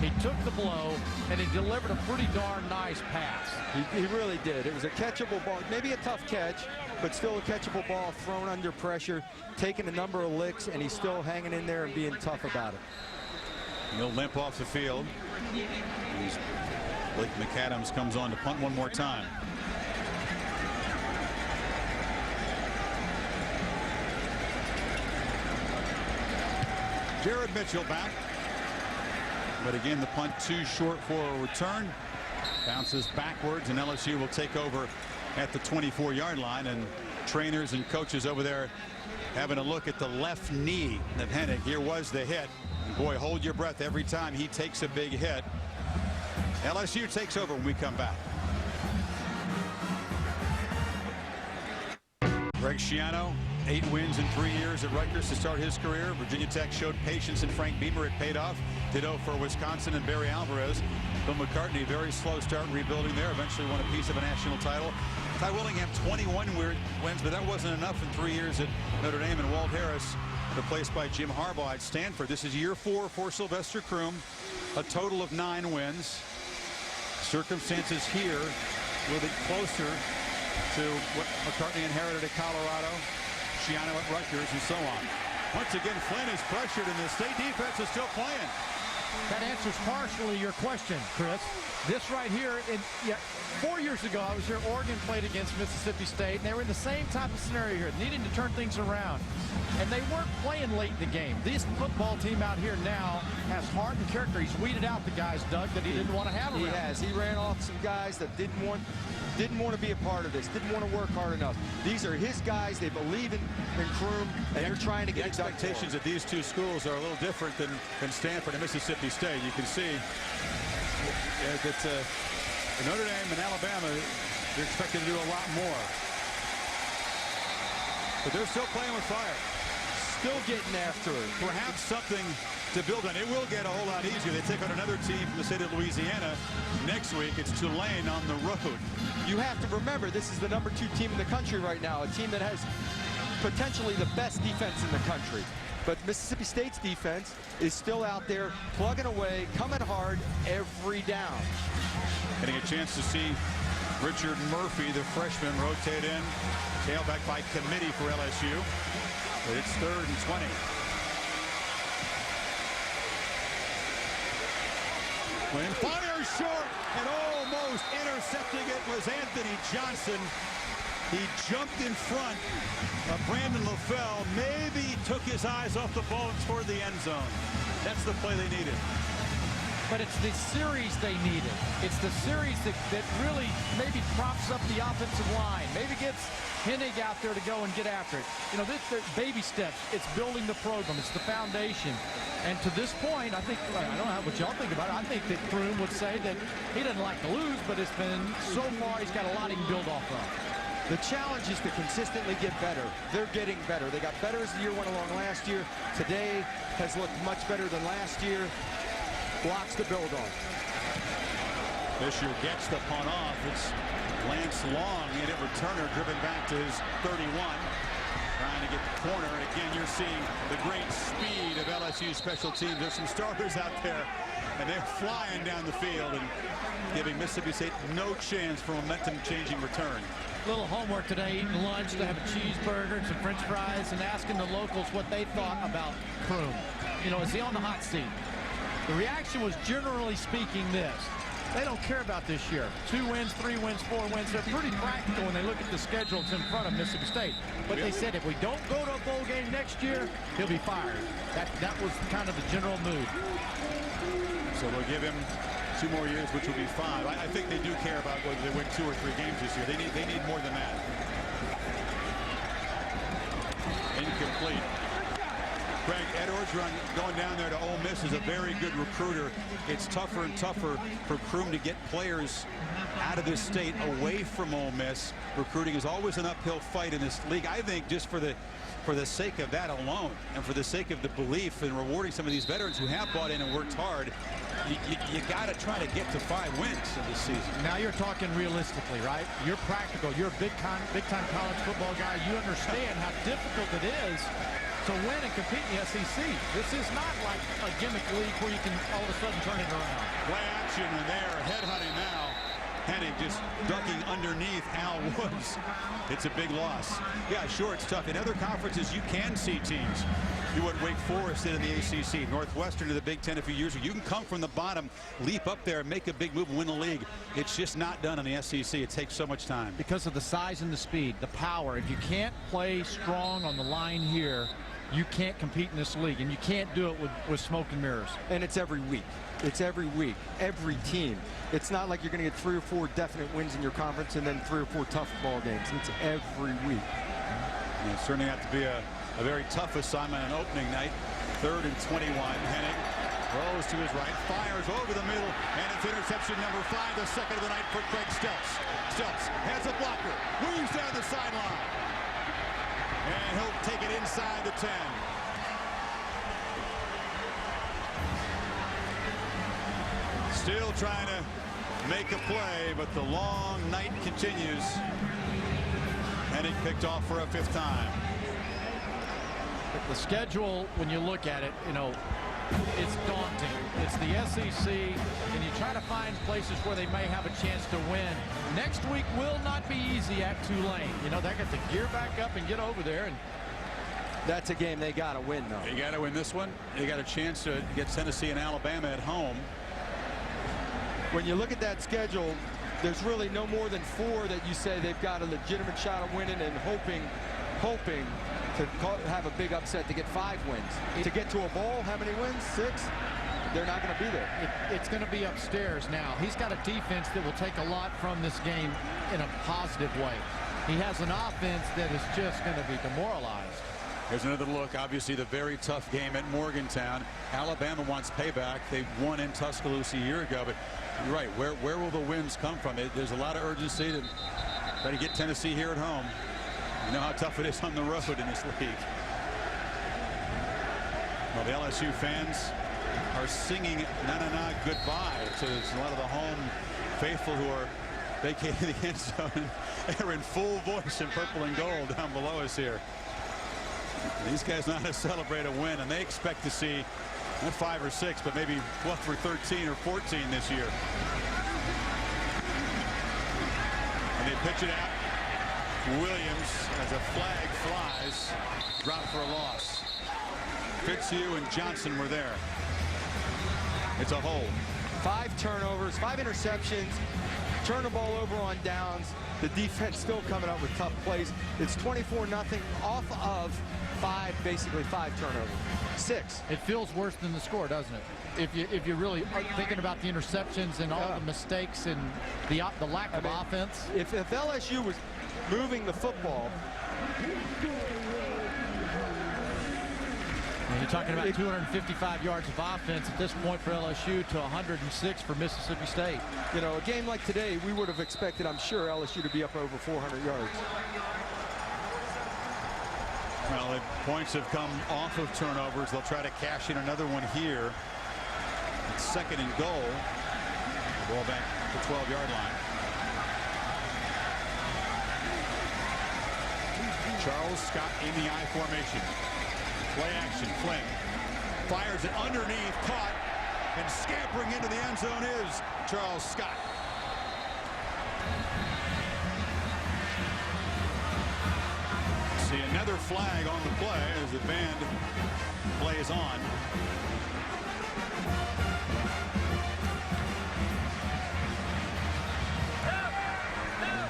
He took the blow, and he delivered a pretty darn nice pass. He really did. It was a catchable ball, maybe a tough catch, but still a catchable ball thrown under pressure, taking a number of licks, and he's still hanging in there and being tough about it. He'll limp off the field. Blake McAdams comes on to punt one more time. Jared Mitchell back. But again, the punt too short for a return. Bounces backwards, and LSU will take over at the 24-yard line. And trainers and coaches over there having a look at the left knee of Hennig. Here was the hit. And boy, hold your breath every time he takes a big hit. LSU takes over when we come back. Greg Schiano, 8 wins in 3 years at Rutgers to start his career. Virginia Tech showed patience in Frank Beamer. It paid off. Ditto for Wisconsin and Barry Alvarez. Bill McCartney, very slow start rebuilding there. Eventually won a piece of a national title. Ty Willingham, 21 wins, but that wasn't enough in 3 years at Notre Dame. And Walt Harris, replaced by Jim Harbaugh at Stanford. This is year 4 for Sylvester Croom. A total of 9 wins. Circumstances here a little bit closer to what McCartney inherited at Colorado, Schiano at Rutgers, and so on. Once again, Flynn is pressured, and the state defense is still playing. That answers partially your question, Chris. This right here, 4 years ago, I was here. Oregon played against Mississippi State, and they were in the same type of scenario here, needing to turn things around. And they weren't playing late in the game. This football team out here now has heart and character. He's weeded out the guys, Doug, that he didn't want to have around. He has. He ran off some guys that didn't want to be a part of this, didn't want to work hard enough. These are his guys. They believe in Croom, and they're trying to get expectations at these two schools are a little different than Stanford and Mississippi State. You can see that Notre Dame and Alabama, they're expected to do a lot more. But they're still playing with fire. Still getting after it. Perhaps something to build on. It will get a whole lot easier. They take on another team from the state of Louisiana next week. It's Tulane on the road. You have to remember, this is the #2 team in the country right now, a team that has potentially the best defense in the country. But Mississippi State's defense is still out there plugging away, coming hard every down. Getting a chance to see Richard Murphy, the freshman, rotate in. Tailback by committee for LSU. But it's 3rd and 20. When fires short and almost intercepting it was Anthony Johnson. He jumped in front of Brandon LaFell. Maybe took his eyes off the ball toward the end zone. That's the play they needed. But it's the series they needed. It's the series that really maybe props up the offensive line. Maybe gets Hennig out there to go and get after it. You know, this baby steps. It's building the program. It's the foundation. And to this point, I think, I don't know what y'all think about it. I think that Kroom would say that he doesn't like to lose, but it's been, so far, he's got a lot he can build off of. The challenge is to consistently get better. They're getting better. They got better as the year went along last year. Today has looked much better than last year. Blocks to build on. Fisher gets the punt off. It's Lance Long in it. Returner driven back to his 31. Trying to get the corner. And again, you're seeing the great speed of LSU special teams. There's some starters out there. And they're flying down the field and giving Mississippi State no chance for momentum-changing return. Little homework today, eating lunch. They have a cheeseburger and some french fries and asking the locals what they thought about Kroom. You know, is he on the hot seat? The reaction was, generally speaking, this. They don't care about this year. 2 wins, 3 wins, 4 wins. They're pretty practical when they look at the schedule that's in front of Mississippi State. But they said if we don't go to a bowl game next year, he'll be fired. That was kind of the general mood. So they'll give him 2 more years, which will be 5. I think they do care about whether they win 2 or 3 games this year. They need more than that. Incomplete. Craig, Ed Orgeron going down there to Ole Miss is a very good recruiter. It's tougher and tougher for Kroom to get players out of this state away from Ole Miss. Recruiting is always an uphill fight in this league. I think just for the sake of that alone and for the sake of the belief in rewarding some of these veterans who have bought in and worked hard, you got to try to get to 5 wins in this season. Now you're talking realistically, right? You're practical. You're a big-time college football guy. You understand how difficult it is to win and compete in the SEC. This is not like a gimmick league where you can all of a sudden turn it around. Play action and there, headhunting now. Hennig just ducking underneath Al Woods. It's a big loss. Yeah, sure, it's tough. In other conferences, you can see teams do what Wake Forest did in the ACC. Northwestern to the Big Ten a few years ago. You can come from the bottom, leap up there, and make a big move and win the league. It's just not done in the SEC. It takes so much time. Because of the size and the speed, the power. If you can't play strong on the line here, you can't compete in this league, and you can't do it with smoke and mirrors. And it's every week. It's every week, every team. It's not like you're going to get 3 or 4 definite wins in your conference and then 3 or 4 tough ball games. It's every week. And it certainly have to be a very tough assignment on opening night. 3rd and 21. Hennig throws to his right, fires over the middle, and it's interception number 5, the second of the night for Craig Stelz. Stelz has a blocker, moves down the sideline, and he'll take it inside the 10. Still trying to make a play, but the long night continues. Hennig picked off for a 5th time. The schedule, when you look at it, you know, it's daunting. It's the SEC, and you try to find places where they may have a chance to win. Next week will not be easy at Tulane. You know, they got to gear back up and get over there. And that's a game they got to win, though. You got to win this one. You got a chance to get Tennessee and Alabama at home. When you look at that schedule, there's really no more than 4 that you say they've got a legitimate shot of winning and hoping to have a big upset to get 5 wins. To get to a bowl, how many wins? 6? They're not going to be there. It's going to be upstairs now. He's got a defense that will take a lot from this game in a positive way. He has an offense that is just going to be demoralized. Here's another look. Obviously, the very tough game at Morgantown. Alabama wants payback. They won in Tuscaloosa a year ago, but you're right. Where will the wins come from? There's a lot of urgency to try to get Tennessee here at home. You know how tough it is on the road in this league. Well, the LSU fans are singing "Na Na Na Goodbye." So there's a lot of the home faithful who are vacating the end zone. They're in full voice in purple and gold down below us here. These guys know how to celebrate a win, and they expect to see not 5 or 6, but maybe 12 or 13 or 14 this year. And they pitch it out. Williams, as a flag flies, dropped for a loss. Fitzhugh and Johnson were there. It's a hold. 5 turnovers, 5 interceptions, turn the ball over on downs. The defense still coming up with tough plays. It's 24-0 off of basically 5 turnovers. 6. It feels worse than the score, doesn't it? If you really are thinking about the interceptions and all the mistakes and the lack of offense. If LSU was moving the football. And you're talking about 255 yards of offense at this point for LSU to 106 for Mississippi State. You know, a game like today, we would have expected, I'm sure, LSU to be up over 400 yards. Well, the points have come off of turnovers. They'll try to cash in another one here. It's 2nd and goal. Ball back to the 12-yard line. Charles Scott in the I formation. Play action. Flynn fires it underneath, caught, and scampering into the end zone is Charles Scott. See another flag on the play as the band plays on.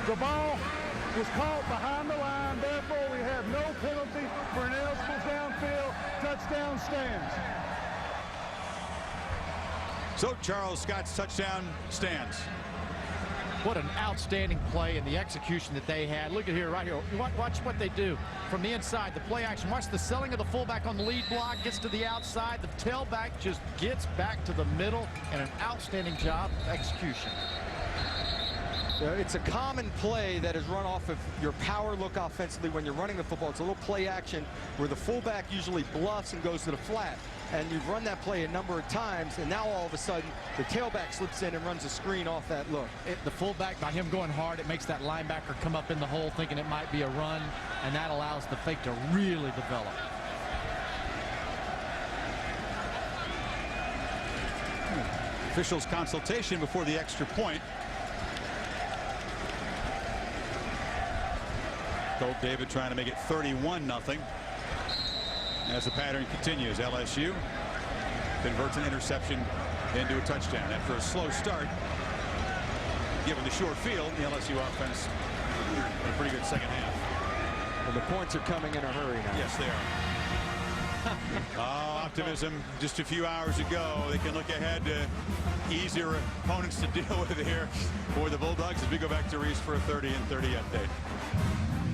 The ball was caught behind the line. Therefore, we have no penalty for ineligible downfield. Touchdown stands. So Charles Scott's touchdown stands. What an outstanding play and the execution that they had. Look at here, right here. Watch what they do from the inside. The play action. Watch the selling of the fullback on the lead block. Gets to the outside. The tailback just gets back to the middle, and an outstanding job of execution. It's a common play that is run off of your power look offensively when you're running the football. It's a little play action where the fullback usually bluffs and goes to the flat. And you've run that play a number of times, and now all of a sudden the tailback slips in and runs a screen off that look. The fullback, by him going hard, it makes that linebacker come up in the hole thinking it might be a run, and that allows the fake to really develop. Officials consultation before the extra point. Colt David trying to make it 31-0. As the pattern continues, LSU converts an interception into a touchdown. After a slow start, given the short field, the LSU offense had a pretty good second half. Well, the points are coming in a hurry now. Yes, they are. Optimism just a few hours ago. They can look ahead to easier opponents to deal with here for the Bulldogs as we go back to Reese for a 30 and 30 update.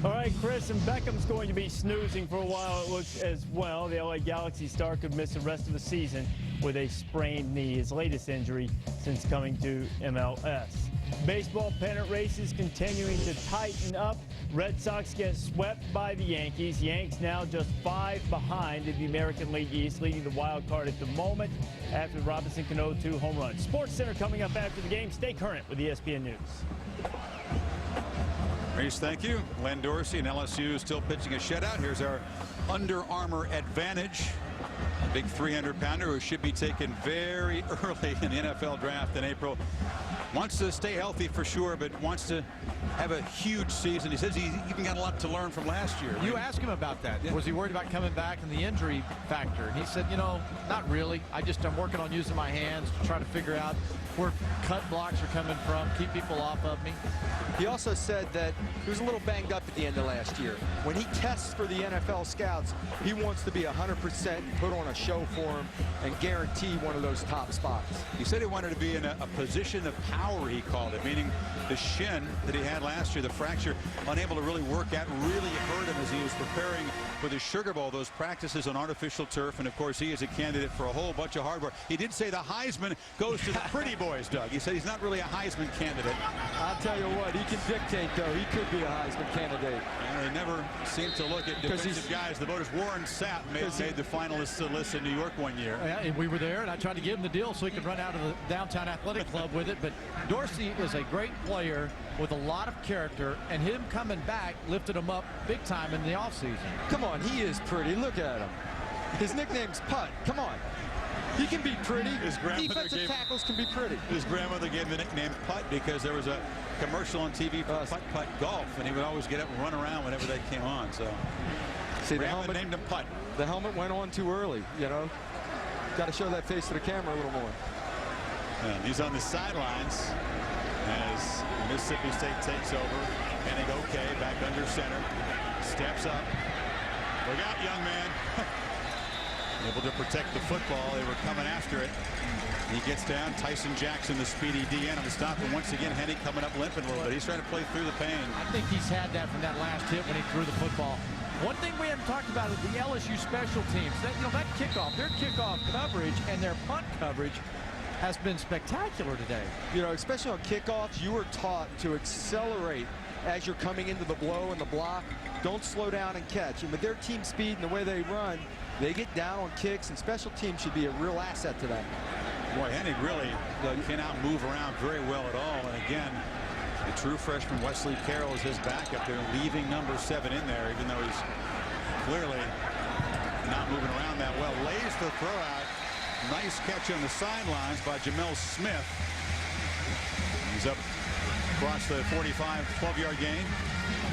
All right, Chris, and Beckham's going to be snoozing for a while, it looks as well. The LA Galaxy star could miss the rest of the season with a sprained knee, his latest injury since coming to MLS. Baseball pennant races continuing to tighten up. Red Sox get swept by the Yankees. Yanks now just 5 behind in the American League East, leading the wild card at the moment after Robinson Cano 2 home runs. Sports Center coming up after the game. Stay current with ESPN News. Reese, thank you. Len Dorsey and LSU still pitching a shutout. Here's our Under Armour advantage. A big 300-pounder who should be taken very early in the NFL draft in April. Wants to stay healthy for sure, but wants to have a huge season. He says he even got a lot to learn from last year. You asked him about that. Yeah. Was he worried about coming back and the injury factor? And he said, you know, not really. I'm working on using my hands to try to figure out where cut blocks are coming from, keep people off of me. He also said that he was a little banged up at the end of last year. When he tests for the NFL scouts, he wants to be 100%, put on a show for him, and guarantee one of those top spots. He said he wanted to be in a position of power hour, he called it, meaning the shin that he had last year, the fracture, unable to really work out, really hurt him as he was preparing for the Sugar Bowl, those practices on artificial turf. And of course, he is a candidate for a whole bunch of hard work. He did say the Heisman goes to the pretty boys, Doug. He said he's not really a Heisman candidate. I'll tell you what, he can dictate, though. He could be a Heisman candidate. They never seem to look at defensive guys. The voters, Warren Sapp made the finalists list in New York one year. Yeah, and we were there, and I tried to give him the deal so he could run out of the downtown athletic club with it. But Dorsey is a great player with a lot of character, and him coming back lifted him up big time in the offseason. Come on, he is pretty. Look at him. His nickname's Putt. Come on. He can be pretty. Defensive tackles can be pretty. His grandmother gave him the nickname Putt because there was a commercial on TV for Putt Golf, and he would always get up and run around whenever they came on. So, see, the helmet named him Putt. The helmet went on too early, you know. Got to show that face to the camera a little more. And he's on the sidelines as Mississippi State takes over. Hennig okay, back under center. Steps up. Look out, young man. Able to protect the football. They were coming after it. He gets down. Tyson Jackson, the speedy DN on the stop. And once again, Hennig coming up limping a little bit. He's trying to play through the pain. I think he's had that from that last hit when he threw the football. One thing we haven't talked about is the LSU special teams. That, you know, that kickoff, their kickoff coverage and their punt coverage has been spectacular today. You know, especially on kickoffs, you were taught to accelerate as you're coming into the blow and the block. Don't slow down and catch. And with their team speed and the way they run, they get down on kicks, and special teams should be a real asset to them. Boy, Hennig really cannot move around very well at all. And again, the true freshman Wesley Carroll is his backup there, leaving number 7 in there, even though he's clearly not moving around that well. Lays the throw out. Nice catch on the sidelines by Jamel Smith. He's up across the 45, 12-yard gain.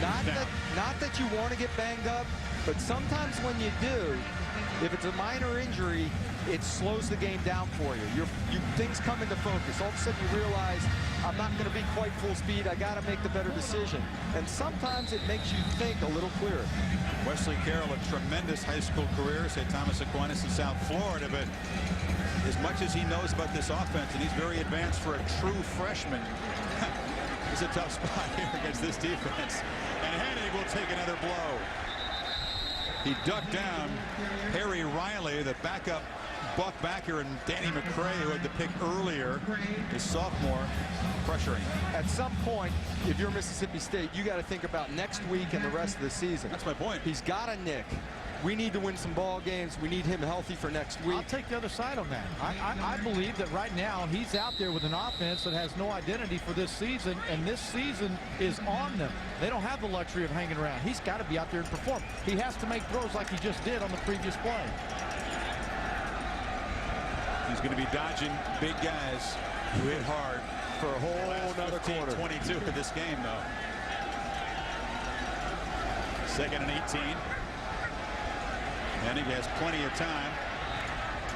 Not that you want to get banged up, but sometimes when you do, if it's a minor injury, it slows the game down for you. Things come into focus. All of a sudden you realize, I'm not going to be quite full speed. I got to make the better decision. And sometimes it makes you think a little clearer. Wesley Carroll, a tremendous high school career, St. Thomas Aquinas in South Florida, but as much as he knows about this offense, and he's very advanced for a true freshman, it's a tough spot here against this defense. And Hennig will take another blow. He ducked down Harry Riley, the backup Buck backer, and Danny McCray, who had the pick earlier, his sophomore, pressuring. At some point, if you're Mississippi State, you got to think about next week and the rest of the season. That's my point. He's got a nick. We need to win some ball games. We need him healthy for next week. I'll take the other side on that. I believe that right now he's out there with an offense that has no identity for this season, and this season is on them. They don't have the luxury of hanging around. He's got to be out there and perform. He has to make throws like he just did on the previous play. He's going to be dodging big guys who hit hard for a whole another quarter. 22 of this game, though. 2nd and 18. Hennig has plenty of time,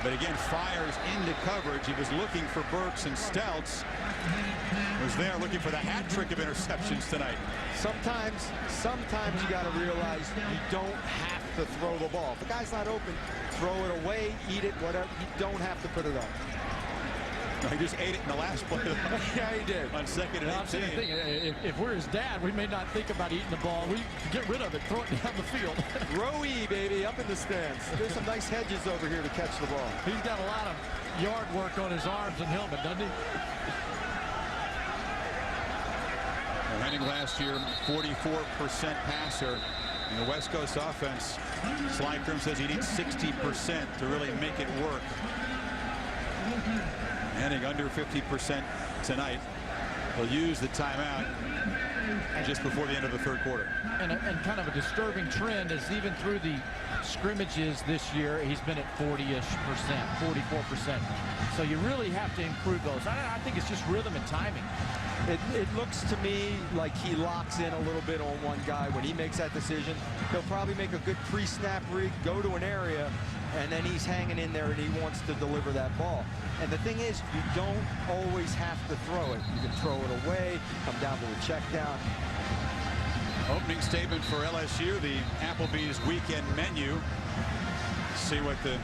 but again fires into coverage. He was looking for Burks, and Stouts was there looking for the hat trick of interceptions tonight. Sometimes you got to realize you don't have to throw the ball. If the guy's not open, throw it away, eat it, whatever. You don't have to put it up. No, he just ate it in the last play. Yeah, he did. On 2nd and 18. If we're his dad, we may not think about eating the ball. We get rid of it, throw it down the field. Row E, baby, up in the stands. There's some nice hedges over here to catch the ball. He's got a lot of yard work on his arms and helmet, doesn't he? Well, Hennig last year, 44% passer in the West Coast offense. Sly Crim says he needs 60% to really make it work. Hennig under 50% tonight. He'll use the timeout just before the end of the 3rd quarter. And kind of a disturbing trend is even through the scrimmages this year, he's been at 40-ish percent, 44%. So you really have to improve those. I think it's just rhythm and timing. It looks to me like he locks in a little bit on one guy. When he makes that decision, he'll probably make a good pre-snap read, go to an area, and then he's hanging in there and he wants to deliver that ball. And the thing is, you don't always have to throw it. You can throw it away, come down to the check down. Opening statement for LSU, the Applebee's weekend menu. See what the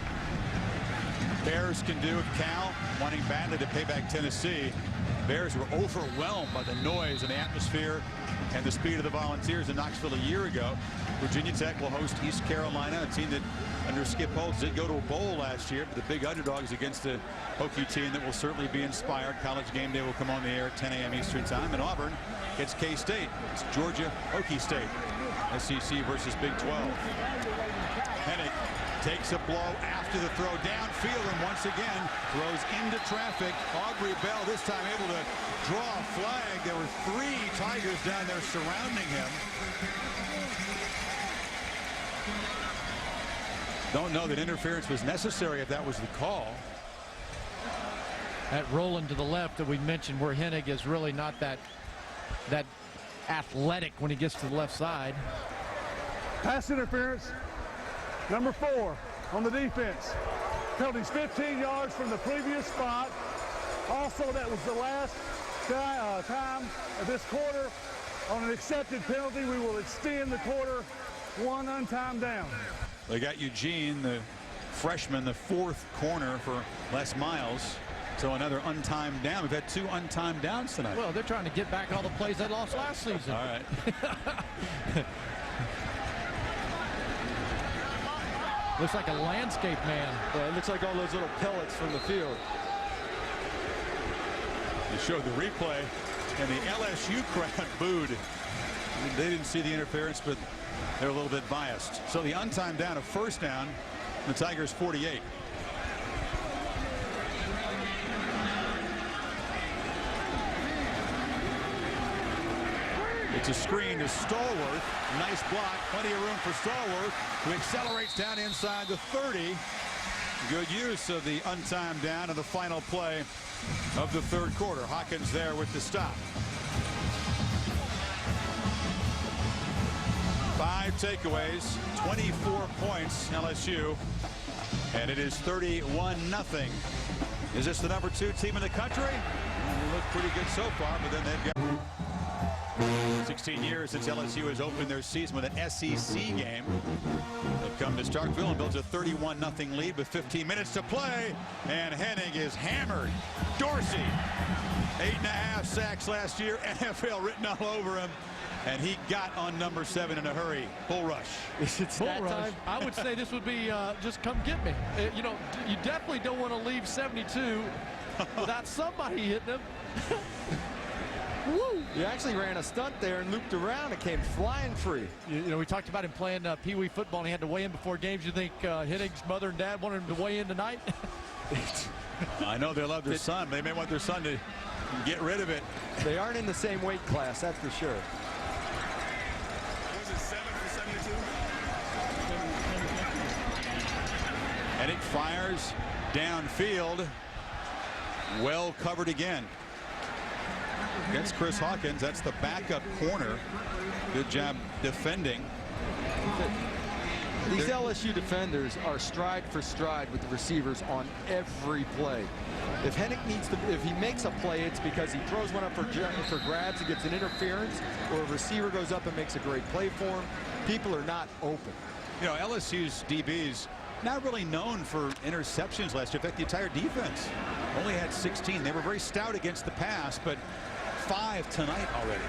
Bears can do with Cal wanting badly to pay back Tennessee. Bears were overwhelmed by the noise and the atmosphere and the speed of the Volunteers in Knoxville a year ago. Virginia Tech will host East Carolina, a team that under Skip Holtz did go to a bowl last year, but the big underdogs against a Hokie team that will certainly be inspired. College game day will come on the air at 10 a.m. Eastern time. And Auburn gets K-State. It's Georgia, Hokie State. SEC versus Big 12. Hennig takes a blow after the throw downfield and once again throws into traffic. Aubrey Bell this time able to draw a flag. There were 3 Tigers down there surrounding him. Don't know that interference was necessary if that was the call. That rolling to the left that we mentioned where Hennig is really not that athletic when he gets to the left side. Pass interference, number 4 on the defense. Penalty's 15 yards from the previous spot. Also, that was the last time of this quarter. On an accepted penalty, we will extend the quarter 1 untimed down. They got Eugene, the freshman, the 4th corner for Les Miles. So another untimed down. We've had 2 untimed downs tonight. Well, they're trying to get back all the plays they lost last season. All right. Looks like a landscape man. It looks like all those little pellets from the field. They showed the replay, and the LSU crowd booed. I mean, they didn't see the interference, but they're a little bit biased. So the untimed down, a first down, the Tigers 48. It's a screen to Stallworth. Nice block. Plenty of room for Stallworth, who accelerates down inside the 30. Good use of the untimed down of the final play of the 3rd quarter. Hawkins there with the stop. 5 takeaways, 24 points, LSU, and it is 31-0. Is this the number 2 team in the country? They look pretty good so far, but then they've got 16 years since LSU has opened their season with an SEC game. They've come to Starkville and builds a 31-0 lead with 15 minutes to play, and Hennig is hammered. Dorsey, 8.5 sacks last year, NFL written all over him. And he got on number 7 in a hurry. Bull rush. It's Bull rush. I would say this would be just come get me. You know, you definitely don't want to leave 72 without somebody hitting him. Woo! He actually ran a stunt there and looped around and came flying free. You know, we talked about him playing Pee-wee football, and he had to weigh in before games. You think Hennig's mother and dad wanted him to weigh in tonight? I know they love their son. They may want their son to get rid of it. They aren't in the same weight class, that's for sure. Was it 7 for 72? Hennig fires downfield. Well covered again. Against Chris Hawkins, that's the backup corner. Good job defending. These LSU defenders are stride for stride with the receivers on every play. If Hennig needs to, if he makes a play, it's because he throws one up for grabs, he gets an interference, or a receiver goes up and makes a great play for him. People are not open. You know, LSU's DBs not really known for interceptions last year. In fact, the entire defense only had 16. They were very stout against the pass, but 5 tonight already.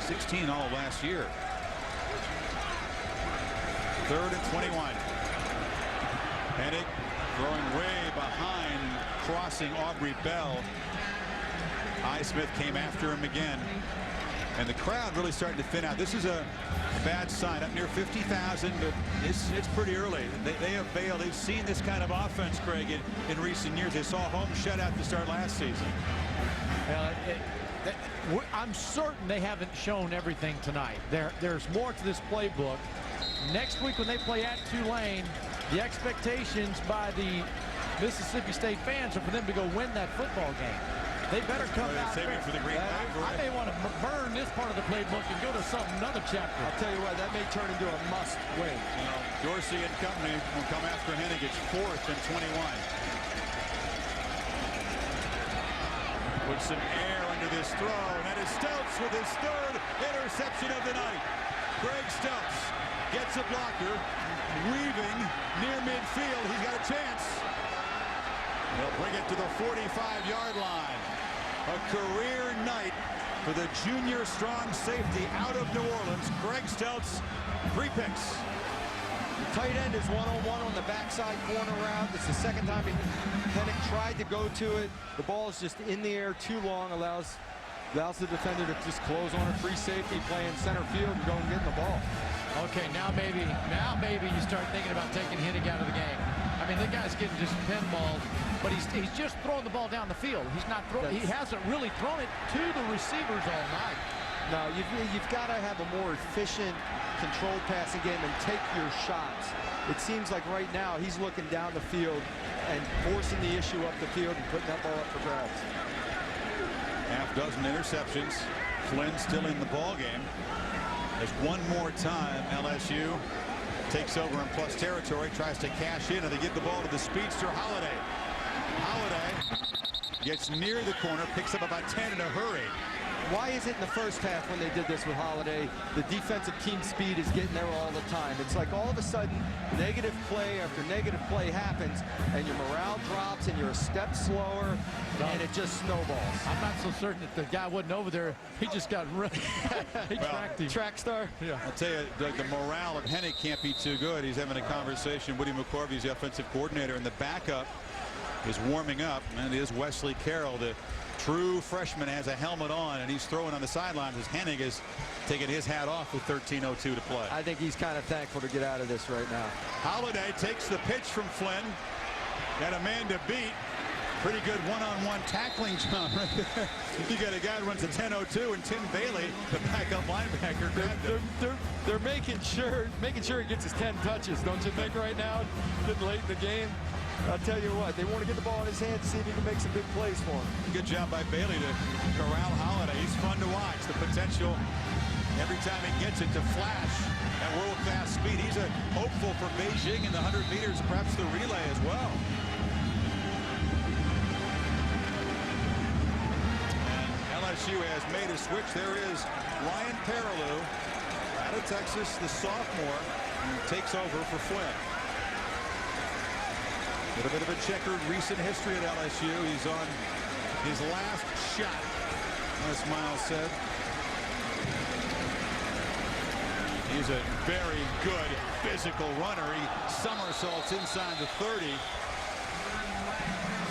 16 all last year. 3rd and 21. Hennig throwing way behind, crossing Aubrey Bell. Highsmith came after him again. And the crowd really starting to thin out. This is a bad sign. Up near 50,000, but it's pretty early. They have failed. They've seen this kind of offense, Craig, in recent years. They saw a home shutout to start last season. I'm certain they haven't shown everything tonight. There's more to this playbook. Next week when they play at Tulane, the expectations by the Mississippi State fans are for them to go win that football game. They better come out. Saving for the green flag. I may want to burn this part of the playbook and go to another chapter. I'll tell you what, that may turn into a must win. You know, Dorsey and company will come after Hennig. It's 4th and 21. With some air under this throw, and that is Stouts with his 3rd interception of the night. Greg Stouts gets a blocker, weaving near midfield. He's got a chance. He'll bring it to the 45-yard line. A career night for the junior strong safety out of New Orleans. Greg Stelz, 3 picks. The tight end is one-on-one on the backside corner route. It's the second time Hennick tried to go to it. The ball is just in the air too long, allows the defender to just close on a free safety, playing center field and go and get the ball. Okay, now maybe you start thinking about taking Hennick out of the game. I mean, the guy's getting just pinballed, but he's just throwing the ball down the field. He's not throwing. He hasn't really thrown it to the receivers all night. No, you've got to have a more efficient, controlled passing game and take your shots. It seems like right now he's looking down the field and forcing the issue up the field and putting that ball up for grabs. Half dozen interceptions. Flynn still in the ball game. As one more time, LSU takes over in plus territory, tries to cash in, and they give the ball to the speedster Holiday. Holiday gets near the corner, picks up about 10 in a hurry. Why is it in the first half when they did this with Holiday, the defensive team speed is getting there all the time? It's like all of a sudden, negative play after negative play happens, and your morale drops, and you're a step slower, and it just snowballs. I'm not so certain that the guy wasn't over there. He just got really, he tracked him. Track star? Yeah. I'll tell you, the morale of Hennick can't be too good. He's having a conversation. Woody McCorvey's the offensive coordinator, and the backup is warming up, and it is Wesley Carroll. The true freshman has a helmet on, and he's throwing on the sidelines as Hennick is taking his hat off with 13:02 to play. I think he's kind of thankful to get out of this right now. Holiday takes the pitch from Flynn. Got a man to beat. Pretty good one-on-one tackling job right there. You got a guy who runs a 10:02, and Tim Bailey, the backup linebacker, grabbed him. They're making sure he gets his 10 touches, don't you think, right now? Getting late in the game. I'll tell you what, they want to get the ball in his hands to see if he can make some big plays for him. Good job by Bailey to corral Holiday. He's fun to watch. The potential every time he gets it to flash at world-class speed. He's a hopeful for Beijing in the 100 meters, perhaps the relay as well. And LSU has made a switch. There is Ryan Perilou out of Texas, the sophomore, who takes over for Flynn. A little bit of a checkered recent history at LSU. He's on his last shot, as Miles said. He's a very good physical runner. He somersaults inside the 30.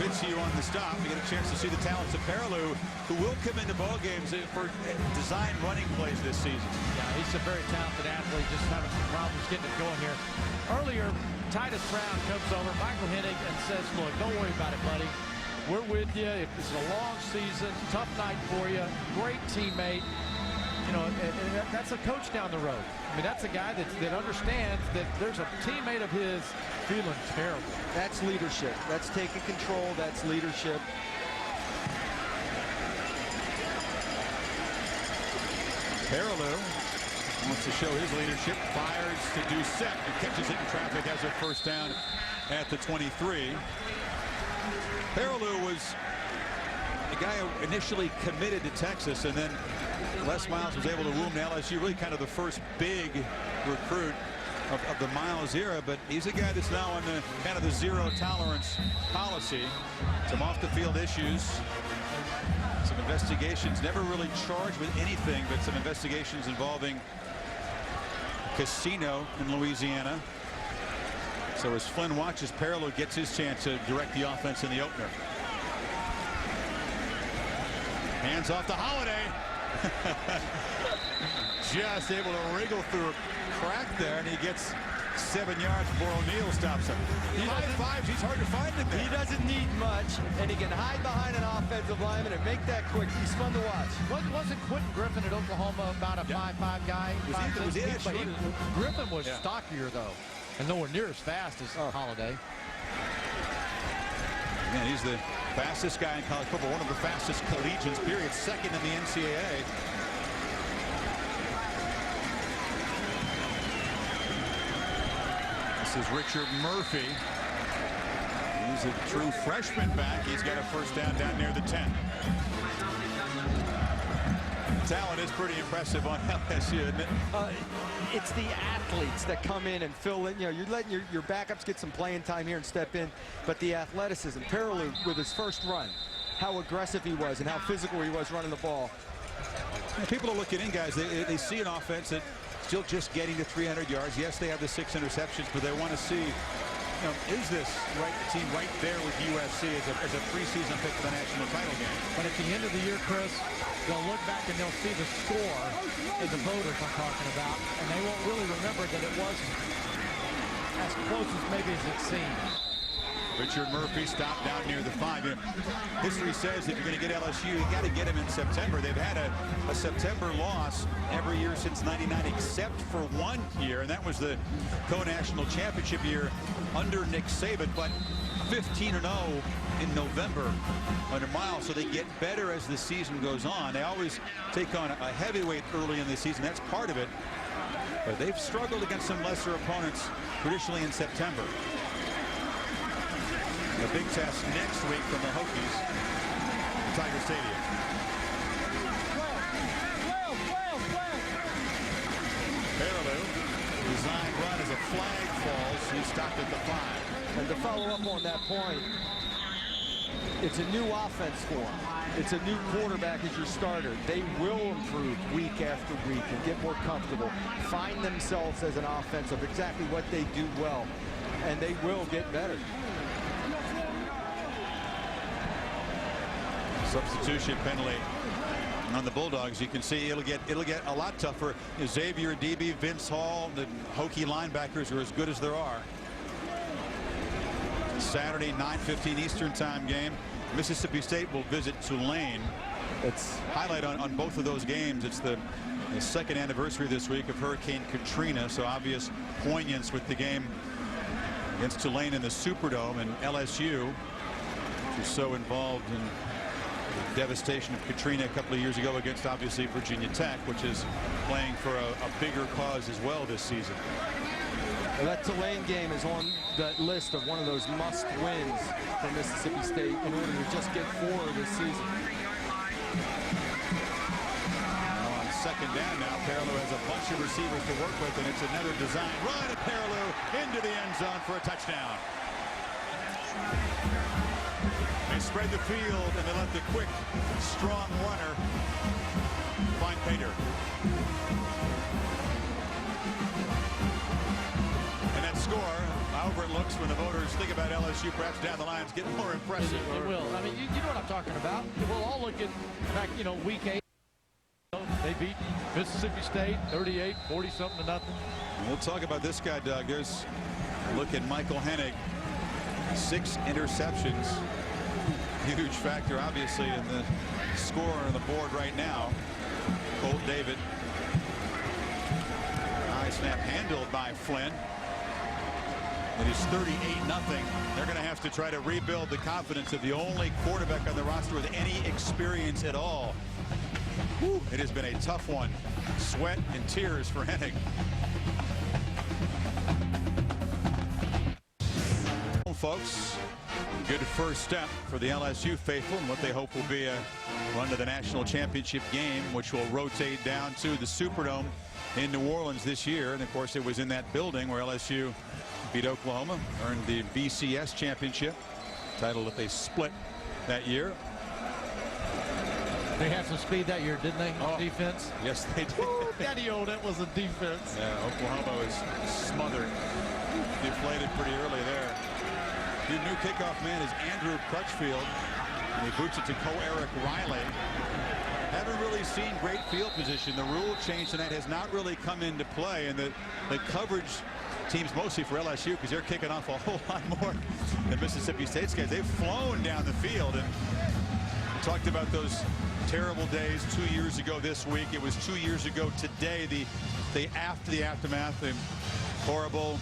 Fits you on the stop. You get a chance to see the talents of Perilou, who will come into ball games for design running plays this season. Yeah, he's a very talented athlete, just having some problems getting it going here. Earlier, Titus Brown comes over, Michael Hennick, and says, look, don't worry about it, buddy. We're with you. It's a long season, tough night for you, great teammate. You know, and that's a coach down the road. I mean, that's a guy that understands that there's a teammate of his feeling terrible. That's leadership. That's taking control. That's leadership. Perilou wants to show his leadership, fires to Doucette, who catches it in traffic, has a first down at the 23. Perilou was the guy who initially committed to Texas, and then Les Miles was able to woo him to LSU, really kind of the first big recruit of the Miles era, but he's a guy that's now on the kind of the zero tolerance policy. Some off the field issues, some investigations, never really charged with anything, but some investigations involving casino in Louisiana. So as Flynn watches, Perilou gets his chance to direct the offense in the opener. Hands off to Holiday. Just able to wriggle through a crack there, and he gets 7 yards before O'Neal stops him. High fives, he's hard to find in there. He doesn't need much, and he can hide behind an offensive lineman and make that quick. He's fun to watch. Wasn't Quentin Griffin at Oklahoma about a 5'5" guy? Was he that short? Griffin was stockier, though, and nowhere near as fast as Holiday. Man, he's the fastest guy in college football, one of the fastest collegians, period, second in the NCAA. This is Richard Murphy. He's a true freshman back. He's got a first down near the 10. Talent is pretty impressive on LSU, isn't it? It's the athletes that come in and fill in. You know, you're letting your backups get some playing time here and step in, but the athleticism. Perilou with his first run how aggressive he was and how physical he was running the ball. Yeah, people are looking in, guys. They see an offense that's still just getting to 300 yards. Yes, they have the 6 interceptions, but they want to see, is this team right there with USC as a preseason pick for the national title game? But at the end of the year, Chris, they'll look back and they'll see the score as the voters I'm talking about, and they won't really remember that it wasn't as close as maybe as it seemed. Richard Murphy stopped down near the 5. History says if you're going to get LSU, you got to get them in September. They've had a September loss every year since '99, except for 1 year, and that was the co-national championship year under Nick Saban. But 15-0 in November under Miles, so they get better as the season goes on. They always take on a heavyweight early in the season. That's part of it. But they've struggled against some lesser opponents traditionally in September. A big test next week from the Hokies at Tiger Stadium. Perilou, design run as a flag falls. He stopped at the 5. And to follow up on that point, it's a new offense for him. It's a new quarterback as your starter. They will improve week after week and get more comfortable, find themselves as an offense of exactly what they do well, and they will get better. Substitution penalty on the Bulldogs. You can see it'll get a lot tougher. Xavier Debe, Vince Hall, the Hokie linebackers are as good as there are. Saturday, 9:15 Eastern time game. Mississippi State will visit Tulane. It's highlight on both of those games. It's the second anniversary this week of Hurricane Katrina, so obvious poignance with the game against Tulane in the Superdome, and LSU, which was so involved in the devastation of Katrina a couple of years ago against obviously Virginia Tech, which is playing for a bigger cause as well this season. Well, that Tulane game is on that list of one of those must wins for Mississippi State in order to just get 4 this season. Now on second down now, Perilou has a bunch of receivers to work with, and it's another design run at Perilou into the end zone for a touchdown. They spread the field and they let the quick, strong runner find Pater. And that score, however it looks when the voters think about LSU, perhaps down the lines get more impressive. It will. I mean, you know what I'm talking about. We'll all look at back, week 8. They beat Mississippi State 38, 40-something to nothing. We'll talk about this guy, Doug. There's a look at Michael Hennig. 6 interceptions. Huge factor, obviously, in the score on the board right now. Colt David. High snap handled by Flynn. It is 38-0. They're going to have to try to rebuild the confidence of the only quarterback on the roster with any experience at all. Whew, it has been a tough one. Sweat and tears for Hennig. Folks, good first step for the LSU faithful and what they hope will be a run to the national championship game, which will rotate down to the Superdome in New Orleans this year. And of course, it was in that building where LSU beat Oklahoma, earned the BCS championship, title that they split that year. They had some speed that year, didn't they? On defense. Yes, they did. Daddy-o, that was a defense. Yeah, Oklahoma was smothered, deflated pretty early there. The new kickoff man is Andrew Crutchfield. And he boots it to Co-Eric Riley. Haven't really seen great field position. The rule change tonight has not really come into play, and the coverage teams mostly for LSU, because they're kicking off a whole lot more than Mississippi State's guys. They've flown down the field, and we talked about those terrible days 2 years ago this week. It was 2 years ago today, the aftermath, the horrible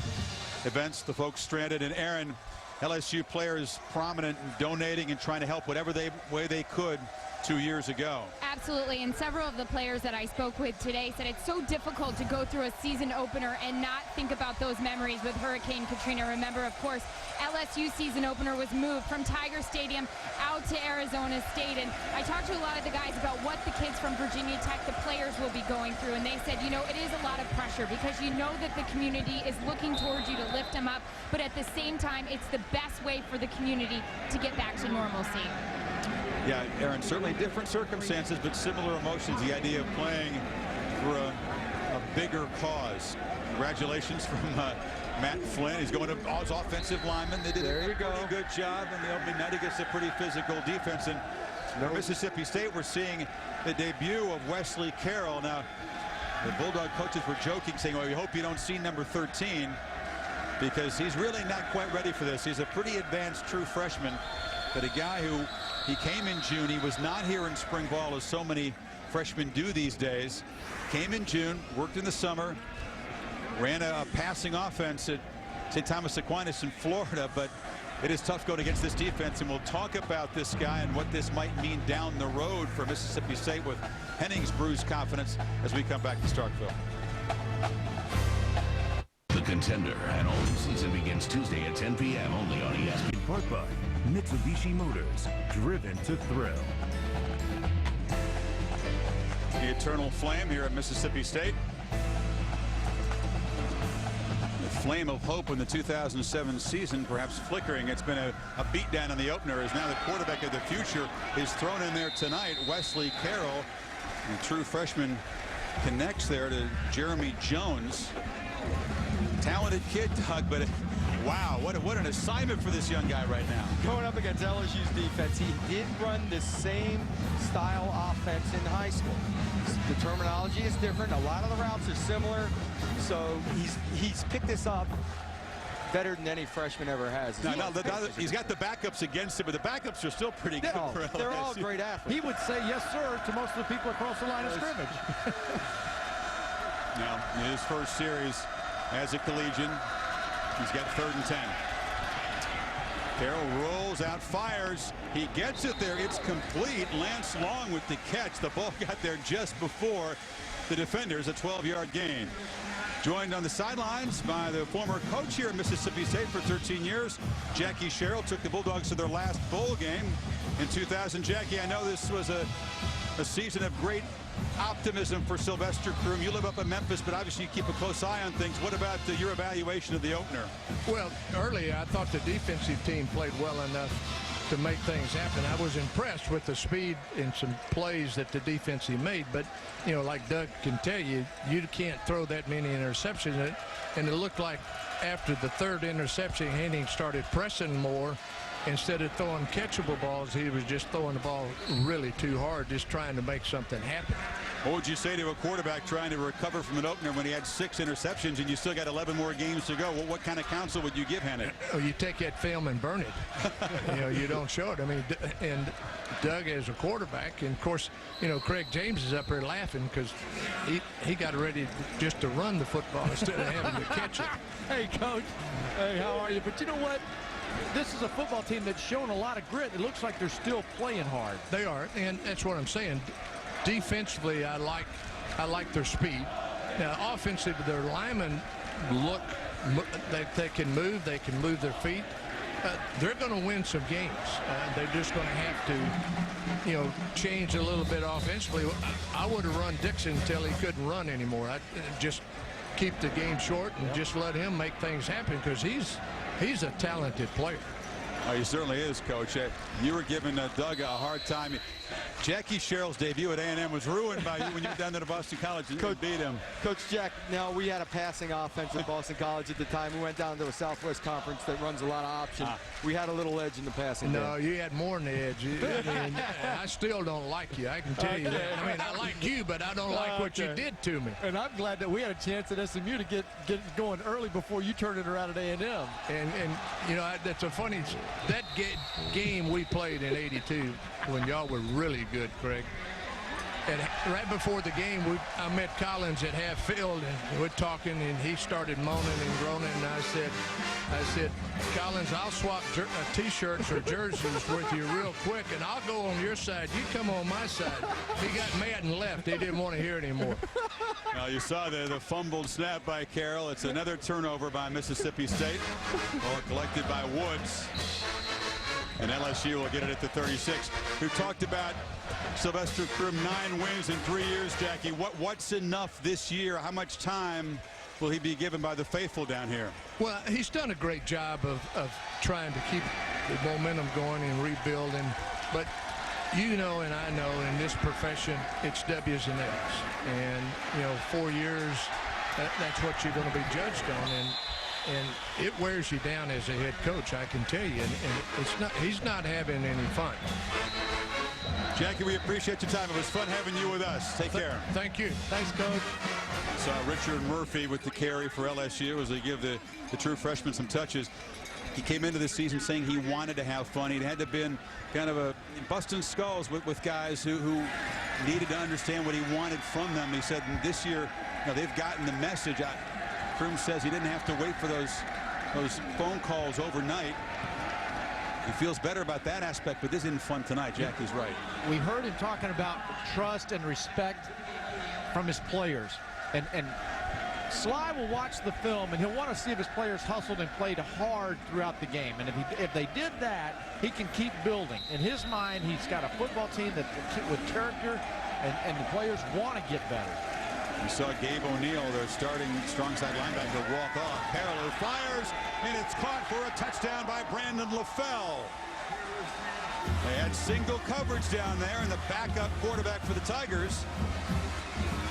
events, the folks stranded. And Aaron, LSU players prominent in donating and trying to help whatever way they could 2 years ago. Absolutely, and several of the players that I spoke with today said it's so difficult to go through a season opener and not think about those memories with Hurricane Katrina. Remember, of course, LSU season opener was moved from Tiger Stadium out to Arizona State, and I talked to a lot of the guys about what the kids from Virginia Tech, the players, will be going through, and they said, it is a lot of pressure because you know that the community is looking towards you to lift them up, but at the same time, it's the best way for the community to get back to normalcy. Yeah, Aaron, certainly different circumstances, but similar emotions. The idea of playing for a bigger cause. Congratulations from Matt Flynn. He's going to his offensive lineman. They did a pretty good job in the opening night against a pretty physical defense. And for Mississippi State, we're seeing the debut of Wesley Carroll. Now, the Bulldog coaches were joking, saying, well, we hope you don't see number 13, because he's really not quite ready for this. He's a pretty advanced true freshman, but a guy who he came in June. He was not here in spring ball, as so many freshmen do these days. Came in June, worked in the summer, ran a passing offense at St. Thomas Aquinas in Florida, but it is tough going against this defense, and we'll talk about this guy and what this might mean down the road for Mississippi State with Henning's bruised confidence as we come back to Starkville. The Contender and all season begins Tuesday at 10 p.m. only on ESPN. Part by Mitsubishi Motors, driven to thrill. The eternal flame here at Mississippi State. The flame of hope in the 2007 season perhaps flickering. It's been a beatdown in the opener, as now the quarterback of the future is thrown in there tonight. Wesley Carroll, the true freshman, connects there to Jeremy Jones. Talented kid, Doug, but wow, what an assignment for this young guy right now. Going up against LSU's defense, he did run the same style offense in high school. The terminology is different. A lot of the routes are similar, so he's picked this up better than any freshman ever has. He's got the backups against him, but the backups are still pretty good. They're all great athletes. He would say yes, sir, to most of the people across the line of scrimmage. Now, in his first series as a collegian, he's got 3rd and 10. Carroll rolls out, fires. He gets it there. It's complete. Lance Long with the catch. The ball got there just before the defenders. A 12-yard gain. Joined on the sidelines by the former coach here at Mississippi State for 13 years. Jackie Sherrill took the Bulldogs to their last bowl game in 2000. Jackie, I know this was a season of great optimism for Sylvester Croom. You live up in Memphis, but obviously you keep a close eye on things. What about your evaluation of the opener? Well, earlier I thought the defensive team played well enough to make things happen. I was impressed with the speed and some plays that the defense made, but you know, like Doug can tell you, you can't throw that many interceptions. And it looked like after the 3rd interception, Henning started pressing more. Instead of throwing catchable balls, he was just throwing the ball really too hard, just trying to make something happen. What would you say to a quarterback trying to recover from an opener when he had 6 interceptions and you still got 11 more games to go? Well, what kind of counsel would you give Henning? Oh, you take that film and burn it. You know, you don't show it. I mean, and Doug as a quarterback, and of course, you know, Craig James is up there laughing because he got ready just to run the football instead of having to catch it. Hey, Coach. Hey, how are you? But you know what? This is a football team that's shown a lot of grit. It looks like they're still playing hard. They are, and that's what I'm saying. Defensively, I like their speed. Now, offensively, their linemen look, they can move their feet. They're going to win some games. They're just going to have to, you know, change a little bit offensively. I would have run Dixon until he couldn't run anymore. I'd just keep the game short and just let him make things happen, because he's a talented player. Oh, he certainly is, Coach. You were giving Doug a hard time. Jackie Sherrill's debut at A&M was ruined by you when you were down there to Boston College and Coach beat him. Coach Jack, now we had a passing offense at Boston College at the time. We went down to a Southwest Conference that runs a lot of options. We had a little edge in the passing game. No, you had more than the edge. I mean, I still don't like you. I can tell you that. I mean, I like you, but I don't like what you did to me. And I'm glad that we had a chance at SMU to get going early before you turned it around at A&M. And you know, that's a funny, that game we played in '82 when y'all were really good, Craig. And right before the game, I met Collins at half field, and we're talking, and he started moaning and groaning, and I said, Collins, I'll swap T-shirts or jerseys with you real quick, and I'll go on your side. You come on my side. He got mad and left. He didn't want to hear it anymore. Now, you saw the fumbled snap by Carroll. It's another turnover by Mississippi State. Ball collected by Woods. And LSU will get it at the 36. Who talked about Sylvester Croom, 9 wins in 3 years, Jackie. What's enough this year? How much time will he be given by the faithful down here? Well, he's done a great job of trying to keep the momentum going and rebuilding. But You know, and I know in this profession, it's W's and X's. And, 4 years, that's what you're going to be judged on. And it wears you down as a head coach, I can tell you. And he's not having any fun. Jackie, we appreciate your time. It was fun having you with us. Take care. Thank you. Thanks, Coach. So Richard Murphy with the carry for LSU as they give the true freshman some touches. He came into this season saying he wanted to have fun. He'd had to been kind of a busting skulls with guys who needed to understand what he wanted from them. He said this year, they've gotten the message. Kroom says he didn't have to wait for those phone calls overnight. He feels better about that aspect, but this isn't fun tonight. Jackie's right. We heard him talking about trust and respect from his players. And Sly will watch the film, and he'll want to see if his players hustled and played hard throughout the game. And if they did that, he can keep building. In his mind, he's got a football team with character, and the players want to get better. We saw Gabe O'Neill, their starting strong side linebacker, walk off. Parallel fires, and it's caught for a touchdown by Brandon LaFell. They had single coverage down there, and the backup quarterback for the Tigers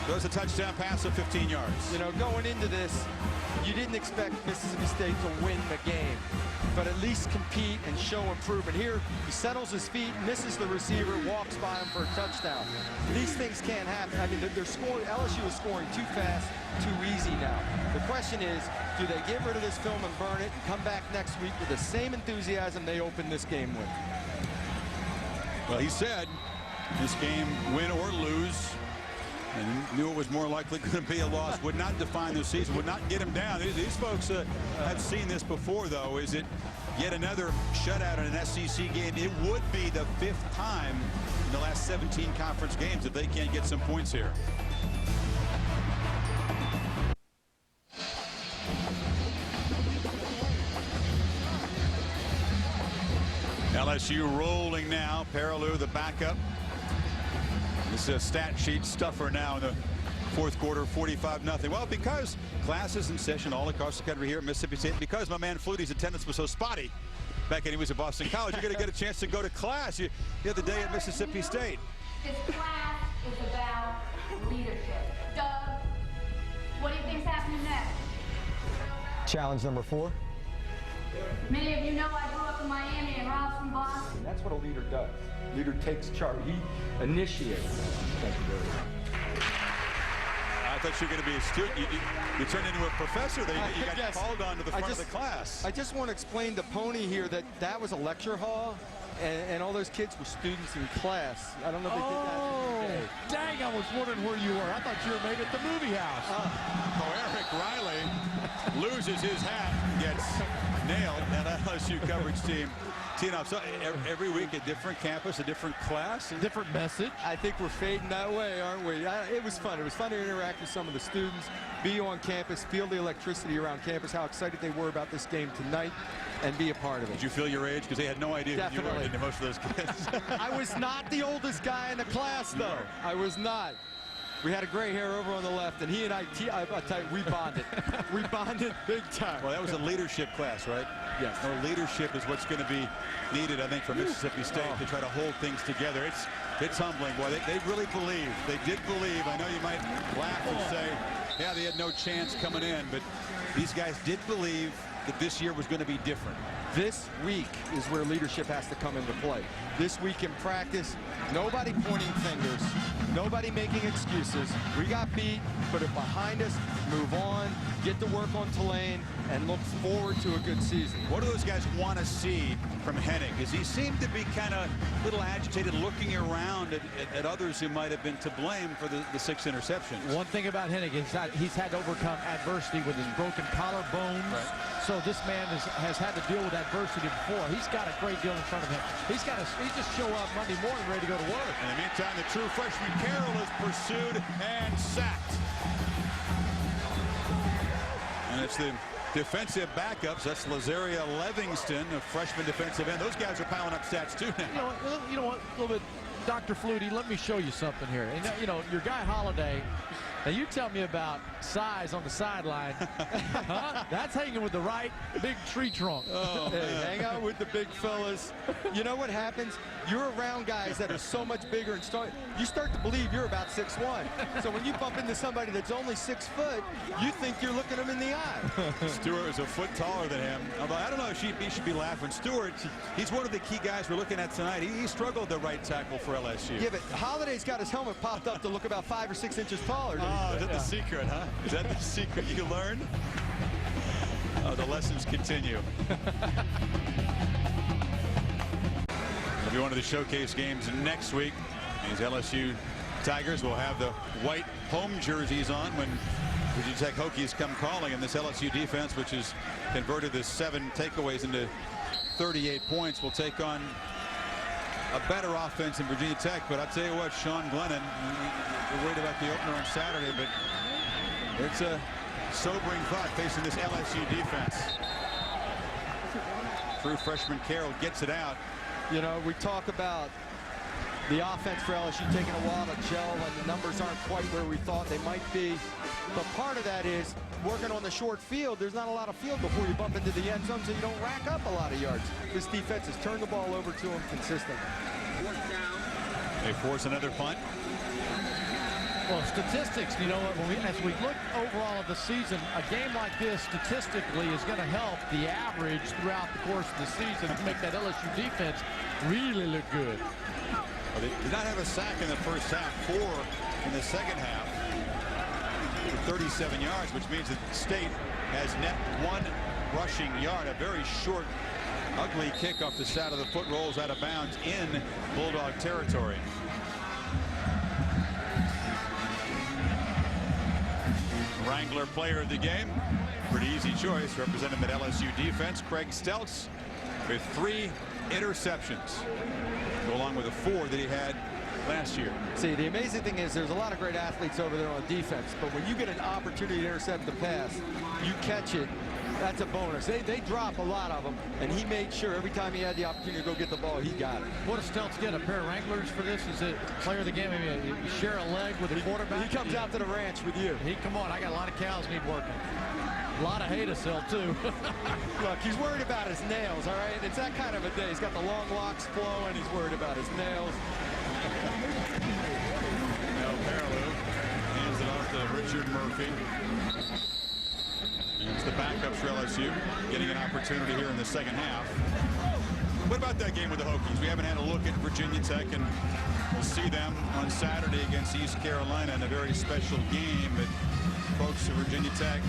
throws a touchdown pass of 15 yards. Going into this, you didn't expect Mississippi State to win the game, but at least compete and show improvement. Here, he settles his feet, misses the receiver, walks by him for a touchdown. These things can't happen. I mean, they're scoring. LSU is scoring too fast, too easy now. The question is, do they get rid of this film and burn it and come back next week with the same enthusiasm they opened this game with? Well, he said this game, win or lose, and knew it was more likely going to be a loss, would not define the season, would not get him down. These folks have seen this before, though. Is it yet another shutout in an SEC game? It would be the 5th time in the last 17 conference games if they can't get some points here. LSU rolling now. Parallel, the backup. This is a stat sheet stuffer now in the 4th quarter, 45-0. Well, because classes in session all across the country here at Mississippi State, because my man Flutie's attendance was so spotty back when he was at Boston College, you're going to get a chance to go to class the other day at Mississippi State. This class is about leadership. Doug, what do you think's happening next? Challenge number 4. Many of you know I grew up in Miami and Rob's from Boston. That's what a leader does. Leader takes charge. He initiates. Thank you very much. I thought you were going to be a student. You turned into a professor. You got called on to the front of the class. I just want to explain to Pony here that was a lecture hall, and all those kids were students in class. I don't know if they did that today. Dang, I was wondering where you were. I thought you were maybe at the movie house. Eric Riley loses his hat, gets nailed. That LSU coverage team. So every week a different campus, a different class, a different message. I think we're fading that way, aren't we? It was fun. It was fun to interact with some of the students, be on campus, feel the electricity around campus, how excited they were about this game tonight, and be a part of it. Did you feel your age? Because they had no idea who you were, didn't most of those kids. I was not the oldest guy in the class, though. I was not. We had a gray hair over on the left, and he and I tell you, we bonded. We bonded big time. Well, that was a leadership class, right? Yes. No, leadership is what's going to be needed, I think, for Mississippi State to try to hold things together. It's humbling. Boy, they really believe. They did believe. I know you might laugh and say, yeah, they had no chance coming in, but these guys did believe that this year was going to be different. This week is where leadership has to come into play. This week in practice, nobody pointing fingers, nobody making excuses. We got beat, put it behind us, move on, get to work on Tulane, and look forward to a good season. What do those guys want to see from Hennig? Because he seemed to be kind of a little agitated, looking around at others who might have been to blame for the 6 interceptions. One thing about Hennig is that he's had to overcome adversity with his broken collarbones. Right. So this man has had to deal with adversity before. He's got a great deal in front of him. He just show up Monday morning ready to go to work. In the meantime, the true freshman Carroll is pursued and sacked. And it's the defensive backups. That's Lazaria Livingston, a freshman defensive end. Those guys are piling up stats too now. You know what? A little bit, Dr. Flutie, let me show you something here. And, your guy Holiday, Now you tell me about size on the sideline. Huh? That's hanging with the right big tree trunk. Oh, hey, hang out with the big fellas. You know what happens? You're around guys that are so much bigger and you start to believe you're about 6'1". So when you bump into somebody that's only 6 foot, you think you're looking them in the eye. Stewart is a foot taller than him. Although I don't know if he should be laughing. Stewart, he's one of the key guys we're looking at tonight. He struggled the right tackle for LSU. Yeah, but Holiday's got his helmet popped up to look about 5 or 6 inches taller. Oh, is that the secret, huh? Is that the secret you learned? Oh, the lessons continue. It'll be one of the showcase games next week. These LSU Tigers will have the white home jerseys on when Virginia Tech Hokies come calling, and this LSU defense, which has converted the 7 takeaways into 38 points, will take on a better offense in Virginia Tech. But I'll tell you what, Sean Glennon, we're worried about the opener on Saturday, but it's a sobering thought facing this LSU defense. True freshman Carroll gets it out. You know, we talk about the offense for LSU taking a while to gel, and the numbers aren't quite where we thought they might be. But part of that is working on the short field. There's not a lot of field before you bump into the end zone, so you don't rack up a lot of yards. This defense has turned the ball over to them consistently. They force another punt. Well, statistics, you know, as we look overall of the season, a game like this statistically is going to help the average throughout the course of the season to make that LSU defense really look good. Well, they did not have a sack in the first half, 4 in the second half. 37 yards, which means that State has net 1 rushing yard. A very short, ugly kick off the side of the foot, rolls out of bounds in Bulldog territory. Wrangler player of the game, pretty easy choice, representing that LSU defense. Craig Stelz with 3 interceptions, go along with the 4 that he had last year. See, the amazing thing is there's a lot of great athletes over there on defense, but when you get an opportunity to intercept the pass, you catch it, that's a bonus. They drop a lot of them, and he made sure every time he had the opportunity to go get the ball, he got it. What does Stelz get? A pair of Wranglers for this? Is it player of the game? Maybe you share a leg with the quarterback? He comes out to the ranch with you. Come on, I got a lot of cows need working. A lot of hay to sell, too. Look, he's worried about his nails, all right? It's that kind of a day. He's got the long locks flowing. He's worried about his nails. Now Parallel hands it off to Richard Murphy. And it's the backups for LSU getting an opportunity here in the second half. What about that game with the Hokies? We haven't had a look at Virginia Tech, and we'll see them on Saturday against East Carolina in a very special game. But folks at Virginia Tech,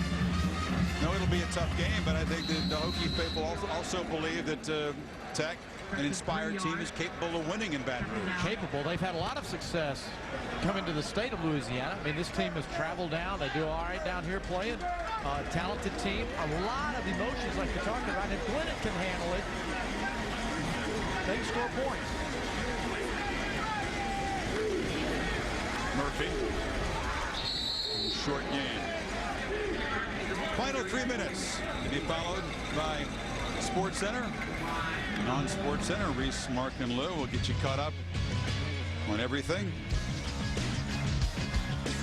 no, it'll be a tough game, but I think the Hokie people also believe that Tech, an inspired team, is capable of winning in Baton Rouge. Capable. They've had a lot of success coming to the state of Louisiana. I mean, this team has traveled down. They do all right down here playing. Talented team. A lot of emotions like you're talking about. And if Glennon can handle it, they can score points. Murphy. Short game. Final 3 minutes to be followed by Sports Center. On Sports Center, Reese, Mark, and Lou will get you caught up on everything.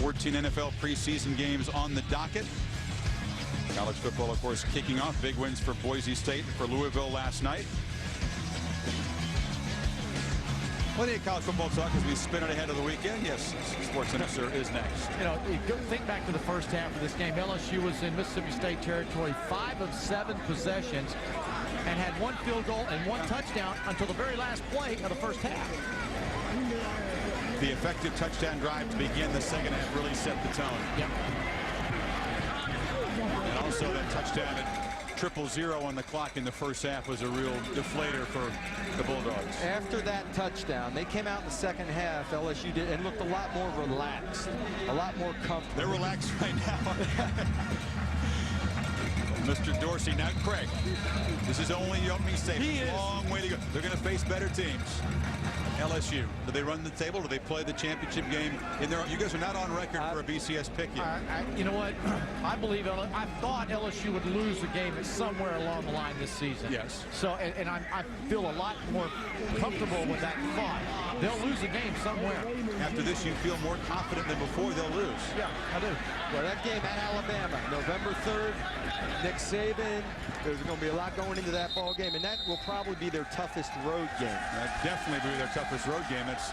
14 NFL preseason games on the docket. College football, of course, kicking off. Big wins for Boise State and for Louisville last night. Plenty of college football talk as we spin it ahead of the weekend. Yes, Sports Center, sir, is next. You know, think back to the first half of this game. LSU was in Mississippi State territory 5 of 7 possessions and had 1 field goal and 1 touchdown until the very last play of the first half. The effective touchdown drive to begin the second half really set the tone. Yep. And also that touchdown at 0-0 on the clock in the first half was a real deflator for the Bulldogs. After that touchdown, they came out in the second half, LSU did, and looked a lot more relaxed, a lot more comfortable. They're relaxed right now. Mr. Dorsey, now Craig. This is only the opening statement. Long way to go. They're going to face better teams. LSU. Do they run the table? Do they play the championship game in their? You guys are not on record for a BCS pick yet. You know what? I believe I thought LSU would lose the game somewhere along the line this season. Yes. So and I feel a lot more comfortable with that thought. They'll lose the game somewhere. After this, you feel more confident than before they'll lose. Yeah, I do. Well, that game at Alabama, November 3rd, Nick Saban. There's going to be a lot going into that ball game, and that will probably be their toughest road game. That definitely be their toughest road game. It's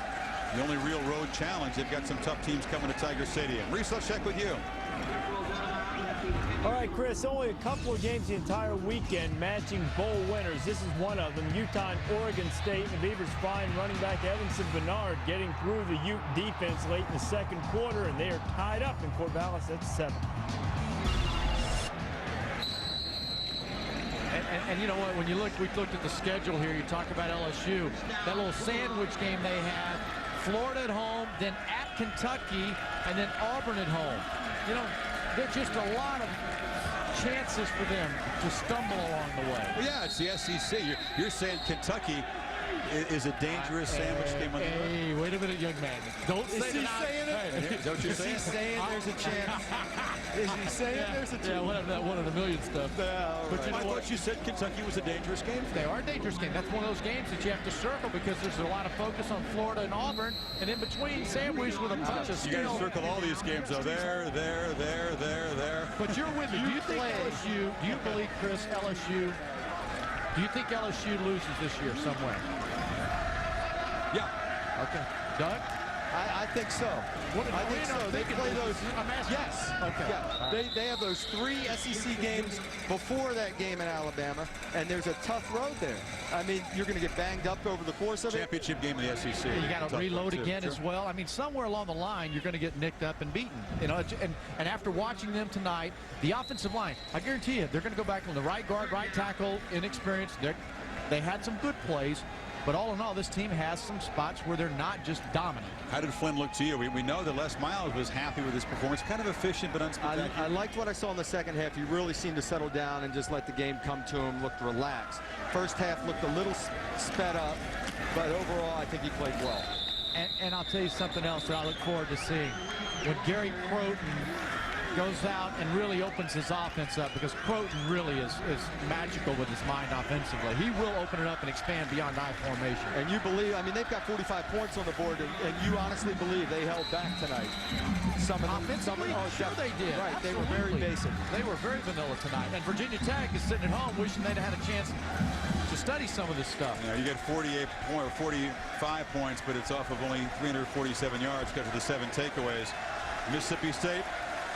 the only real road challenge. They've got some tough teams coming to Tiger Stadium. Reese, let's check with you. All right, Chris, only a couple of games the entire weekend matching bowl winners. This is one of them, Utah and Oregon State. And the Beavers find running back Evanson Bernard getting through the Ute defense late in the second quarter, and they are tied up in Corvallis at 7. And you know what, when you look, we've looked at the schedule here, you talk about LSU, that little sandwich game they had, Florida at home, then at Kentucky, and then Auburn at home. You know, there's just a lot of chances for them to stumble along the way. Well, yeah, it's the SEC. You're saying Kentucky is a dangerous sandwich game on the road? Hey, wait a minute, young man. Don't say that. Is that what you're saying? Is he saying there's a chance? Is he saying there's a chance? Yeah, one of a million stuff. But you know what? You said Kentucky was a dangerous game. They are a dangerous game. That's one of those games that you have to circle because there's a lot of focus on Florida and Auburn, and in between, sandwiched with a bunch of skill. You got to circle all these games, though. There. But you're with me. Do you think LSU, do you believe, Chris, LSU, do you think LSU loses this year somewhere? Yeah. Okay. Doug? I think so. I think so. They play those. Yes. Okay. Yeah. Right. They have those 3 SEC games before that game in Alabama, and there's a tough road there. I mean, you're going to get banged up over the course of it. Championship game in the SEC. You got to reload again as well. I mean, somewhere along the line, you're going to get nicked up and beaten. You know, and after watching them tonight, the offensive line, I guarantee you, they're going to go back on the right guard, right tackle, inexperienced. They had some good plays. But all in all, this team has some spots where they're not just dominant. How did Flynn look to you? We know that Les Miles was happy with his performance. Kind of efficient, but unspectacular. I liked what I saw in the second half. He really seemed to settle down and just let the game come to him, looked relaxed. First half looked a little sped up, but overall, I think he played well. And I'll tell you something else that I look forward to seeing. When Gary Croton goes out and really opens his offense up, because Croton really is magical with his mind offensively. He will open it up and expand beyond I formation. And you believe, I mean, they've got 45 points on the board, and you honestly believe they held back tonight. Some of them, sure they did. Right, Absolutely. they were very basic. They were very vanilla tonight. And Virginia Tech is sitting at home wishing they'd had a chance to study some of this stuff. Yeah, you get 45 points, but it's off of only 347 yards because of the 7 takeaways. Mississippi State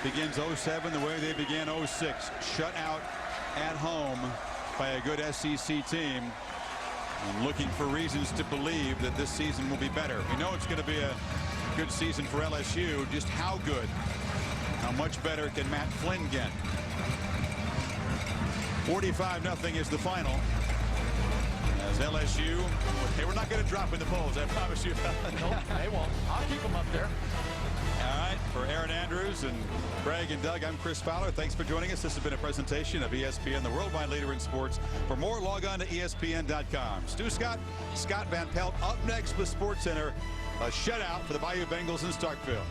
begins 07 the way they began 06. Shut out at home by a good SEC team. And looking for reasons to believe that this season will be better. We know it's going to be a good season for LSU. Just how good? How much better can Matt Flynn get? 45-0 is the final. As LSU, hey, we're not going to drop in the polls, I promise you. Nope, they won't. I'll keep them up there. All right, for Aaron Andrews and Craig and Doug, I'm Chris Fowler. Thanks for joining us. This has been a presentation of ESPN, the worldwide leader in sports. For more, log on to ESPN.com. Stu Scott, Scott Van Pelt up next with SportsCenter. A shutout for the Bayou Bengals in Starkville.